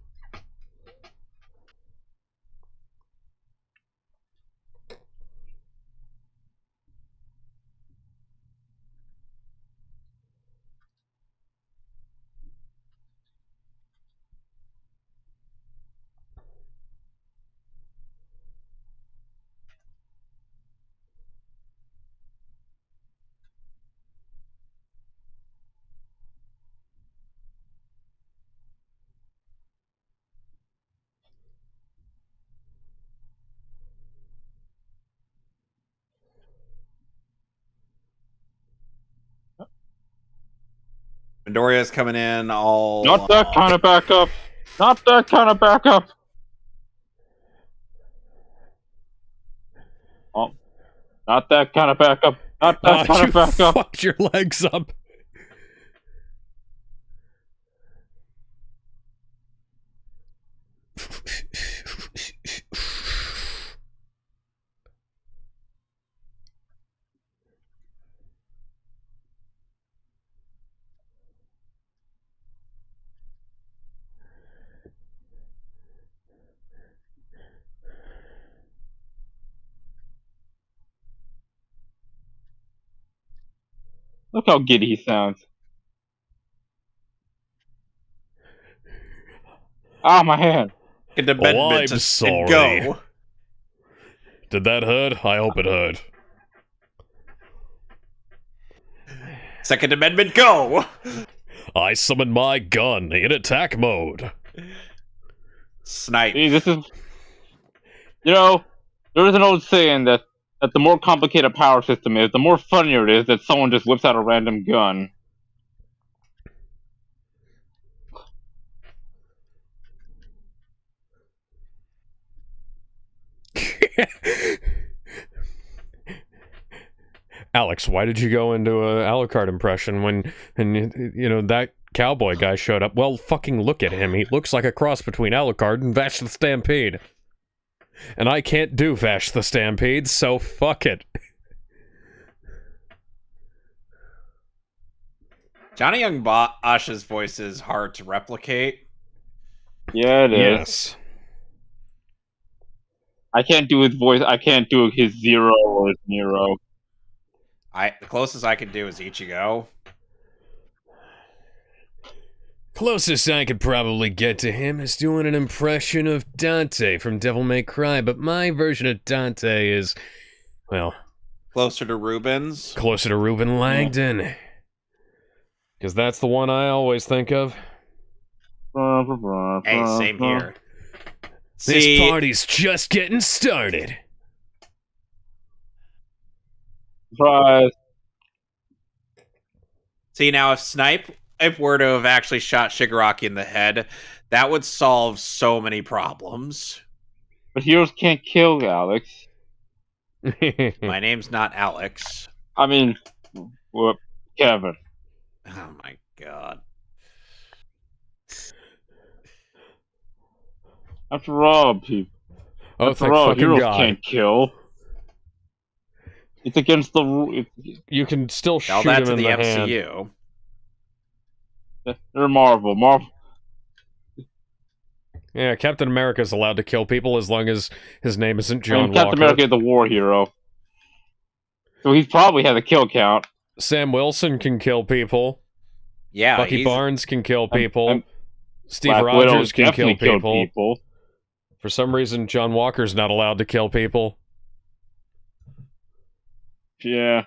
Midoriya's coming in all. Not that kind of backup. Not that kind of backup. Oh, not that kind of backup. Not that kind You of backup. fucked your legs up. Look how giddy he sounds. Ah, my hand. Second Oh, Amendment I'm and sorry. go. Did that hurt? I hope it hurt. Second Amendment, go. I summon my gun in attack mode. Snipe. See, this is. You know, there is an old saying that the more complicated a power system is, the more funnier it is that someone just whips out a random gun. Alex, why did you go into a Alucard impression when, you know, that cowboy guy showed up? Well, fucking look at him. He looks like a cross between Alucard and Vash the Stampede. And I can't do Vash the Stampede, so fuck it. Johnny Young Bosch's voice is hard to replicate. Yeah, it is. Yes. I can't do his voice. I can't do his Zero or his Nero. The closest I could do is Ichigo. Closest I could probably get to him is doing an impression of Dante from Devil May Cry, but my version of Dante is, well... Closer to Rubens. Closer to Reuben Langdon. Because that's the one I always think of. Hey, same here. This party's just getting started. Surprise. See, now if Snipe were to have actually shot Shigaraki in the head, that would solve so many problems. But heroes can't kill Alex. My name's not Alex. I mean, Kevin. Oh my god. After all, people. Oh, After thank all, fucking heroes God. can't kill. It's against the rule. You can still Tell shoot that him to in the the hand. MCU. They're Marvel. Yeah, Captain America's allowed to kill people as long as his name isn't John Walker. Captain America is the war hero. So he probably has a kill count. Sam Wilson can kill people. Yeah, Bucky Barnes can kill people. Steve Black Rogers Widow's can kill definitely people. killed people. For some reason, John Walker's not allowed to kill people. Yeah.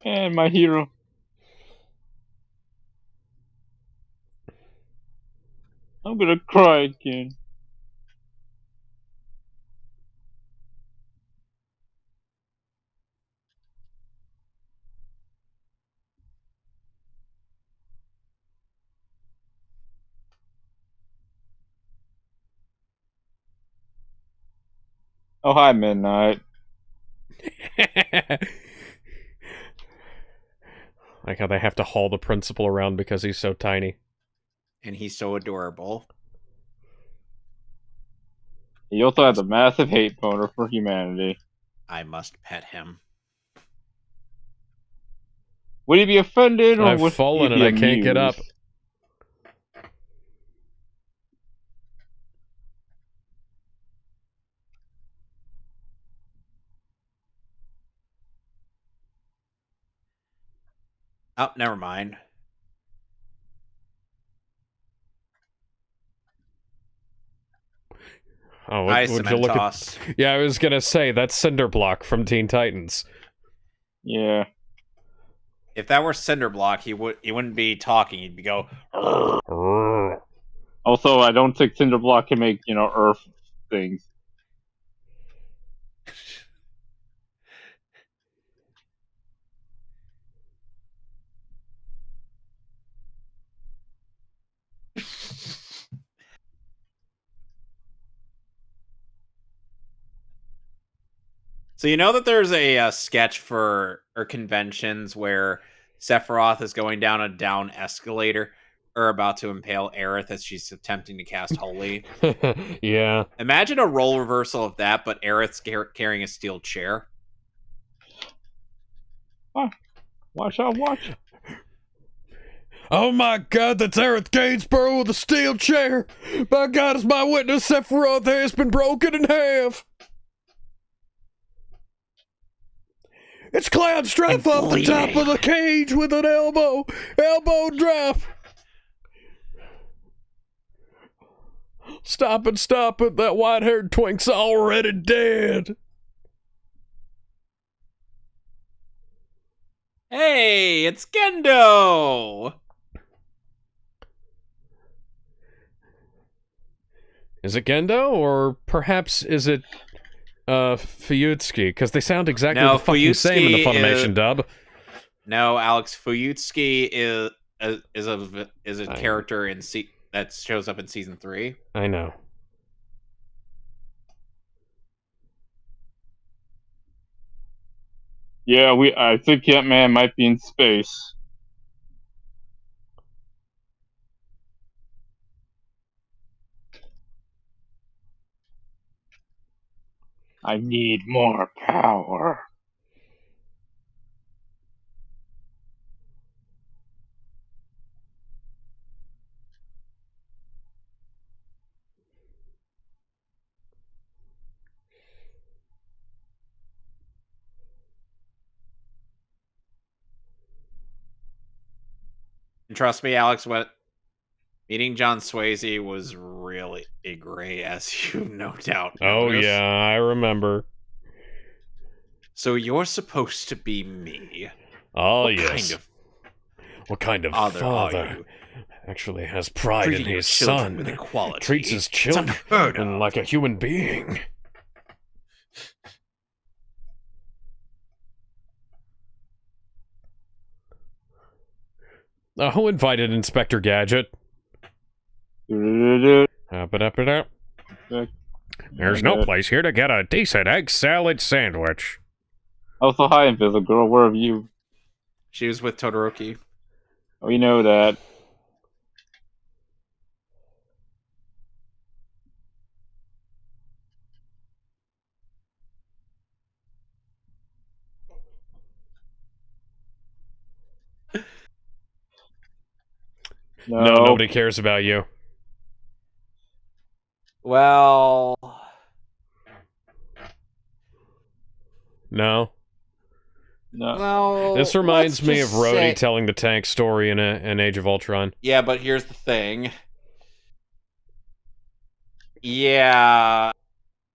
And my hero. I'm gonna cry again. Oh, hi, Midnight. Like how they have to haul the principal around because he's so tiny. And he's so adorable. He also has a massive hate boner for humanity. I must pet him. Would he be offended, or I've would fallen he be and I can't get up. amused? Oh, never mind. Oh, Hi, would you look at? Cementos. Yeah, I was gonna say that's Cinderblock from Teen Titans. Yeah. If that were Cinderblock, he wouldn't be talking. He'd be go. "Arr." Also, I don't think Cinderblock can make Earth things. So you know that there's a sketch for or conventions where Sephiroth is going down a down escalator or about to impale Aerith as she's attempting to cast Holy. Yeah. Imagine a role reversal of that, but Aerith's carrying a steel chair. Oh, watch out! Watch. Oh my god, that's Aerith Gainsborough with a steel chair! My god, as my witness, Sephiroth has been broken in half! It's Cloud Strife off the top of the cage with an elbow drop! Stop it, that white-haired twink's already dead! Hey, it's Gendo! Is it Gendo, or perhaps is it, Fuyutsuki? Because they sound exactly the fucking same in the Funimation dub. No, Alex, Fuyutsuki is a character in that shows up in season 3. I know. Yeah, I think Ant-Man might be in space. I need more power. And trust me, Alex, meeting John Swayze was really great, as you no doubt noticed. Oh yeah, I remember. So you're supposed to be me. Oh what yes. What kind of father father are you? actually has pride Treating in your his children son? with equality. Treats his It's children unheard of. like a human being. Who invited Inspector Gadget? There's no place here to get a decent egg salad sandwich. Also, hi, Invisible Girl. Where have you? She was with Todoroki. We know that. No, nobody cares about you. Well... No. No. Well, this reminds me of just Rhodey telling the tank story in Age of Ultron. Yeah, but here's the thing. Yeah.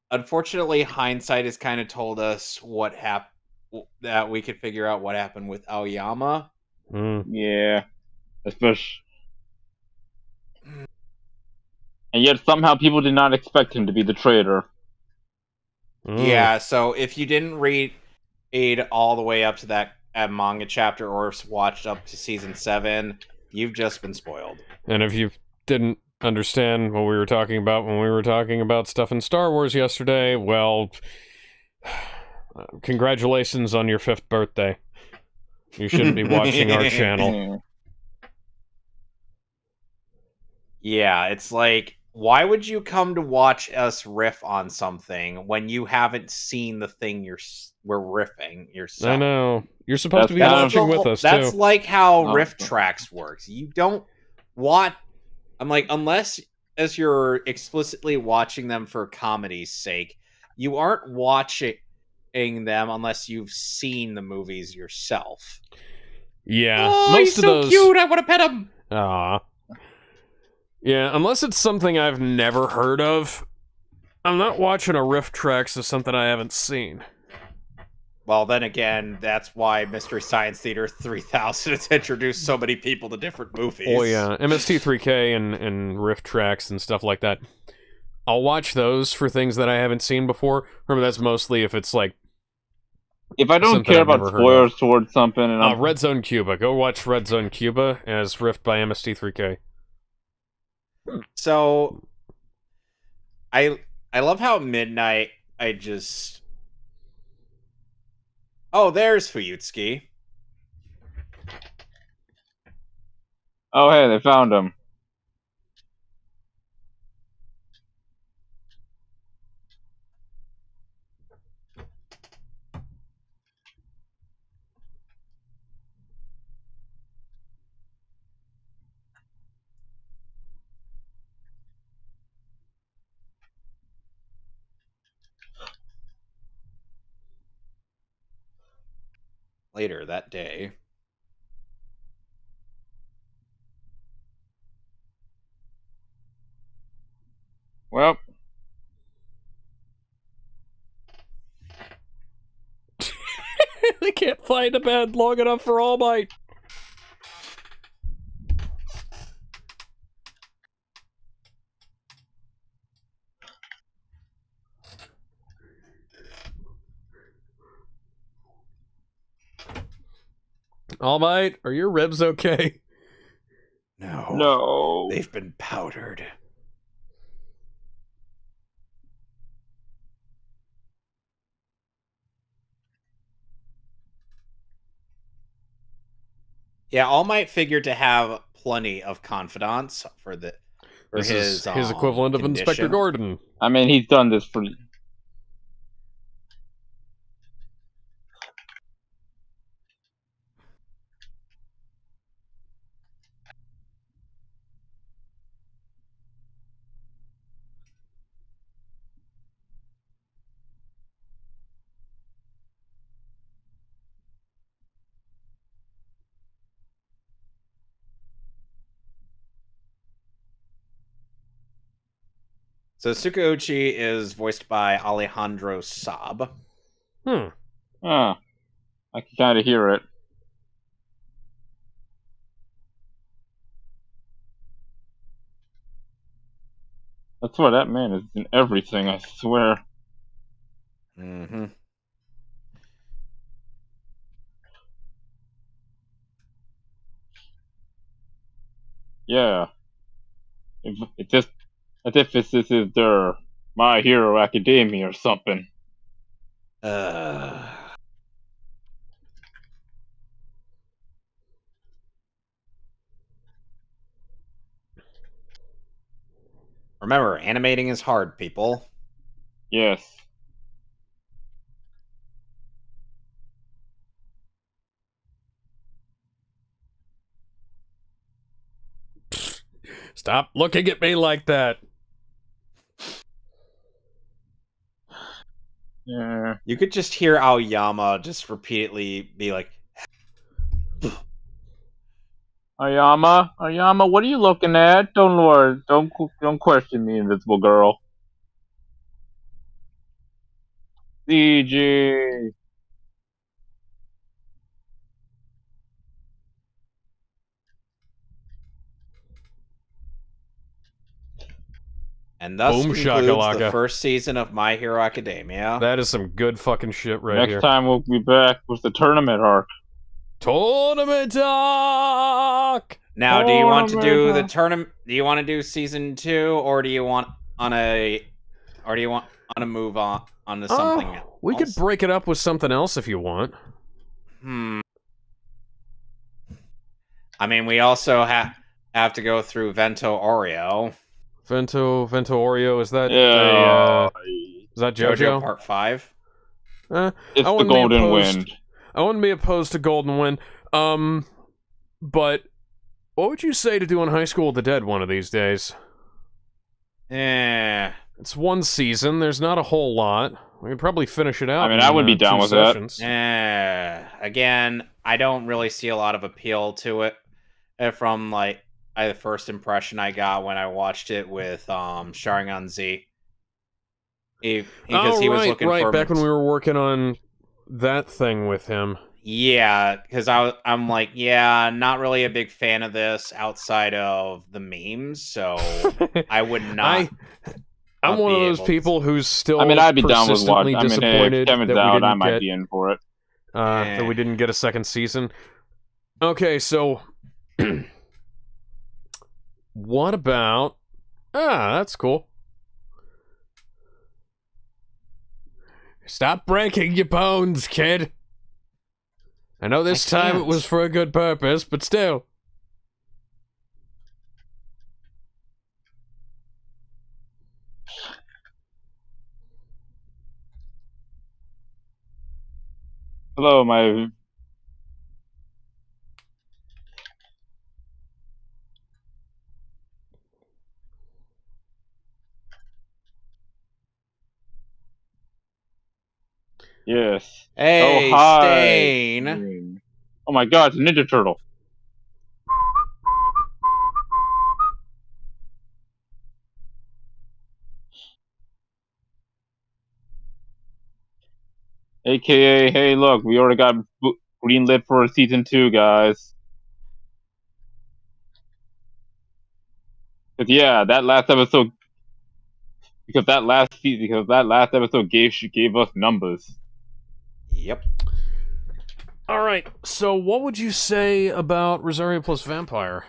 Unfortunately, hindsight has kind of told us what happened, that we could figure out what happened with Aoyama. Yeah. Especially... And yet somehow people did not expect him to be the traitor. Yeah, so if you didn't read all the way up to that manga chapter or watched up to season 7, you've just been spoiled. And if you didn't understand what we were talking about when we were talking about stuff in Star Wars yesterday, well, congratulations on your 5th birthday. You shouldn't be watching our channel. Yeah, it's like, why would you come to watch us riff on something when you haven't seen the thing we're riffing yourself? I know. You're supposed to be watching with us, too. That's like how riff tracks works. You don't watch... I'm like, unless as you're explicitly watching them for comedy's sake, you aren't watching them unless you've seen the movies yourself. Yeah. Oh, most he's of so those... cute! I want to pet him! Aw. Yeah, unless it's something I've never heard of, I'm not watching a riff tracks of something I haven't seen. Well, then again, that's why Mystery Science Theater 3000 has introduced so many people to different movies. Oh yeah, MST3K and riff tracks and stuff like that. I'll watch those for things that I haven't seen before. Remember, that's mostly if it's like If I don't something care I've about never heard of. spoilers towards something, and I'm Red Zone Cuba. Go watch Red Zone Cuba as riffed by MST3K. So I love how Midnight I just Oh, there's Fuyutsuki. oh hey, they found him. Later that day. Well, They can't find a bed long enough for All Might. All Might, are your ribs okay? no. They've been powdered. Yeah, All Might figured to have plenty of confidants for This his is his equivalent of Inspector condition. Gordon. I mean, he's done this for. So Tsukauchi is voiced by Alejandro Saab. Hmm. I can kind of hear it. That's why that man is in everything, I swear. Mm-hmm. Yeah. It just as if this is their My Hero Academia or something. Remember, animating is hard, people. Yes. Stop looking at me like that. Yeah. You could just hear Aoyama just repeatedly be like, Ayama, what are you looking at? Don't worry, don't question me, Invisible Girl. CG. and thus Boom concludes the shakalaka. first season of My Hero Academia. That is some good fucking shit right Next here. time we'll be back with the tournament arc. Tournament talk. Now, do you want to do the tournament? Do you want to do season 2, or do you want to move on to something else? We could break it up with something else if you want. I mean, we also have to go through Vento Oreo. Vento Oreo, is that is that JoJo Part 5? It's the Golden Wind. I wouldn't be opposed to Golden Wind. But what would you say to doing High School of the Dead one of these days? It's one season. There's not a whole lot. We could probably finish it out. I mean, I would be down with sessions. that. Again, I don't really see a lot of appeal to it from like the first impression I got when I watched it with Sharingan Z. Because he was looking for back when we were working on that thing with him. Yeah, because I'm like, yeah, not really a big fan of this outside of the memes, so I would not I'm one of be those able to. people who's still I mean, I'd be down with persistently watching. I mean, hey, if disappointed Kevin's that we out, I didn't might get be in for it. that we didn't get a second season. Okay, so what about that's cool. Stop breaking your bones, kid. I know this time it was for a good purpose, but still. Hello, my. Yes. Oh, Hey, hi. Stain. Oh my God, it's a Ninja Turtle. AKA, hey, look, we already got greenlit for season 2, guys. But yeah, that last episode, because that last episode gave us numbers. Yep. All right. So, what would you say about Rosario plus Vampire?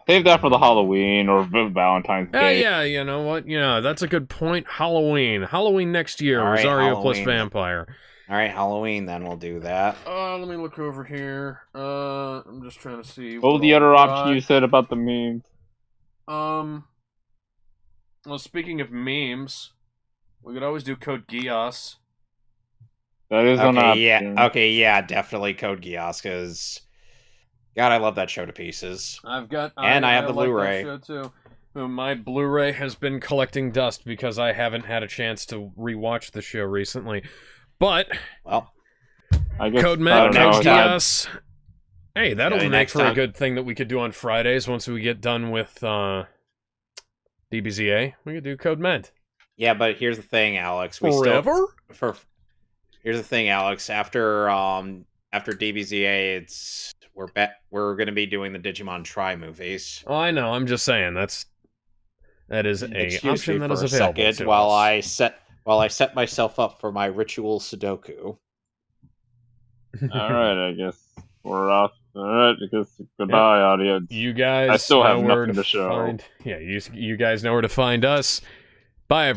Save that for the Halloween or Valentine's Day. Yeah, you know what? Yeah, that's a good point. Halloween next year. All right, Rosario plus Halloween. Vampire. All right, Halloween. Then we'll do that. Let me look over here. I'm just trying to see. What was the other option you said about the memes? Well, speaking of memes, we could always do Code Geass. That is an option. Yeah. Okay, yeah, definitely Code Geass, because God, I love that show to pieces. I have the like Blu-ray. Blu-ray. That show too. My Blu-ray has been collecting dust because I haven't had a chance to rewatch the show recently. But well, I guess Code Geass. Hey, that'll Yeah, make next for a time. good thing that we could do on Fridays once we get done with DBZA. We could do Code Ment. Yeah, but here's the thing, Alex. Here's the thing, Alex. After DBZA, we're gonna be doing the Digimon Tri movies. Oh, I know. I'm just saying that is a Excuse option me that for is a available second to while us. I set myself up for my ritual Sudoku. Alright, I guess we're off. Alright, because goodbye, audience. You guys I still have know where nothing to show. find. Yeah, you guys know where to find us. Bye, everyone.